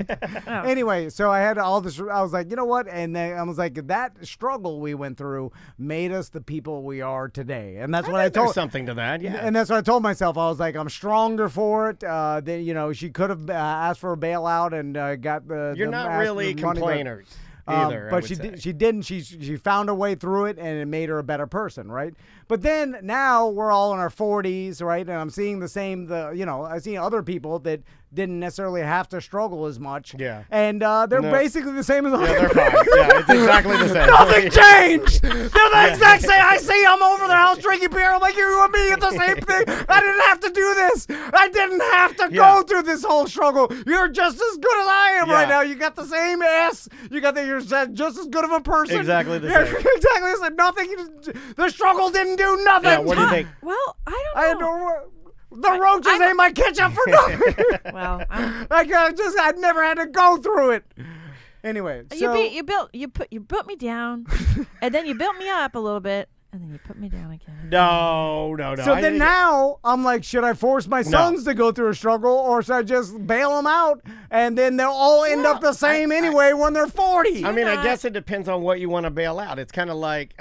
B: Anyway, so I had all this. I was like, you know what? And then I was like, that struggle we went through made us the people we are today. And that's what I told.
A: There's something to that. Yeah.
B: And that's what I told myself. I was like, I'm stronger for it. Then she could have asked for a bailout and got the.
A: You're not really complainers. Either,
B: but she didn't. She found a way through it, and it made her a better person, right? But then now we're all in our 40s, right? And I'm seeing the same. I see other people that didn't necessarily have to struggle as much.
A: Yeah.
B: And they're basically the same as I am.
A: Yeah, they're fine. Yeah, it's exactly the same.
B: Nothing changed. They're the exact same. I see them over their house drinking beer. I'm like, you and me at the same thing. I didn't have to do this. I didn't have to go through this whole struggle. You're just as good as I am right now. You got the same ass. You're just as good of a person.
A: Exactly the same.
B: Exactly the same. Nothing. The struggle didn't do nothing.
A: Yeah, what do you think?
J: Well, I don't know.
B: The roaches ate my ketchup for nothing.
J: Well,
B: I never had to go through it. Anyway, so
J: you built me down, and then you built me up a little bit, and then you put me down again.
A: No.
B: So then now I'm like, should I force my sons to go through a struggle, or should I just bail them out, and then they'll all end up the same anyway when they're 40?
A: I mean, I guess it depends on what you want to bail out. It's kind of like.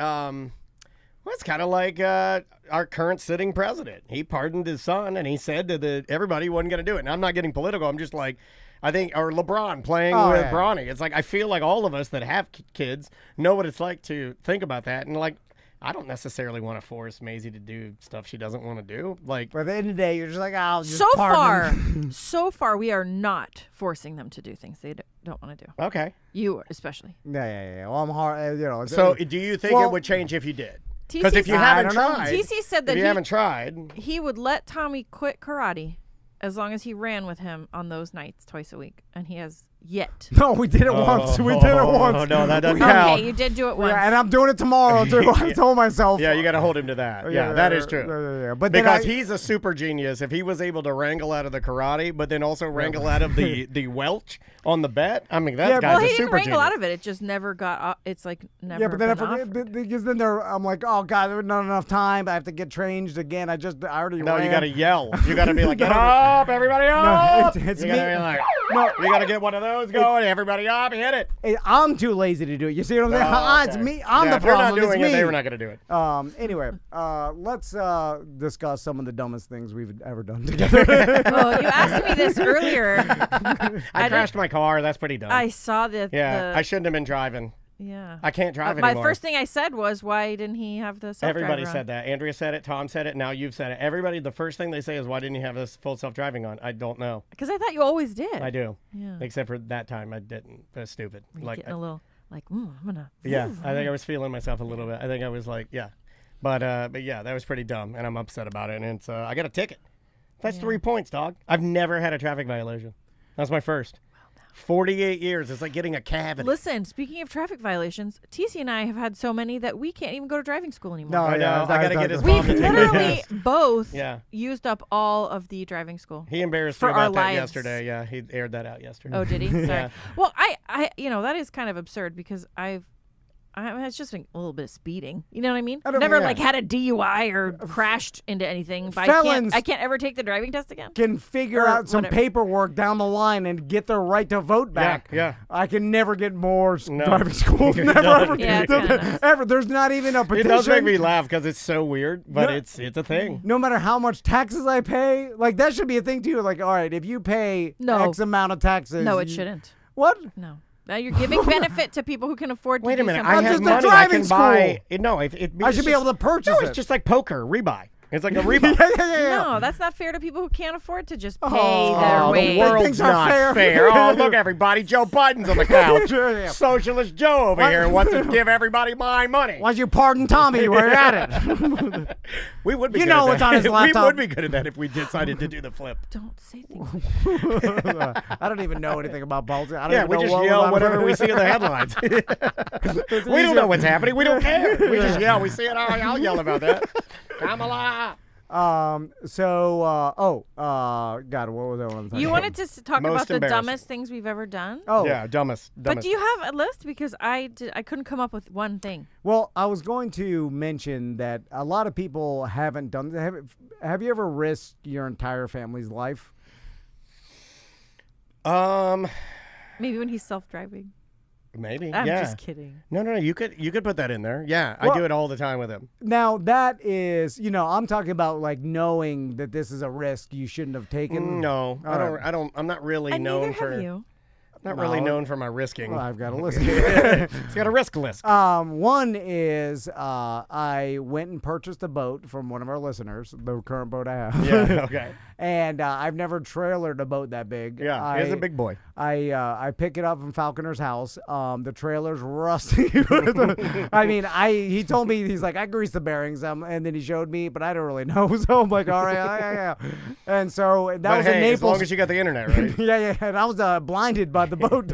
A: It's kind of like our current sitting president. He pardoned his son, and he said to everybody he wasn't going to do it. And I'm not getting political. I'm just like, or LeBron playing with Bronny. It's like I feel like all of us that have kids know what it's like to think about that. And like, I don't necessarily want to force Maisie to do stuff she doesn't want to do. Like,
B: but at the end of the day, you're just like, I'll just
J: So far, we are not forcing them to do things they don't want to do.
A: Okay.
J: You especially.
B: Yeah. Well, I'm hard.
A: So do you think it would change if you did? Because if you haven't tried,
J: TC said that
A: if you haven't tried,
J: he would let Tommy quit karate as long as he ran with him on those nights twice a week, and he has yet.
B: No, we did it once. We did it once.
A: Oh no, that doesn't count.
J: Okay, you did do it once.
B: Yeah, and I'm doing it tomorrow too. I told myself.
A: Yeah, you got to hold him to that. Yeah, that is true.
B: Yeah. But
A: because he's a super genius. If he was able to wrangle out of the karate, but then also wrangle out of the welch on the bet, I mean, that guy's a super genius.
J: He didn't wrangle out of it. It just never got. It's like never.
B: Yeah, but then I
J: forget
B: because then I'm like, oh god, there's not enough time. I have to get changed again. I already.
A: No, you got to yell. You got to be like, get up, everybody up.
B: No, it's me.
A: Be like,
B: No,
A: you got to get one of those going. Everybody up, hit it.
B: I'm too lazy to do it. You see what I'm saying?
A: Oh,
B: It's
A: okay.
B: me. I'm
A: Yeah,
B: the
A: if they're
B: problem.
A: not doing
B: it's
A: it,
B: me.
A: they were not going to do it.
B: Anyway, let's discuss some of the dumbest things we've ever done together.
J: Well, you asked me this earlier.
A: I crashed my car. That's pretty dumb.
J: I saw the.
A: Yeah, I shouldn't have been driving.
J: Yeah.
A: I can't drive
J: My
A: anymore.
J: first thing I said was, why didn't he have the self-driver
A: Everybody
J: on?
A: said that. Andrea said it. Tom said it. Now you've said it. Everybody, the first thing they say is, why didn't you have this full self-driving on? I don't know.
J: Because I thought you always did.
A: I do.
J: Yeah.
A: Except for that time, I didn't. That's stupid.
J: Were you
A: Like,
J: getting a little, like, I'm gonna.
A: yeah, I think I was feeling myself a little bit. I think I was like, yeah. But yeah, that was pretty dumb, and I'm upset about it. And it's, I got a ticket. That's 3 points, dog. I've never had a traffic violation. That's my first. 48 years. It's like getting a cavity.
J: Listen, speaking of traffic violations, TC and I have had so many that we can't even go to driving school anymore.
B: No,
A: I know. I got to get his
J: We've
A: mom to take me.
J: literally both
A: Yeah.
J: used up all of the driving school.
A: He embarrassed
J: for
A: me
J: our
A: about that
J: lives.
A: yesterday. Yeah, he aired that out yesterday.
J: Oh, did he? Sorry.
A: Yeah.
J: Well, I, that is kind of absurd because it's just a little bit of speeding. You know what I mean? Never like had a DUI or crashed into anything. But
B: Felons
J: I can't ever take the driving test again.
B: Can figure
J: Or
B: out some
J: whatever.
B: paperwork down the line and get their right to vote back.
A: Yeah.
B: I can never get more
A: No.
B: driving school.
A: You
B: Never
A: don't.
B: ever.
J: Yeah, it's kinda nuts.
B: Ever. There's not even a
A: It
B: petition.
A: does make me laugh because it's so weird, but
B: No.
A: it's a thing.
B: No matter how much taxes I pay, like that should be a thing too. Like, all right, if you pay
J: No.
B: X amount of taxes,
J: No, it shouldn't.
B: What?
J: No. Now you're giving benefit to people who can afford to
A: Wait
J: do
A: a minute.
J: something.
A: I have
B: just a
A: money. I
B: driving
A: can buy.
B: school.
A: No,
B: I
A: it's
B: should be able to purchase
A: No,
B: it.
A: it's just like poker, rebuy. It's like a rebuy.
B: yeah.
J: No, that's not fair to people who can't afford to just pay
B: Oh,
J: their
A: Oh,
J: way.
A: the world's
B: Things are
A: not
B: fair.
A: fair. Oh, look, everybody. Joe Biden's on the couch.
B: Yeah.
A: Socialist Joe over here wants to give everybody my money.
B: Why don't you pardon Tommy while you're at it?
A: We would be
B: You
A: good
B: know
A: at
B: what's
A: that.
B: on his
A: We
B: laptop.
A: would be good at that if we decided to do the flip.
J: Don't say things.
B: I don't even know anything about politics. I don't
A: Yeah,
B: even
A: we
B: know
A: just
B: what was
A: yell
B: on
A: whatever we see in the headlines. We don't know what's happening. We don't care. We just yell. We see it. I'll yell about that. Kamala.
B: God, what was that one?
J: You wanted to talk
A: Most
J: about the
A: embarrassing.
J: dumbest things we've ever done?
B: Oh,
A: Yeah, dumbest.
J: But do you have a list? Because I couldn't come up with one thing.
B: Well, I was going to mention that a lot of people haven't done. Have you ever risked your entire family's life?
J: Maybe when he's self-driving.
A: Maybe.
J: I'm
A: yeah.
J: just kidding.
A: No. You could put that in there. Yeah,
B: Well-
A: I do it all the time with him.
B: Now that is, I'm talking about like knowing that this is a risk you shouldn't have taken.
A: No,
B: All right.
A: I don't. I'm not really
J: And
A: known
J: neither
A: for.
J: have you.
A: Not really
B: No.
A: known for my risking.
B: Well, I've got a list.
A: It's got a risk list.
B: One is I went and purchased a boat from one of our listeners, the current boat I have.
A: Yeah. Okay.
B: And I've never trailered a boat that big.
A: Yeah. He's a big boy.
B: I pick it up from Falconer's house. The trailer's rusty. I mean, he told me, he's like, I greased the bearings, and then he showed me, but I don't really know. So I'm like, all right, yeah. And so that
A: But
B: was
A: hey,
B: in Naples.
A: as long as you got the internet, right?
B: yeah. And I was blinded by the boat.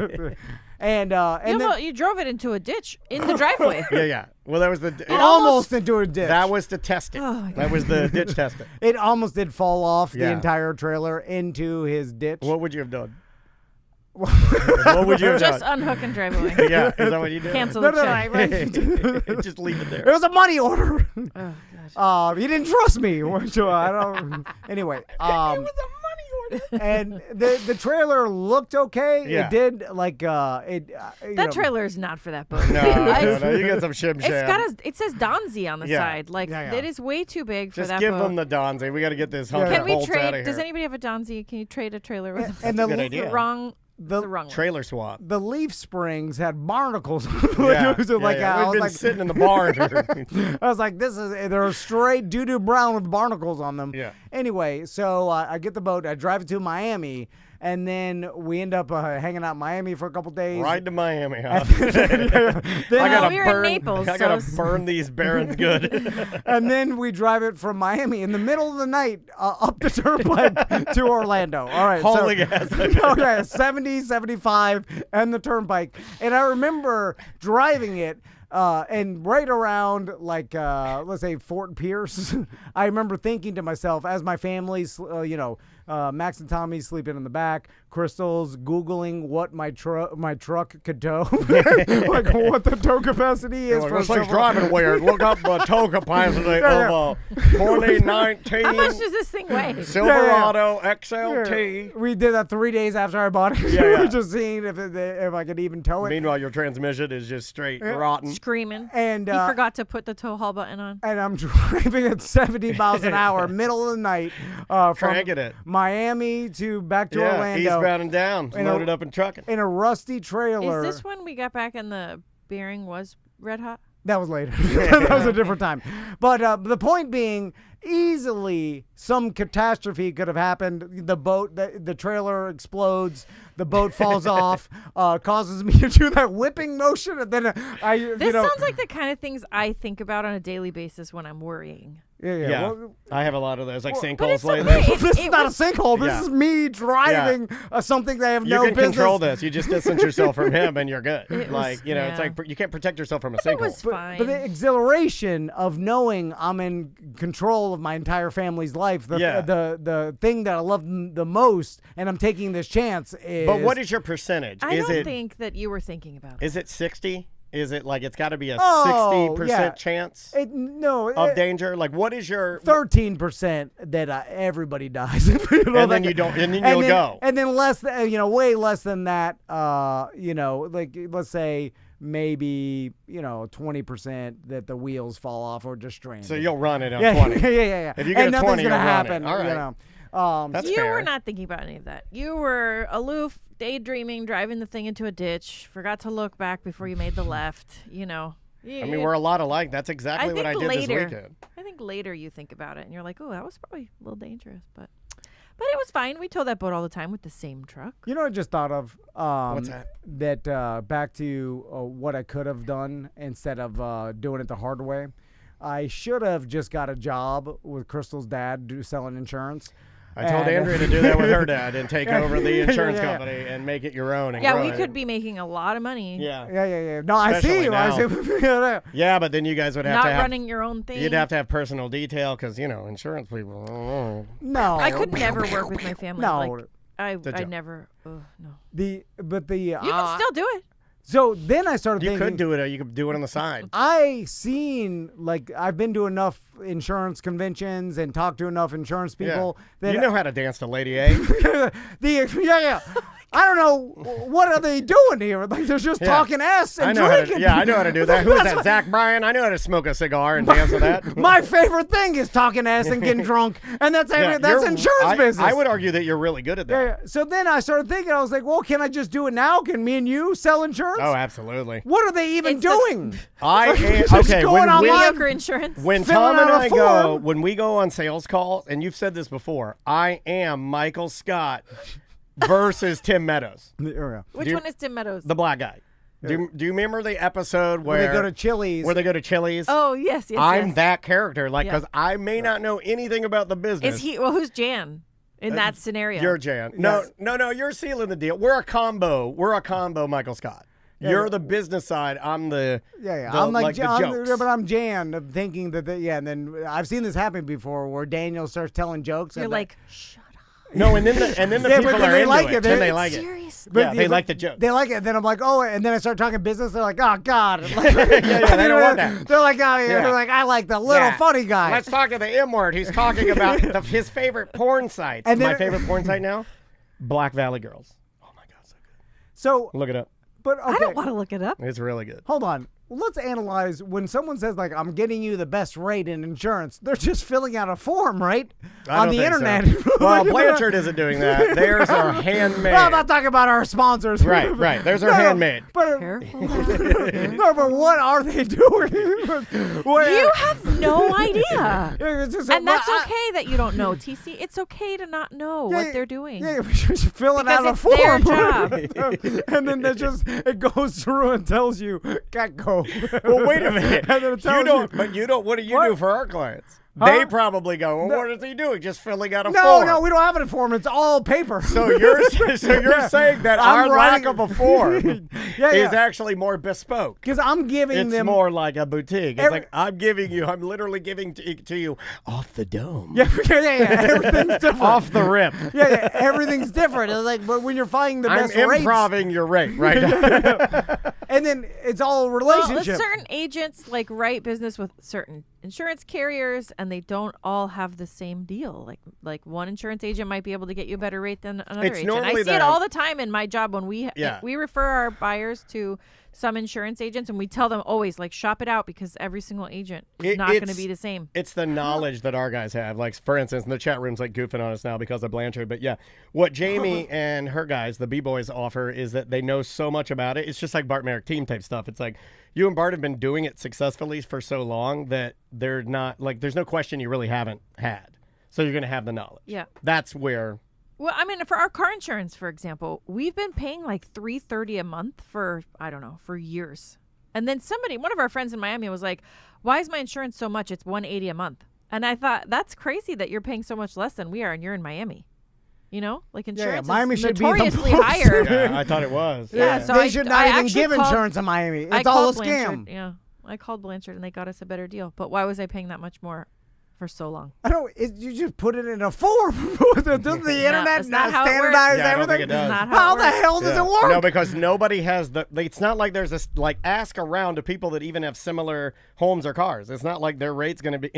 B: and then
J: You drove it into a ditch in the driveway.
A: Yeah. Well, that was the.
B: almost into a ditch.
A: That was to test it.
J: Oh, my
A: That was the ditch testing.
B: It almost did fall off the
A: Yeah.
B: entire trailer into his ditch.
A: What would you have done? What would you have
J: Just
A: done?
J: unhook and drive away.
A: Yeah. Is that what you did?
J: Cancel
B: No,
J: the
B: no,
J: check.
A: Just leave it there.
B: It was a money order.
J: Oh, gosh.
B: He didn't trust me. So I don't. Anyway.
A: It was a money order.
B: And the trailer looked okay.
A: Yeah.
B: It did like
J: That trailer is not for that boat.
A: No, you got some shim
J: It's
A: sham.
J: got it says Donzi on the
A: Yeah.
J: side. Like
B: Yeah.
J: it is way too big for
A: Just
J: that
A: give
J: boat.
A: them the Donzi. We got to get this hunter
J: Can we
A: Holtz out of
J: trade?
A: here.
J: Does anybody have a Donzi? Can you trade a trailer with them?
B: And
A: That's a
B: the
A: good idea.
J: The wrong one.
A: Trailer swap.
B: the leaf springs had barnacles.
A: Yeah,
B: It was like,
A: yeah.
B: I
A: We've
B: was
A: been
B: like,
A: sitting in the barn.
B: I was like, they're straight doo-doo brown with barnacles on them.
A: Yeah.
B: Anyway, so I get the boat, I drive it to Miami, and then we end up hanging out in Miami for a couple days.
A: Ride to Miami, huh?
B: Then-
A: I gotta
J: we were in
A: burn.
J: Naples,
A: I gotta
J: so-
A: burn these barons good.
B: and then we drive it from Miami in the middle of the night up the turnpike to Orlando. All right.
A: Holy gas.
B: Okay, 70, 75, and the turnpike. And I remember driving it, and right around, like, let's say Fort Pierce, I remember thinking to myself, as my family's, Max and Tommy sleeping in the back, Crystal's Googling what my truck could tow, like what the tow capacity is.
A: This thing's driving weird. Look up the tow capacity of a 2019
J: How much does this thing weigh?
A: Silverado XLT.
B: Yeah. We did that 3 days after I bought it.
A: Yeah,
B: We
A: yeah.
B: were just seeing if I could even tow it.
A: Meanwhile, your transmission is just straight rotten.
J: Screaming.
B: And
J: he forgot to put the tow haul button on.
B: And I'm driving at 70 miles an hour, middle of the night, from
A: Cranking it.
B: Miami to back to Orlando.
A: Eastbound and down, loaded up and trucking.
B: In a rusty trailer.
J: Is this when we got back and the bearing was red hot?
B: That was later. That was a different time. But the point being, easily some catastrophe could have happened. The boat, the trailer explodes. The boat falls off, causes me to do that whipping motion, and then
J: This sounds like the kind of things I think about on a daily basis when I'm worrying.
B: Yeah.
A: Well, I have a lot of those, like
J: but
A: sinkholes
J: it's
A: lately.
J: okay.
B: This is not a sinkhole. This is me driving something that I have no
A: business. You can control this. You just distance yourself from him, and you're good. It's like you can't protect yourself from a sinkhole.
J: It was fine.
B: But the exhilaration of knowing I'm in control of my entire family's life, the thing that I love the most, and I'm taking this chance is.
A: But what is your percentage?
J: I don't think that you were thinking about that.
A: Is it 60? Is it like it's got to be a 60% chance of danger? Like, what is your
B: 13% that everybody dies?
A: And then you don't, and then you'll go.
B: And then less, way less than that. Like let's say maybe 20% that the wheels fall off or just strain.
A: So you'll run it on 20.
B: Yeah.
A: If you get
B: and
A: a 20,
B: nothing's gonna
A: you'll
B: happen.
A: run it. All right. That's
J: you
A: fair.
J: were not thinking about any of that. You were aloof, daydreaming, driving the thing into a ditch, forgot to look back before you made the left, I mean,
A: we're a lot alike. That's exactly what I did this weekend.
J: I think later you think about it and you're like, oh, that was probably a little dangerous, but it was fine. We tow that boat all the time with the same truck.
B: You know what I just thought of?
A: What's that?
B: That back to what I could have done instead of doing it the hard way. I should have just got a job with Crystal's dad selling insurance.
A: I told Andrea to do that with her dad and take over the insurance company and make it your own. And grow
J: we
A: it.
J: could be making a lot of money.
B: Yeah. No,
A: Especially
B: I see.
A: Yeah, but then you guys would have
J: not
A: to have
J: running your own thing.
A: You'd have to have personal detail because insurance people.
B: No,
J: I could never work with my family.
B: No,
J: I never. No.
B: You
J: can still do it.
B: So then I started thinking.
A: You could do it, or you could do it on the side.
B: I've been to enough insurance conventions and talked to enough insurance people.
A: That you know how to dance to Lady A.
B: I don't know, what are they doing here? Like they're just talking ass and drinking.
A: I know how to do that. Who is that, Zach Bryan? I know how to smoke a cigar and dance to that.
B: My favorite thing is talking ass and getting drunk, and that's insurance business.
A: I would argue that you're really good at that.
B: Yeah. So then I started thinking, I was like, well, can I just do it now? Can me and you sell insurance?
A: Oh, absolutely.
B: What are they even doing?
J: Mediocre insurance.
A: When Tom and I go, when we go on sales calls, and you've said this before, I am Michael Scott versus Tim Meadows.
J: Which one is Tim Meadows?
A: The black guy. Do you remember the episode where
B: they go to Chili's?
J: Oh, yes.
A: I'm that character, because I may not know anything about the business.
J: Is he? Well, who's Jan in that scenario?
A: You're Jan. No, you're sealing the deal. We're a combo, Michael Scott. You're the business side. I'm the
B: I'm like
A: the jokes.
B: but I'm Jan, thinking that and then I've seen this happen before where Daniel starts telling jokes.
J: You're like, shut up.
A: No, and then the people are into it. Then they like it.
B: But
A: they like the joke.
B: They like it. Then I'm like, oh, and then I start talking business. They're like, oh God.
A: They don't want that.
B: They're like, oh, they're like, I like the little funny guy.
A: Let's talk to the M word. He's talking about his favorite porn sites. And my favorite porn site now, Black Valley Girls. Oh my God, so good.
B: So
A: look it up.
B: But okay.
J: I don't want to look it up.
A: It's really good.
B: Hold on. Let's analyze when someone says, like, I'm getting you the best rate in insurance. They're just filling out a form, right? On the internet.
A: So. Well, Blanchard isn't doing that. There's our handmade.
B: Well, I'm not talking about our sponsors.
A: Right. There's our handmade.
J: Careful.
B: No, but what are they doing?
J: You have no idea. And that's okay that you don't know, TC. It's okay to not know what they're doing.
B: Yeah, just filling out a form.
J: Their job.
B: And then it goes through and tells you, can't go.
A: Well, wait a minute.
B: And then it tells
A: you don't. What do you do for our clients? They probably go, well, what is he doing? Just filling out a
B: No,
A: form.
B: no, we don't have an form. It's all paper.
A: So you're saying that our lack of a form is actually more bespoke.
B: Because I'm giving them.
A: It's more like a boutique. It's like I'm literally giving to you off the dome.
B: Yeah, everything's different.
A: Off the rip.
B: Yeah, everything's different. It's like, but when you're finding the best
A: I'm
B: rates.
A: improving your rate right now.
B: And then it's all relationship.
J: Well, certain agents like write business with certain insurance carriers, and they don't all have the same deal. Like one insurance agent might be able to get you a better rate than another agent. I see it all the time in my job when we refer our buyers to some insurance agents, and we tell them always, like, shop it out, because every single agent is not going to be the same.
A: It's the knowledge that our guys have. Like, for instance, in the chat room's like goofing on us now because of Blanchard. But yeah, what Jamie and her guys, the B-boys, offer is that they know so much about it. It's just like Bart Merrick team type stuff. It's like you and Bart have been doing it successfully for so long that they're not like there's no question you really haven't had. So you're going to have the knowledge.
J: Yeah.
A: That's where.
J: Well, I mean, for our car insurance, for example, we've been paying like $330 a month for, I don't know, for years. And then one of our friends in Miami was like, why is my insurance so much? It's $180 a month. And I thought, that's crazy that you're paying so much less than we are, and you're in Miami. You know, like insurance
B: Miami
J: is
B: should be
J: notoriously
B: the most.
J: higher.
A: Yeah, I thought it was.
J: Yeah, so
B: they should not even
J: actually
B: give insurance in Miami. It's
J: I
B: all a
J: called
B: scam.
J: Blanchard, yeah, I called Blanchard, and they got us a better deal. But why was I paying that much more for so long?
B: I don't. You just put it in a form. Doesn't the internet not
J: how it works.
B: standardize
A: Yeah, I don't
B: everything?
A: think it does.
J: Not
B: How
J: it
B: the
J: works.
B: hell does it work?
A: No, because nobody has it's not like there's this, like, ask around to people that even have similar homes or cars. It's not like their rate's going to be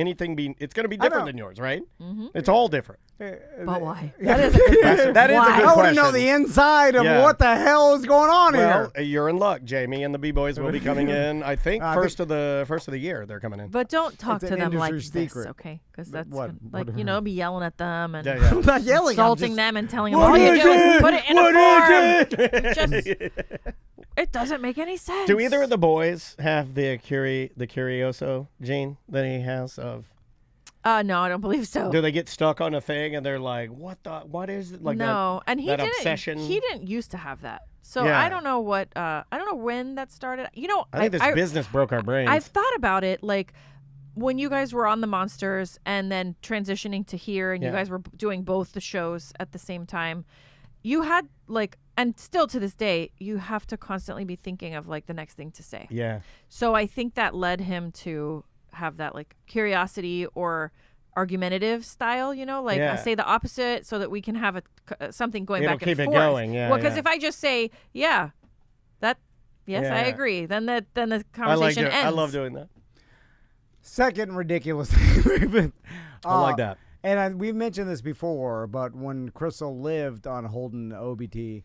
A: it's going to be different than yours, right?
J: Mm-hmm.
A: It's all different.
J: But why? That is a good question.
A: That is a
J: Why?
A: good
B: I want
A: question.
B: to know the inside of what the hell is going on
A: Well,
B: here.
A: you're in luck. Jamie and the B-boys will be coming in. I think first of the year they're coming in.
J: But don't talk
B: It's
J: to
B: an
J: them like
B: industry
J: this,
B: secret.
J: okay? Because that's
B: What?
J: like, you know, be yelling at them and
B: I'm not yelling. I'm
J: insulting
B: just-
J: them and telling them
A: What
J: all you
A: is
J: do is
A: it?
J: put it in
A: What
J: a
A: is
J: form.
A: it?
J: It doesn't make any sense.
A: Do either of the boys have the Curioso gene that he has of?
J: No, I don't believe so.
A: Do they get stuck on a thing and they're like, what is it? Like
J: no, and he
A: that
J: didn't.
A: obsession?
J: He didn't used to have that. So
A: Yeah.
J: I don't know what. I don't know when that started. You know,
A: I think this business broke our brains.
J: I've thought about it, like when you guys were on the Monsters and then transitioning to here, and you guys were doing both the shows at the same time. You had like, and still to this day, you have to constantly be thinking of like the next thing to say.
A: Yeah.
J: So I think that led him to have that like curiosity or argumentative style, you know, like I say the opposite so that we can have something going
A: It'll
J: back
A: keep
J: and
A: it
J: forth.
A: going, yeah.
J: Well, because
A: yeah.
J: if I just say, yes, I
A: Yeah.
J: agree, then the
A: I
J: conversation ends.
A: I love doing that.
B: Second ridiculous thing.
A: I like that.
B: And we've mentioned this before, but when Crystal lived on Holden OBT,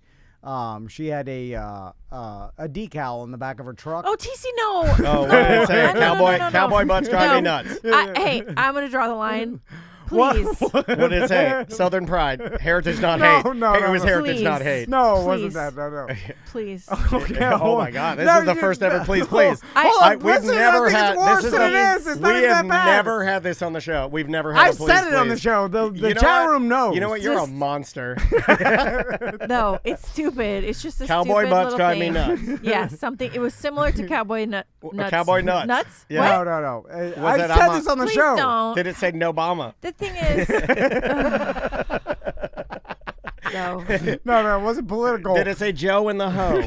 B: she had a decal on the back of her truck.
J: Oh, TC, no.
A: Oh, what did it say?
J: No.
A: Cowboy butts drive me nuts.
J: Hey, I'm going to draw the line. Please.
A: What did it say? Southern pride. Heritage, not hate. It was heritage, not hate.
B: No, it
J: Please.
B: wasn't that. No.
J: Please.
B: Okay,
A: Oh my God! This is the first ever. Please.
B: Hold on,
A: We've
B: listen,
A: never
B: I think
A: had.
B: it's worse
A: This is
B: than
A: the-
B: it is. It's not
A: we
B: even
A: have
B: that bad.
A: never had this on the show. We've never had.
B: I
A: a please,
B: said it on the
A: please.
B: show. The
A: You know
B: chat
A: what?
B: room knows.
A: You know what? You're a
J: Just-
A: monster.
J: No, it's stupid. It's just a
A: Cowboy
J: stupid
A: butts
J: little
A: drive
J: thing.
A: me nuts.
J: Yeah, something. It was similar to cowboy nuts.
A: Cowboy nuts.
J: Nuts?
A: Yeah.
J: What?
B: No.
A: Was
B: I
A: it
B: said
A: on
B: this on the
J: Please
B: show.
J: don't.
A: Did it say no Obama?
J: The thing is, no.
B: No, it wasn't political.
A: Did it say Joe in the hoe?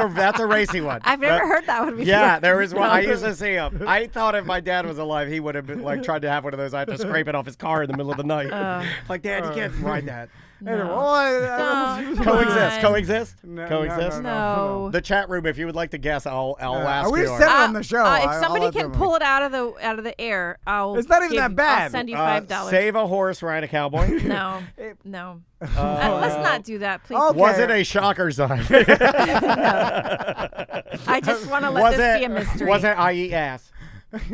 A: That's a racy one.
J: I've never heard that one before.
A: Yeah, there was one. I used to see him. I thought if my dad was alive, he would have been like tried to have one of those. I have to scrape it off his car in the middle of the night. Like, Dad, you can't ride that.
B: Anyway,
J: No.
B: well,
J: Don't.
A: Coexist.
J: Come on.
A: Coexist.
B: No,
A: Coexist.
J: No.
A: The chat room, if you would like to guess, I'll ask
B: we
A: you.
B: said it on the show.
J: If
B: I'll
J: somebody
B: let
J: can
B: them-
J: pull it out of the air, I'll.
B: It's not even that bad.
J: I'll send you $5.
A: Save a horse, ride a cowboy.
J: No, no. Let's not do that, please.
B: Okay.
A: Was it a shocker sign?
J: I just want to let this be a mystery.
A: Was it I eat ass?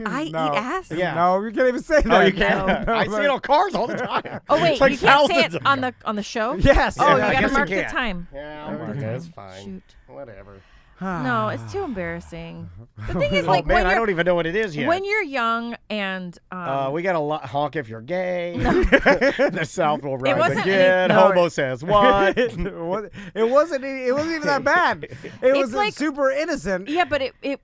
J: I
B: No.
J: eat ass?
A: Yeah.
B: No, you can't even say that.
A: Oh, you can't.
B: No,
A: I see it on cars all the time.
J: Oh wait,
A: It's like
J: you can't say
A: thousands
J: it
A: of
J: on the show.
B: Yes.
J: Oh,
A: Yeah,
J: you
A: I
J: gotta
A: guess you
J: mark the
A: can.
J: time.
A: Yeah, I'll mark it. It's fine.
J: Shoot.
A: Whatever.
J: No, it's too embarrassing. The thing is, like,
A: Oh man,
J: when
A: I
J: you're
A: don't even know what it is yet.
J: when you're young and
A: We got a lot. Honk if you're gay. The South will rise
J: wasn't
A: again.
J: any- no.
A: Homo says what?
B: it wasn't even that bad. It was
J: like-
B: super innocent.
J: yeah, but it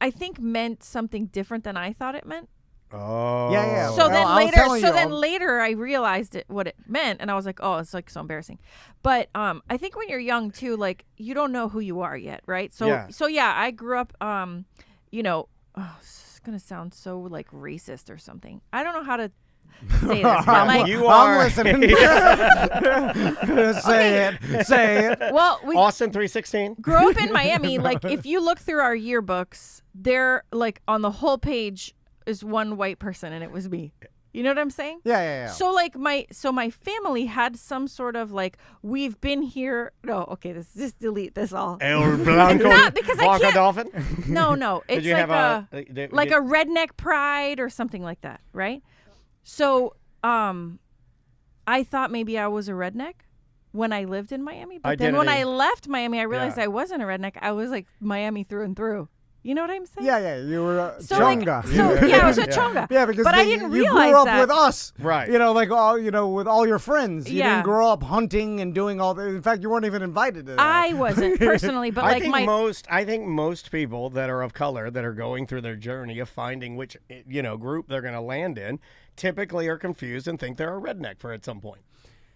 J: I think meant something different than I thought it meant.
A: Oh.
B: Yeah.
J: So then
B: I was
J: later,
B: telling
J: so
B: you,
J: then later, I realized what it meant, and I was like, "Oh, it's like so embarrassing." But I think when you're young too, like you don't know who you are yet, right? So yeah, I grew up, you know, it's gonna sound so like racist or something. I don't know how to say this, but like
B: I'm listening. Say it.
J: Well,
A: Austin 316.
J: Grew up in Miami. Like if you look through our yearbooks, they're like on the whole page is one white person, and it was me. You know what I'm saying?
B: Yeah.
J: So like my family had some sort of like we've been here. No, okay, just delete this all.
A: El Blanco,
J: not because I
A: Blanco
J: can't.
A: Dolphin.
J: No, it's
A: you
J: like
A: have
J: like a redneck pride or something like that, right? So I thought maybe I was a redneck when I lived in Miami, but then when I left Miami, I realized I wasn't a redneck. I was like Miami through and through. You know what I'm saying?
B: Yeah, you were a
J: chonga. I was a chonga.
B: Yeah, because
J: I didn't realize
B: you grew up
J: that.
B: with us,
A: right?
B: You know, like with all your friends. You didn't grow up hunting and doing all that. In fact, you weren't even invited to that.
J: I wasn't personally, but
A: I think most people that are of color that are going through their journey of finding which group they're going to land in typically are confused and think they're a redneck for at some point.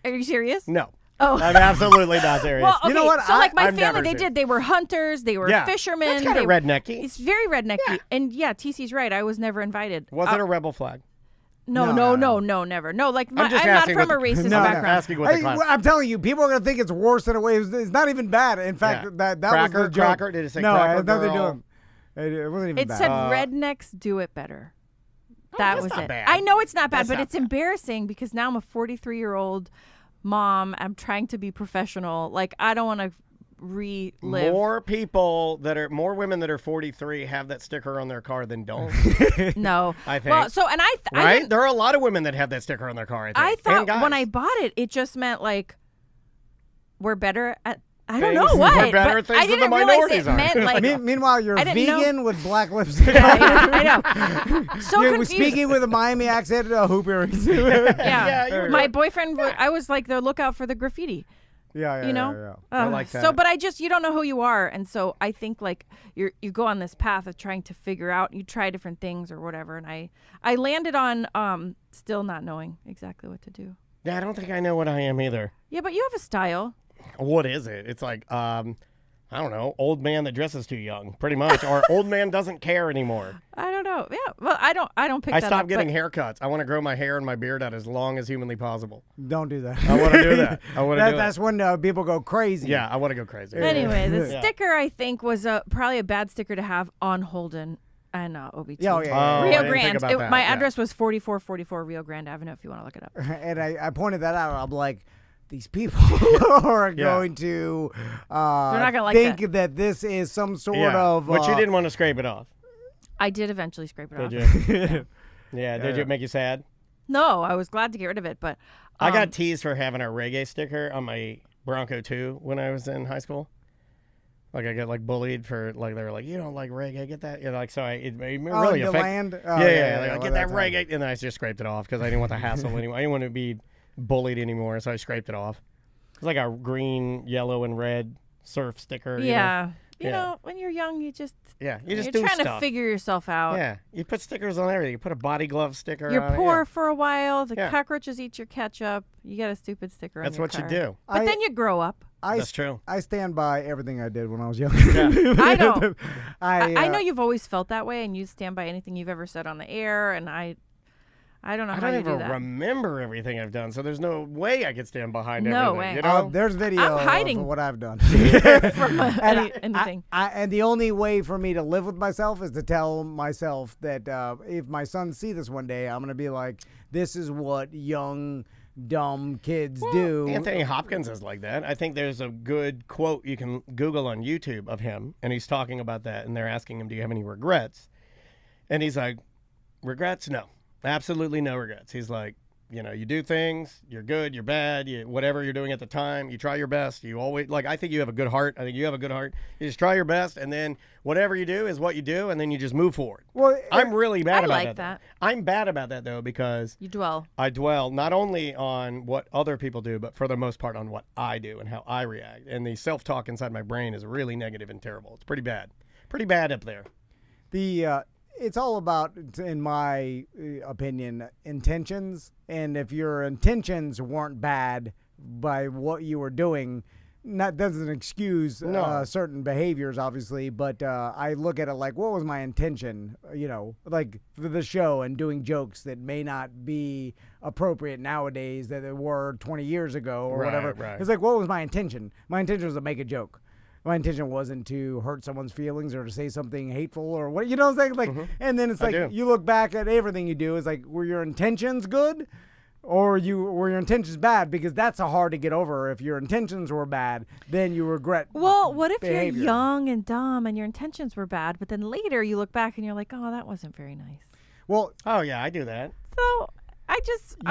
J: Are you serious?
A: No.
J: Oh,
A: I'm absolutely not serious.
J: Well, okay,
B: you know what?
J: So like my
A: I'm
J: family, they were hunters, they were fishermen.
A: That's kind of rednecky.
J: It's very rednecky. Yeah. And yeah, TC's right. I was never invited.
A: Was it a rebel flag?
J: No, never. No, like I'm not from a racist background.
A: Asking what the class.
B: I'm telling you, people are gonna think it's worse than it was. It's not even bad. In fact, that was the joke.
A: Cracker? Did it say
B: no,
A: cracker?
B: it had nothing to do. It wasn't even bad.
J: It said rednecks do it better. That was it.
A: Bad.
J: I know it's not bad, but it's embarrassing because now I'm a 43-year-old mom. I'm trying to be professional. Like I don't want to relive.
A: More women that are 43 have that sticker on their car than don't.
J: No,
A: I think.
J: Well, so
A: right? There are a lot of women that have that sticker on their car. I
J: thought when I bought it, it just meant like we're better at. I don't
A: things,
J: know what.
A: We're better
J: but
A: things
J: I didn't
A: than the
J: realize
A: minorities
J: it meant like.
B: Meanwhile, you're a vegan with black lipstick.
J: I know. So
B: you're
J: confused.
B: Speaking with a Miami accent, hoop earrings.
J: Yeah. My boyfriend. I was like the lookout for the graffiti.
B: Yeah.
J: You know.
A: I like that.
J: So, but you don't know who you are, and so I think like you go on this path of trying to figure out. You try different things or whatever, and I landed on still not knowing exactly what to do.
A: Yeah, I don't think I know what I am either.
J: Yeah, but you have a style.
A: What is it? It's like, I don't know, old man that dresses too young, pretty much, or old man doesn't care anymore.
J: I don't know. Yeah, well, I don't pick that up.
A: I stopped getting haircuts. I want to grow my hair and my beard out as long as humanly possible.
B: Don't do that.
A: I want to do that.
B: That's when people go crazy.
A: Yeah, I want to go crazy.
J: Anyway, the sticker I think was probably a bad sticker to have on Holden and OBT.
B: Yeah.
J: Rio Grande. My address was 4444 Rio Grande Avenue if you want to look it up.
B: And I pointed that out. I'm like, these people are going to
J: they're not gonna like
B: think that this is some sort of.
A: But you didn't want to scrape it off.
J: I did eventually scrape it off.
A: Did you? Yeah. Did it make you sad?
J: No, I was glad to get rid of it, but
A: I got teased for having a reggae sticker on my Bronco 2 when I was in high school. Like I got like bullied for like they were like, you don't like reggae, get that. Like so it made me really affected. Yeah. Get that reggae, and then I just scraped it off because I didn't want the hassle anymore. I didn't want to be bullied anymore, so I scraped it off. It's like a green, yellow, and red surf sticker.
J: Yeah. You know, when you're young, you just
A: you're
J: trying to figure yourself out.
A: Yeah, you put stickers on everything. You put a body glove sticker.
J: You're
A: on
J: poor
A: it.
J: for a while. The cockroaches eat your ketchup. You get a stupid sticker on
A: That's
J: your
A: what
J: car.
A: you do.
J: But then you grow up.
A: That's true.
B: I stand by everything I did when I was young.
A: Yeah.
J: I know. I know you've always felt that way, and you stand by anything you've ever said on the air. And I don't know how you do that.
A: I don't even remember everything I've done, so there's no way I could stand behind everything.
J: No way.
A: You know?
B: There's video
J: I'm hiding
B: of what I've done.
J: from anything.
B: And the only way for me to live with myself is to tell myself that if my sons see this one day, I'm going to be like, this is what young, dumb kids do.
A: Anthony Hopkins is like that. I think there's a good quote you can Google on YouTube of him, and he's talking about that, and they're asking him, do you have any regrets? And he's like, regrets? No. Absolutely no regrets. He's like, you do things, you're good, you're bad, whatever you're doing at the time, you try your best. You always, I think you have a good heart. I think you have a good heart. You just try your best, and then whatever you do is what you do, and then you just move forward.
B: Well,
A: I'm really bad about
J: like that.
A: I'm bad about that, though, because
J: I
A: dwell not only on what other people do, but for the most part on what I do and how I react. And the self-talk inside my brain is really negative and terrible. It's pretty bad. Pretty bad up there.
B: it's all about, in my opinion, intentions. And if your intentions weren't bad by what you were doing, that doesn't excuse certain behaviors, obviously. But I look at it like, what was my intention? Like for the show and doing jokes that may not be appropriate nowadays that they were 20 years ago or whatever.
A: Right.
B: It's like, what was my intention? My intention was to make a joke. My intention wasn't to hurt someone's feelings or to say something hateful or what, you know what I'm saying? Like, and then it's like, you look back at everything you do, it's like, were your intentions good or were your intentions bad? Because that's hard to get over. If your intentions were bad, then you regret
J: what if
B: behavior.
J: you're young and dumb and your intentions were bad, but then later you look back and you're like, oh, that wasn't very nice.
B: Well,
A: oh yeah, I do that.
J: So I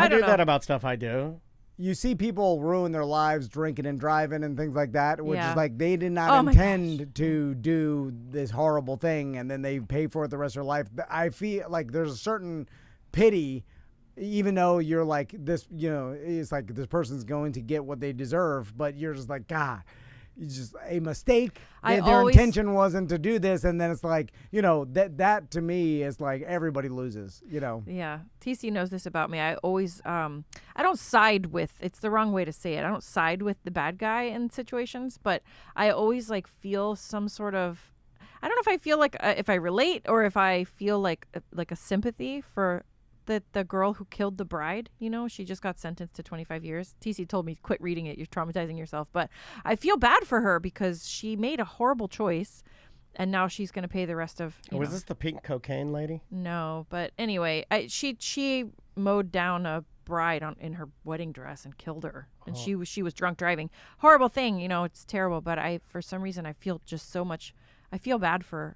J: don't
A: do
J: know.
A: that about stuff I do.
B: You see people ruin their lives drinking and driving and things like that, which is like they did not
J: Oh my
B: intend to do this horrible thing, and then they pay for it the rest of their life. I feel like there's a certain pity, even though you're like this, it's like this person's going to get what they deserve, but you're just like, God, it's just a mistake. Their intention wasn't to do this, and then it's like, that to me is like everybody loses,
J: Yeah, TC knows this about me. I always, I don't side with. It's the wrong way to say it. I don't side with the bad guy in situations, but I always like feel some sort of. I don't know if I feel like if I relate or if I feel like a sympathy for the girl who killed the bride. She just got sentenced to 25 years. TC told me, quit reading it. You're traumatizing yourself. But I feel bad for her because she made a horrible choice, and now she's going to pay the rest of.
A: Was this the pink cocaine lady?
J: No, but anyway, she mowed down a bride in her wedding dress and killed her, and she was drunk driving. Horrible thing, it's terrible. But for some reason I feel just so much. I feel bad for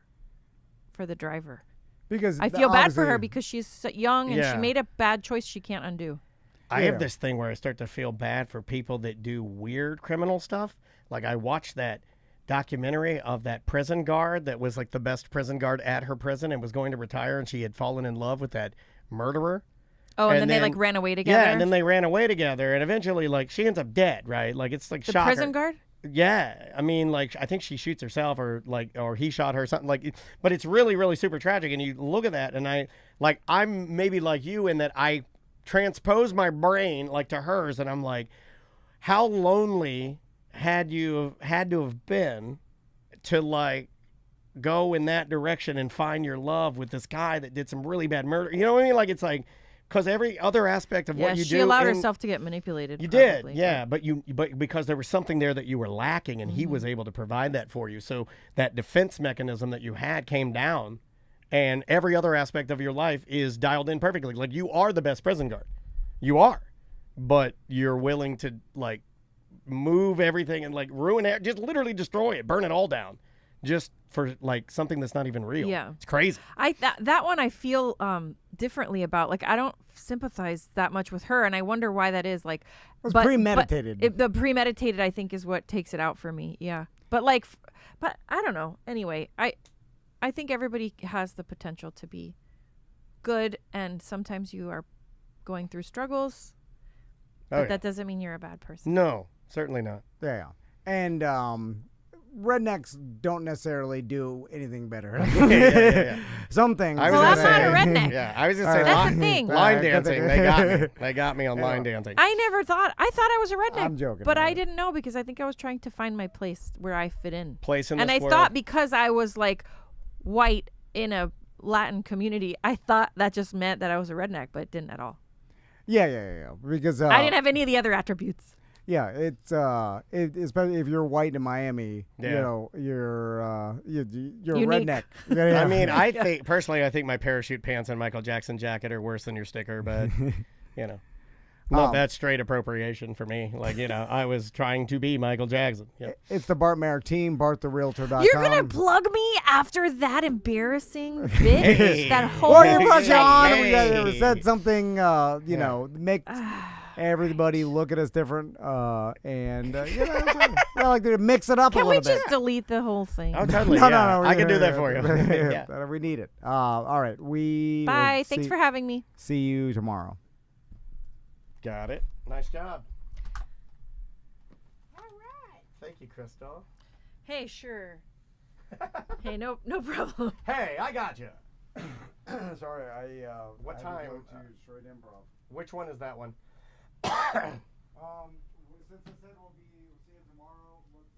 J: the driver.
B: Because
J: I feel bad for her because she's so young and she made a bad choice she can't undo.
A: I have this thing where I start to feel bad for people that do weird criminal stuff. Like I watched that documentary of that prison guard that was like the best prison guard at her prison and was going to retire, and she had fallen in love with that murderer.
J: Oh, and then they like ran away together?
A: Yeah, and then they ran away together, and eventually like she ends up dead, right? Like it's like
J: the
A: shocker.
J: prison guard?
A: Yeah, I mean, like I think she shoots herself, or he shot her, something like. But it's really, really super tragic. And you look at that, and I'm maybe like you in that I transpose my brain like to hers, and I'm like, how lonely had you had to have been to like go in that direction and find your love with this guy that did some really bad murder? You know what I mean? Like it's like. Because every other aspect of what you do,
J: she allowed herself to get manipulated.
A: You
J: probably,
A: did, yeah. But because there was something there that you were lacking, and he was able to provide that for you. So that defense mechanism that you had came down, and every other aspect of your life is dialed in perfectly. Like you are the best prison guard, you are, but you're willing to like move everything and like ruin it, just literally destroy it, burn it all down. Just for like something that's not even real.
J: Yeah,
A: it's crazy.
J: That one I feel differently about. Like I don't sympathize that much with her, and I wonder why that is. Like,
B: it's premeditated.
J: The premeditated, I think, is what takes it out for me. Yeah, but I don't know. Anyway, I think everybody has the potential to be good, and sometimes you are going through struggles, but that doesn't mean you're a bad person.
A: No, certainly not.
B: Yeah, and rednecks don't necessarily do anything better.
A: Yeah.
B: Some things.
J: Well, I'm not a redneck.
A: Yeah, I was going to say
J: that's the thing.
A: Line dancing. They got me. They got me on line dancing.
J: I thought I was a redneck.
B: I'm joking.
J: But I didn't know because I think I was trying to find my place where I fit in.
A: Place in
J: and
A: this
J: I
A: world.
J: thought because I was like white in a Latin community, I thought that just meant that I was a redneck, but it didn't at all.
B: Yeah. Because
J: I didn't have any of the other attributes.
B: Yeah, it's especially if you're white in Miami, you're a redneck.
A: I mean, I think my parachute pants and Michael Jackson jacket are worse than your sticker, but not that straight appropriation for me. Like I was trying to be Michael Jackson. Yeah.
B: It's the Bart Merrick team, BartTheRealtor.com.
J: You're gonna plug me after that embarrassing bit.
A: Hey.
J: That whole.
B: Well, you brought on.
A: Hey.
B: We said something. Make everybody look at us different, and I like to mix it up a
J: Can
B: little
J: we
B: bit.
J: just delete the whole thing?
A: Oh, totally.
B: No,
A: I can do that for you.
B: Yeah. We need it. All right.
J: Bye. Thanks for having me.
B: See you tomorrow.
A: Got it. Nice job. All right. Thank you, Crystal.
J: Hey, sure. Hey, no problem.
A: Hey, I got you.
B: Sorry, I
A: What
B: had
A: time?
B: to go to straight improv.
A: Which one is that one?
B: Since I said we'll see you tomorrow, let's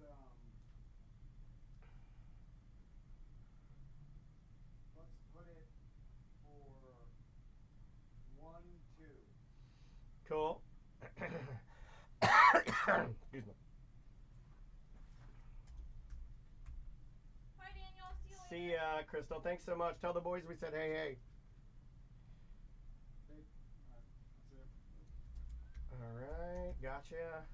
B: put it for 1-2.
A: Cool. Excuse me.
J: Bye, Daniel. See you later.
A: See ya, Crystal. Thanks so much. Tell the boys we said hey, hey. All right, gotcha.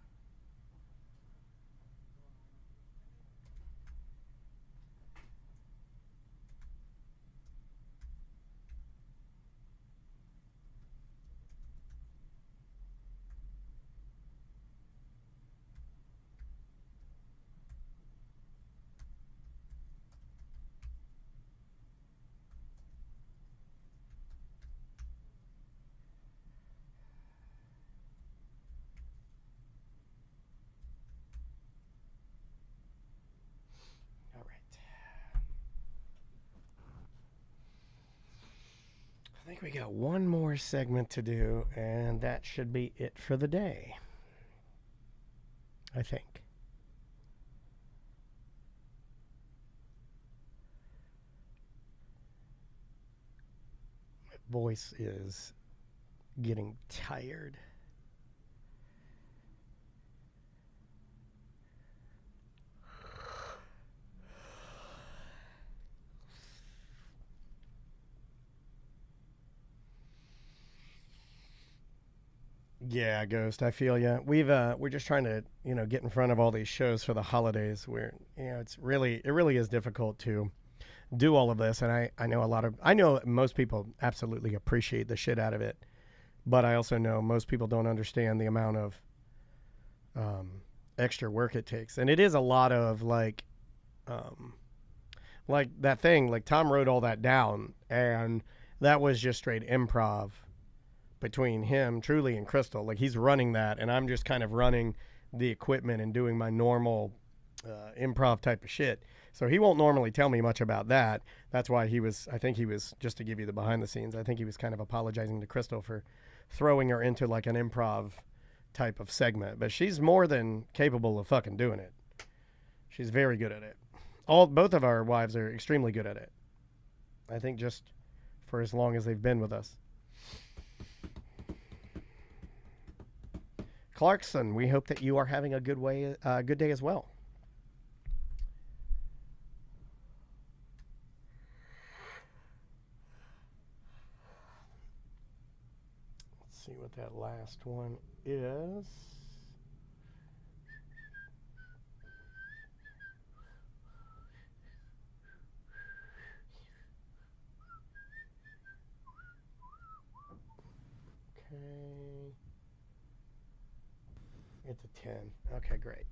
A: All right. I think we got one more segment to do, and that should be it for the day. I think. My voice is getting tired. Yeah, Ghost, I feel ya. We're just trying to, get in front of all these shows for the holidays where, it really is difficult to do all of this. And I know most people absolutely appreciate the shit out of it, but I also know most people don't understand the amount of extra work it takes. And it is a lot of like that thing, like Tom wrote all that down, and that was just straight improv between him, Truly, and Crystal. Like, he's running that, and I'm just kind of running the equipment and doing my normal improv type of shit. So he won't normally tell me much about that. That's why I think he was, just to give you the behind the scenes, I think he was kind of apologizing to Crystal for throwing her into like an improv type of segment. But she's more than capable of fucking doing it. She's very good at it. Both of our wives are extremely good at it. I think just for as long as they've been with us. Clarkson, we hope that you are having a good day as well. Let's see what that last one is. Okay. It's a 10. Okay, great.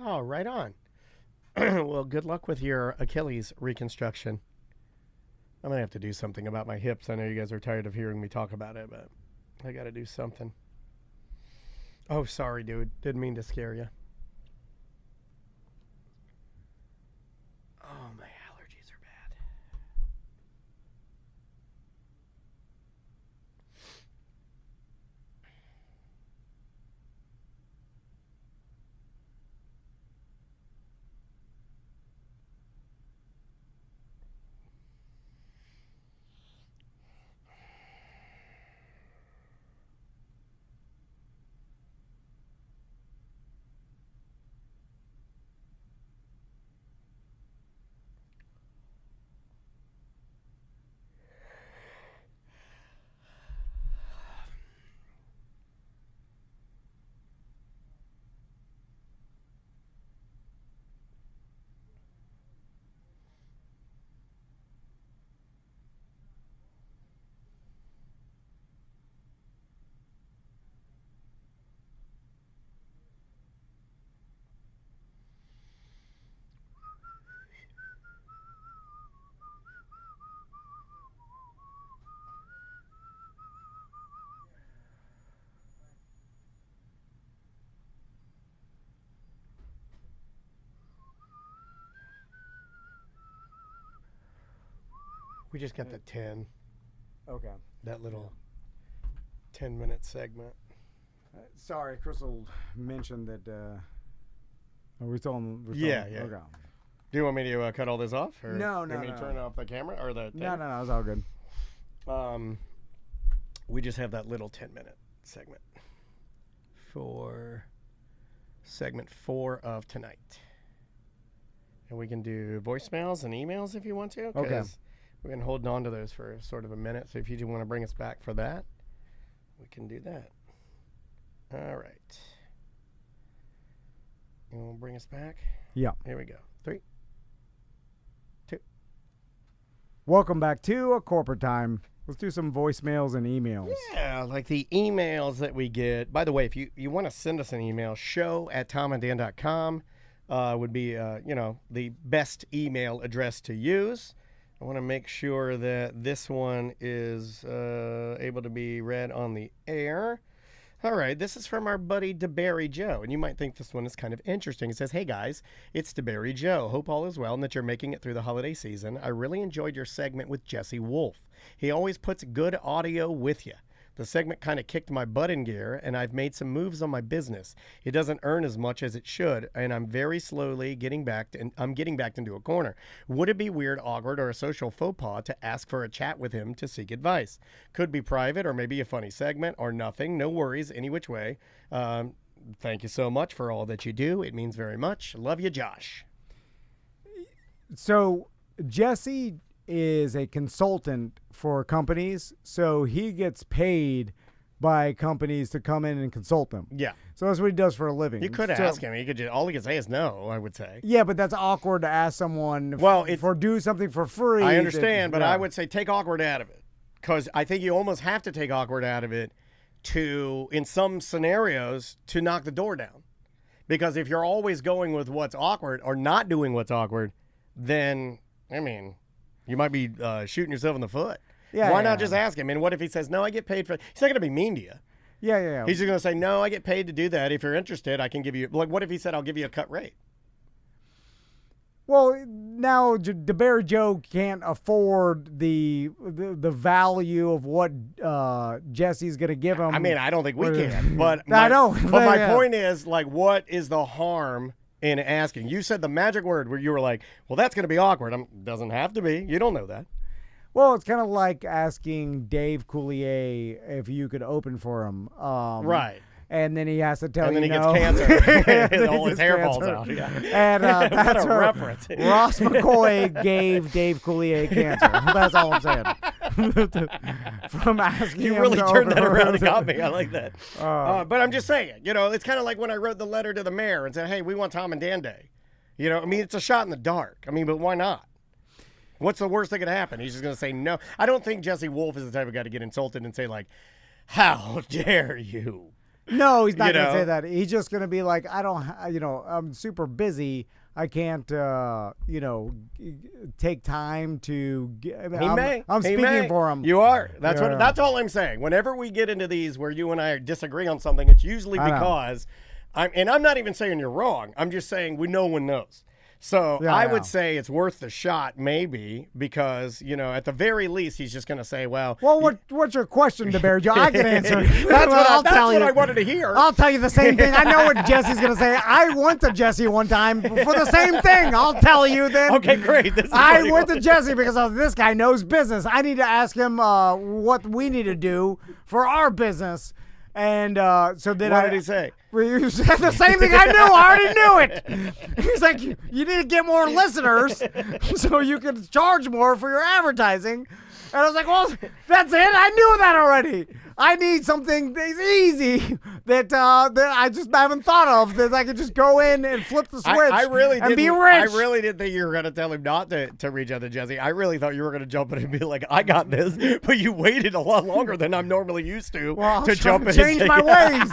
A: Oh, right on. Well, good luck with your Achilles reconstruction. I'm going to have to do something about my hips. I know you guys are tired of hearing me talk about it, but I got to do something. Oh, sorry, dude. Didn't mean to scare you. Oh, my allergies are bad. We just got the 10.
B: Okay.
A: That little 10-minute segment.
B: Sorry, Crystal mentioned that. Are we still on?
A: Yeah.
B: Okay.
A: Do you want me to cut all this off? Or
B: No.
A: Do you want me to turn off the camera or the?
B: No, it's all good.
A: We just have that little 10-minute segment for segment 4 of tonight. And we can do voicemails and emails if you want to.
B: Okay.
A: We've been holding on to those for sort of a minute. So if you do want to bring us back for that, we can do that. All right. You want to bring us back?
B: Yeah.
A: Here we go. 3, 2.
B: Welcome back to A Corporate Time. Let's do some voicemails and emails.
A: Yeah, like the emails that we get. By the way, if you want to send us an email, show@tomandan.com would be, the best email address to use. I want to make sure that this one is able to be read on the air. All right, this is from our buddy DeBerry Joe, and you might think this one is kind of interesting. It says, "Hey guys, it's DeBerry Joe. Hope all is well and that you're making it through the holiday season. I really enjoyed your segment with Jesse Wolf. He always puts good audio with you. The segment kind of kicked my butt in gear, and I've made some moves on my business. It doesn't earn as much as it should, and I'm very slowly getting backed into a corner. Would it be weird, awkward, or a social faux pas to ask for a chat with him to seek advice? Could be private, or maybe a funny segment, or nothing. No worries, any which way. Thank you so much for all that you do. It means very much. Love you, Josh."
B: So Jesse is a consultant for companies, so he gets paid by companies to come in and consult them.
A: Yeah.
B: So that's what he does for a living.
A: You could ask him. He could just, all he could say is no, I would say.
B: Yeah, but that's awkward to ask someone for do something for free.
A: I understand, but I would say take awkward out of it, because I think you almost have to take awkward out of it to, in some scenarios, to knock the door down. Because if you're always going with what's awkward or not doing what's awkward, then, I mean, you might be shooting yourself in the foot.
B: Yeah,
A: Why not just ask him? And what if he says, no, I get paid for it? He's not going to be mean to you.
B: Yeah.
A: He's just going to say, no, I get paid to do that. If you're interested, I can give you, like, what if he said, I'll give you a cut rate?
B: Well, now DeBerry Joe can't afford the value of what Jesse's going to give him.
A: I mean, I don't think we can. But
B: I know.
A: But my point is, like, what is the harm in asking? You said the magic word where you were like, well, that's going to be awkward. Doesn't have to be. You don't know that.
B: Well, it's kind of like asking Dave Coulier if you could open for him.
A: Right.
B: And then he has to tell
A: you
B: no.
A: And then he gets cancer. All his hair falls out. Yeah.
B: And that's
A: a reference.
B: Ross McCoy gave Dave Coulier cancer. That's all I'm saying. From asking
A: you
B: him
A: really
B: to
A: turned
B: open
A: that
B: for
A: around
B: him.
A: and got me. I like that. But I'm just saying, it's kind of like when I wrote the letter to the mayor and said, hey, we want Tom and Dan Day. I mean, it's a shot in the dark. I mean, but why not? What's the worst that could happen? He's just going to say no. I don't think Jesse Wolf is the type of guy to get insulted and say, like, how dare you?
B: No, he's not going to say that. He's just going to be like, I'm super busy. I can't, take time to. I'm speaking for him.
A: You are. That's all I'm saying. Whenever we get into these where you and I disagree on something, it's usually because I'm not even saying you're wrong. I'm just saying no one knows. So I would say it's worth the shot, maybe, because, at the very least, he's just going to say, well.
B: Well, what's your question, DeBerry Joe? I can answer.
A: That's what I wanted to hear.
B: I'll tell you the same thing. I know what Jesse's going to say. I went to Jesse one time for the same thing. I'll tell you then.
A: Okay, great.
B: I went to Jesse because this guy knows business. I need to ask him what we need to do for our business. And so then
A: what did he say?
B: You said the same thing I knew. I already knew it. He's like, you need to get more listeners so you can charge more for your advertising. And I was like, well, that's it. I knew that already. I need something that's easy that I just haven't thought of, that I could just go in and flip the switch and be rich.
A: I really didn't think you were going to tell him not to reach out to Jesse. I really thought you were going to jump in and be like, I got this. But you waited a lot longer than I'm normally used to jump in.
B: Change my ways.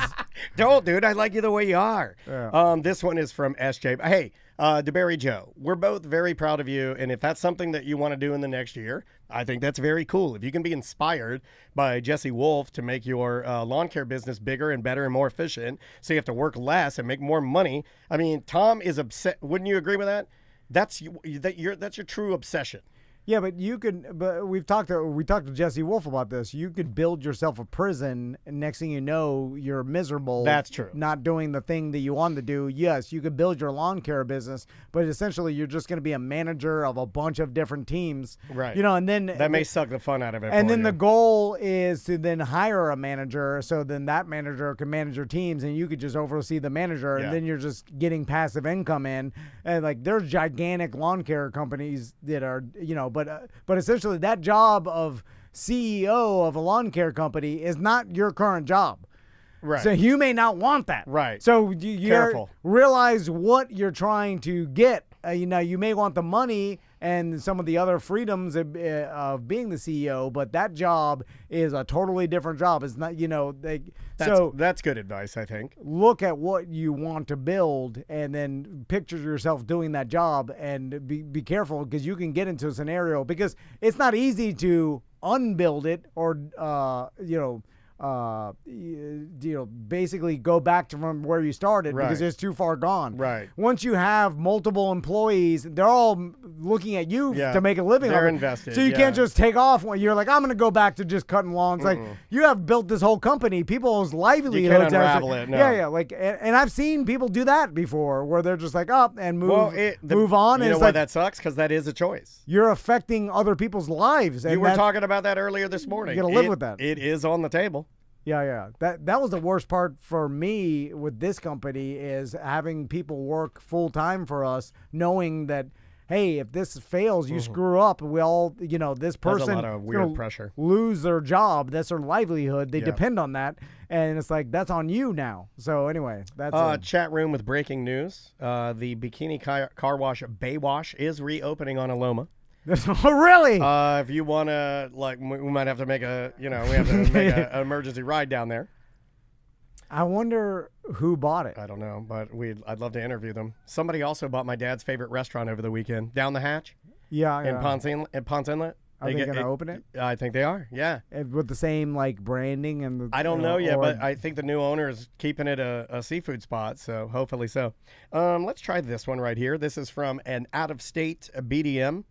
A: Don't, dude. I like you the way you are.
B: Yeah.
A: This one is from SJ. Hey, DeBerry Joe, we're both very proud of you. And if that's something that you want to do in the next year, I think that's very cool. If you can be inspired by Jesse Wolf to make your lawn care business bigger and better and more efficient, so you have to work less and make more money. I mean, Tom is upset. Wouldn't you agree with that? That's your true obsession.
B: Yeah, but you could. But we talked to Jesse Wolf about this. You could build yourself a prison, and next thing you know, you're miserable.
A: That's true.
B: Not doing the thing that you want to do. Yes, you could build your lawn care business, but essentially, you're just going to be a manager of a bunch of different teams.
A: Right.
B: And then
A: that may suck the fun out of it.
B: And then
A: you.
B: the goal is to then hire a manager, so then that manager can manage your teams, and you could just oversee the manager, and then you're just getting passive income in. And like, there's gigantic lawn care companies that are, but essentially that job of CEO of a lawn care company is not your current job.
A: Right.
B: So you may not want that.
A: Right.
B: So you
A: Careful.
B: Realize what you're trying to get. You may want the money and some of the other freedoms of being the CEO, but that job is a totally different job. It's not,
A: that's good advice, I think.
B: Look at what you want to build and then picture yourself doing that job, and be careful, because you can get into a scenario, because it's not easy to unbuild it or, basically go back to from where you started, because it's too far gone.
A: Right.
B: Once you have multiple employees, they're all looking at you to make a living.
A: They're invested.
B: So you can't just take off when you're like, I'm going to go back to just cutting lawns. Like, you have built this whole company. People's livelihoods.
A: You can't unravel it. No.
B: Yeah. Like, and I've seen people do that before, where they're just like up and move on.
A: You know
B: why
A: that sucks? Because that is a choice.
B: You're affecting other people's lives. And
A: you were talking about that earlier this morning.
B: You got to live with that.
A: It is on the table.
B: Yeah. That was the worst part for me with this company, is having people work full time for us, knowing that, hey, if this fails, you screw up, we all, this person,
A: that's a lot of weird pressure,
B: lose their job. That's their livelihood. They depend on that, and it's like, that's on you now. So anyway, that's
A: chat room with breaking news. The bikini car wash Baywash is reopening on Aloma.
B: Really?
A: If you want to, we might have to make an emergency ride down there.
B: I wonder who bought it.
A: I don't know, but I'd love to interview them. Somebody also bought my dad's favorite restaurant over the weekend, Down the Hatch.
B: Yeah.
A: In Ponce Inlet.
B: Are they going to open it?
A: I think they are, yeah.
B: With the same, branding and
A: I don't know yet, but I think the new owner is keeping it a seafood spot, so hopefully so. Let's try this one right here. This is from an out-of-state BDM.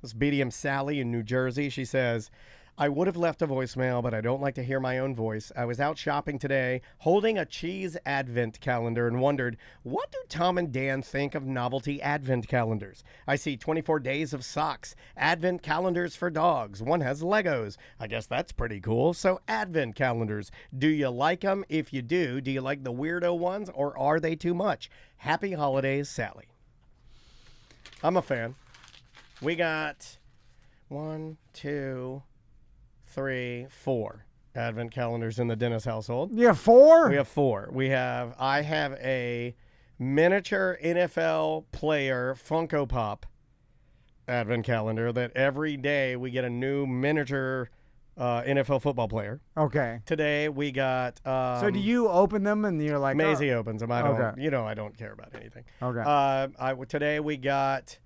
A: This BDM Sally in New Jersey. She says, I would have left a voicemail, but I don't like to hear my own voice. I was out shopping today, holding a cheese advent calendar, and wondered, what do Tom and Dan think of novelty advent calendars? I see 24 days of socks, advent calendars for dogs. One has Legos. I guess that's pretty cool. So advent calendars, do you like them? If you do you like the weirdo ones, or are they too much? Happy holidays, Sally. I'm a fan. We got 1, 2, 3, 4 advent calendars in the Dennis household.
B: You have 4?
A: We have 4. I have a miniature NFL player Funko Pop advent calendar that every day we get a new miniature NFL football player.
B: Okay.
A: Today we got.
B: So do you open them and you're like,
A: Maisie opens them. I don't. Okay. I don't care about anything.
B: Okay.
A: Today we got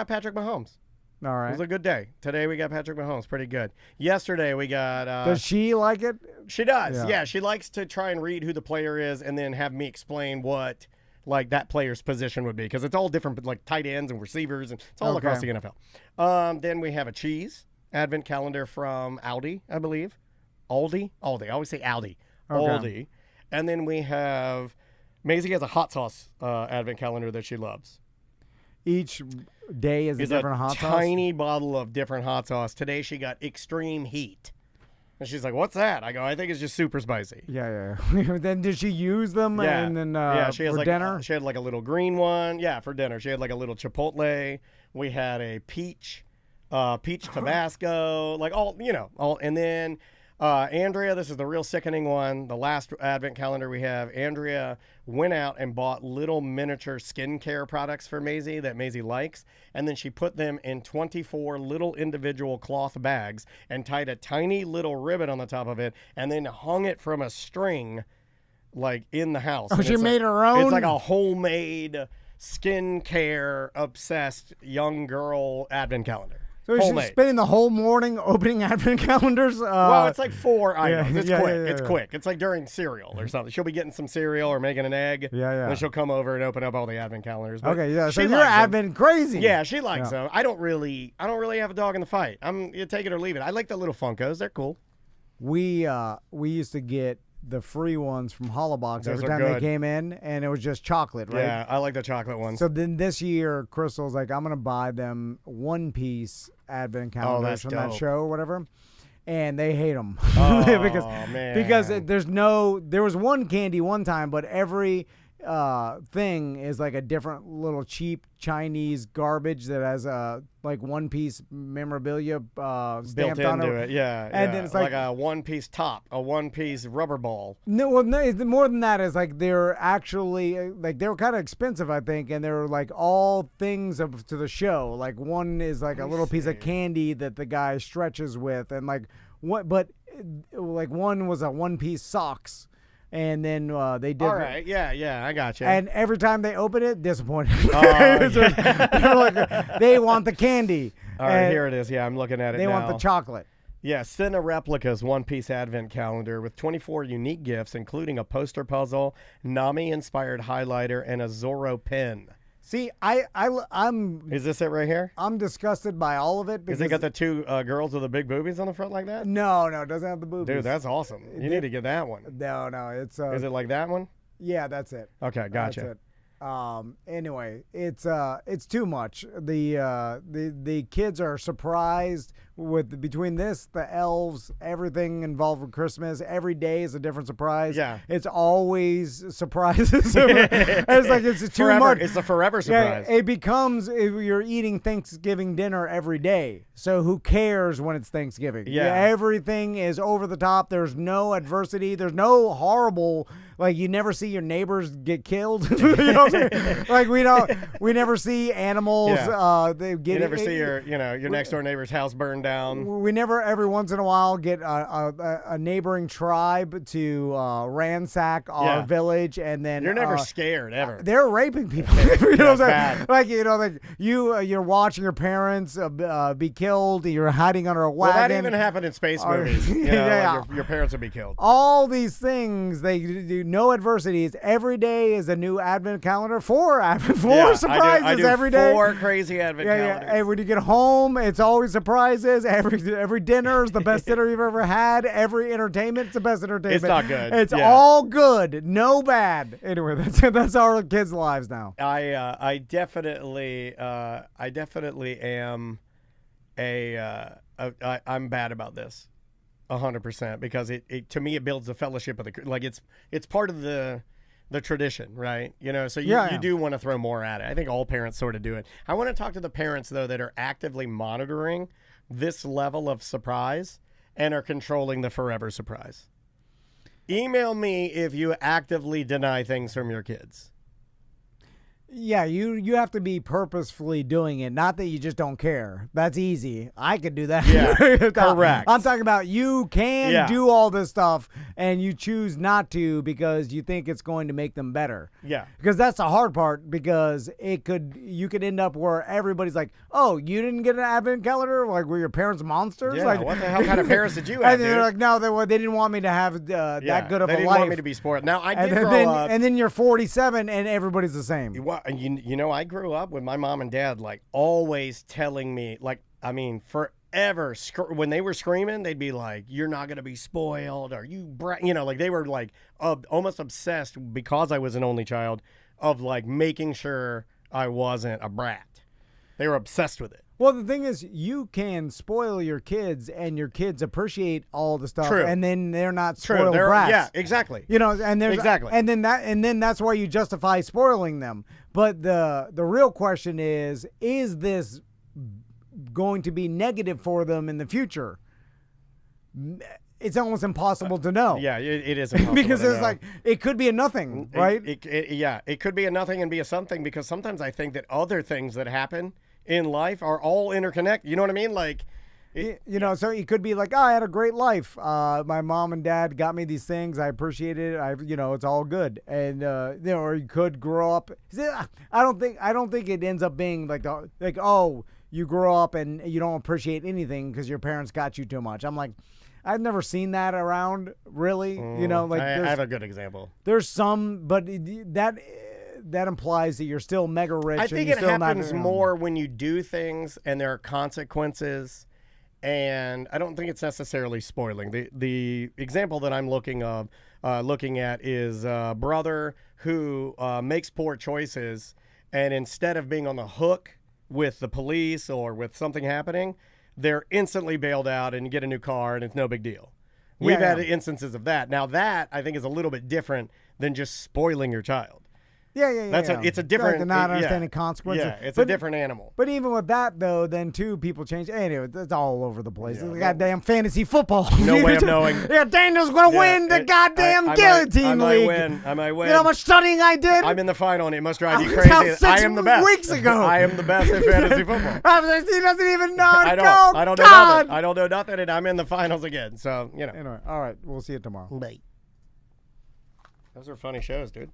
A: Patrick Mahomes.
B: All right.
A: It was a good day. Today we got Patrick Mahomes. Pretty good. Yesterday we got.
B: Does she like it?
A: She does. Yeah. She likes to try and read who the player is and then have me explain what that player's position would be, because it's all different, tight ends and receivers, and it's all across the NFL. Then we have a cheese advent calendar from Aldi, I believe. Aldi. I always say Aldi. Okay. Aldi. And then we have Maisie has a hot sauce advent calendar that she loves.
B: Each day is a different hot sauce?
A: Tiny bottle of different hot sauce. Today she got extreme heat. And she's like, what's that? I go, I think it's just super spicy.
B: Yeah. Then did she use them and then
A: she has
B: for dinner?
A: She had a little green one. Yeah, for dinner. She had a little chipotle. We had a peach Tabasco, all. And then Andrea, this is the real sickening one. The last advent calendar we have, Andrea went out and bought little miniature skincare products for Maisie that Maisie likes, and then she put them in 24 little individual cloth bags and tied a tiny little ribbon on the top of it, and then hung it from a string, in the house.
B: Oh, she made her own?
A: It's like a homemade skincare obsessed young girl advent calendar.
B: So she's spending the whole morning opening advent calendars.
A: Well, it's like 4 items. It's quick.
B: Yeah.
A: It's quick. It's like during cereal or something. She'll be getting some cereal or making an egg.
B: Yeah.
A: And then she'll come over and open up all the advent calendars. But
B: Okay, yeah. So
A: she
B: you're
A: likes them.
B: advent crazy.
A: Yeah, she likes them. I don't really have a dog in the fight. You take it or leave it. I like the little Funkos. They're cool.
B: We used to get the free ones from Holobox
A: Those
B: every
A: are
B: time they
A: good.
B: came in, and it was just chocolate, right?
A: Yeah, I like the chocolate ones.
B: So then this year, Crystal's like, I'm gonna buy them one-piece advent calendars
A: that's
B: from that
A: dope.
B: show or whatever, and they hate them
A: Oh,
B: because
A: man.
B: there was one candy one time, but every thing is like a different little cheap Chinese garbage that has like one-piece memorabilia stamped
A: built
B: on
A: into it. Yeah,
B: And
A: yeah.
B: then it's
A: like
B: like
A: a one-piece top, a one-piece rubber ball.
B: No, well, no, more than that is like they're actually like they were kind of expensive, I think, and they're like all things to the show. Like one is like a little piece of candy that the guy stretches with, and like what, but like one was a one-piece socks, and then they did.
A: All right, yeah, I got you.
B: And every time they open it, disappointed.
A: Oh,
B: They're like, they want the candy.
A: All right,
B: and
A: here it is. Yeah, I'm looking at it
B: They
A: now.
B: want the chocolate.
A: Yeah, Cine Replica's one-piece advent calendar with 24 unique gifts, including a poster puzzle, Nami-inspired highlighter, and a Zorro pen.
B: See, I'm.
A: Is this it right here?
B: I'm disgusted by all of it.
A: Is it got the two girls with the big boobies on the front like that?
B: No, it doesn't have the boobies.
A: Dude, that's awesome. You need to get that one.
B: No, it's.
A: Is it like that one?
B: Yeah, that's it.
A: Okay, gotcha.
B: That's it. Anyway, it's too much. The kids are surprised with between this, the elves, everything involved with Christmas. Every day is a different surprise.
A: Yeah.
B: It's always surprises. It's like it's too
A: Forever.
B: much.
A: It's a forever surprise.
B: Yeah, it becomes you're eating Thanksgiving dinner every day. So who cares when it's Thanksgiving?
A: Yeah.
B: Everything is over the top. There's no adversity. There's no horrible. Like you never see your neighbors get killed. You know what I'm saying? Like we never see animals.
A: Yeah.
B: They get
A: You never see your next door neighbor's house burned down.
B: We never every once in a while get a neighboring tribe to ransack our village, and then
A: You're never scared ever.
B: They're raping people. You know what I'm saying?
A: bad.
B: Like like you're watching your parents be killed. You're hiding under a
A: Well,
B: wagon.
A: that even happened in space movies. You know, like your parents would be killed.
B: All these things they do. No adversities. Every day is a new advent calendar. Four surprises
A: I do
B: every day.
A: 4 crazy advent calendars.
B: And when you get home, it's always surprises. Every dinner is the best dinner you've ever had. Every entertainment's the best entertainment.
A: It's not good.
B: It's all good, no bad. Anyway, that's our kids' lives now.
A: I definitely am I'm bad about this, 100%, because it to me it builds the fellowship of the, like it's part of the tradition, right? You know, so you do want to throw more at it. I think all parents sort of do it. I want to talk to the parents though that are actively monitoring this level of surprise and are controlling the forever surprise. Email me if you actively deny things from your kids.
B: Yeah, you have to be purposefully doing it, not that you just don't care. That's easy. I could do that.
A: Yeah, correct.
B: I'm talking about you can do all this stuff and you choose not to because you think it's going to make them better.
A: Yeah.
B: Because that's the hard part, because you could end up where everybody's like, "Oh, you didn't get an advent calendar? Like, were your parents monsters?"
A: Yeah,
B: like,
A: what the hell kind of parents did you have,
B: And they're
A: dude?
B: like, "No, they didn't want me to have that good of
A: they
B: a
A: didn't
B: life."
A: want me to be spoiled. Now, I did
B: and
A: grow up.
B: And then you're 47 and everybody's the same.
A: Well, you know, I grew up with my mom and dad, like, always telling me, like, I mean, forever, when they were screaming, they'd be like, "You're not going to be spoiled," or you know, like, they were, like, almost obsessed, because I was an only child, of, like, making sure I wasn't a brat. They were obsessed with it.
B: Well, the thing is, you can spoil your kids, and your kids appreciate all the stuff,
A: True.
B: and then they're not spoiled
A: True.
B: brats.
A: Yeah, exactly.
B: You know, and there's
A: Exactly.
B: and then that's why you justify spoiling them. But the real question is this going to be negative for them in the future? It's almost impossible to know.
A: Yeah, it is impossible
B: because
A: to
B: it's
A: know.
B: like it could be a nothing, right?
A: It could be a nothing and be a something, because sometimes I think that other things that happen in life are all interconnected. You know what I mean? Like,
B: you know, so it could be like, "Oh, I had a great life. My mom and dad got me these things. I appreciate it. It's all good." And or you could grow up. I don't think it ends up being like oh, you grow up and you don't appreciate anything because your parents got you too much. I'm like, I've never seen that around, really. You know, like
A: I have a good example.
B: There's some, but that implies that you're still mega rich.
A: I think it happens more when you do things and there are consequences, and I don't think it's necessarily spoiling. The example that I'm looking at is a brother who makes poor choices, and instead of being on the hook with the police or with something happening, they're instantly bailed out and you get a new car and it's no big deal. We've had instances of that. Now that I think is a little bit different than just spoiling your child. It's a different.
B: Like the not understanding consequences.
A: Yeah, it's a different animal.
B: But even with that, though, then too, people change. Anyway, it's all over the place. It's goddamn fantasy football.
A: No way of knowing.
B: Yeah, Daniel's going to win the goddamn guillotine league.
A: I might win.
B: You know how much studying I did?
A: I'm in the final, and it must drive you crazy. I am the best.
B: 6 weeks ago.
A: I am the best at fantasy football.
B: He doesn't even know.
A: I don't know nothing. I don't know nothing, and I'm in the finals again. So, you know.
B: Anyway, all right. We'll see you tomorrow.
A: Bye. Those are funny shows, dude.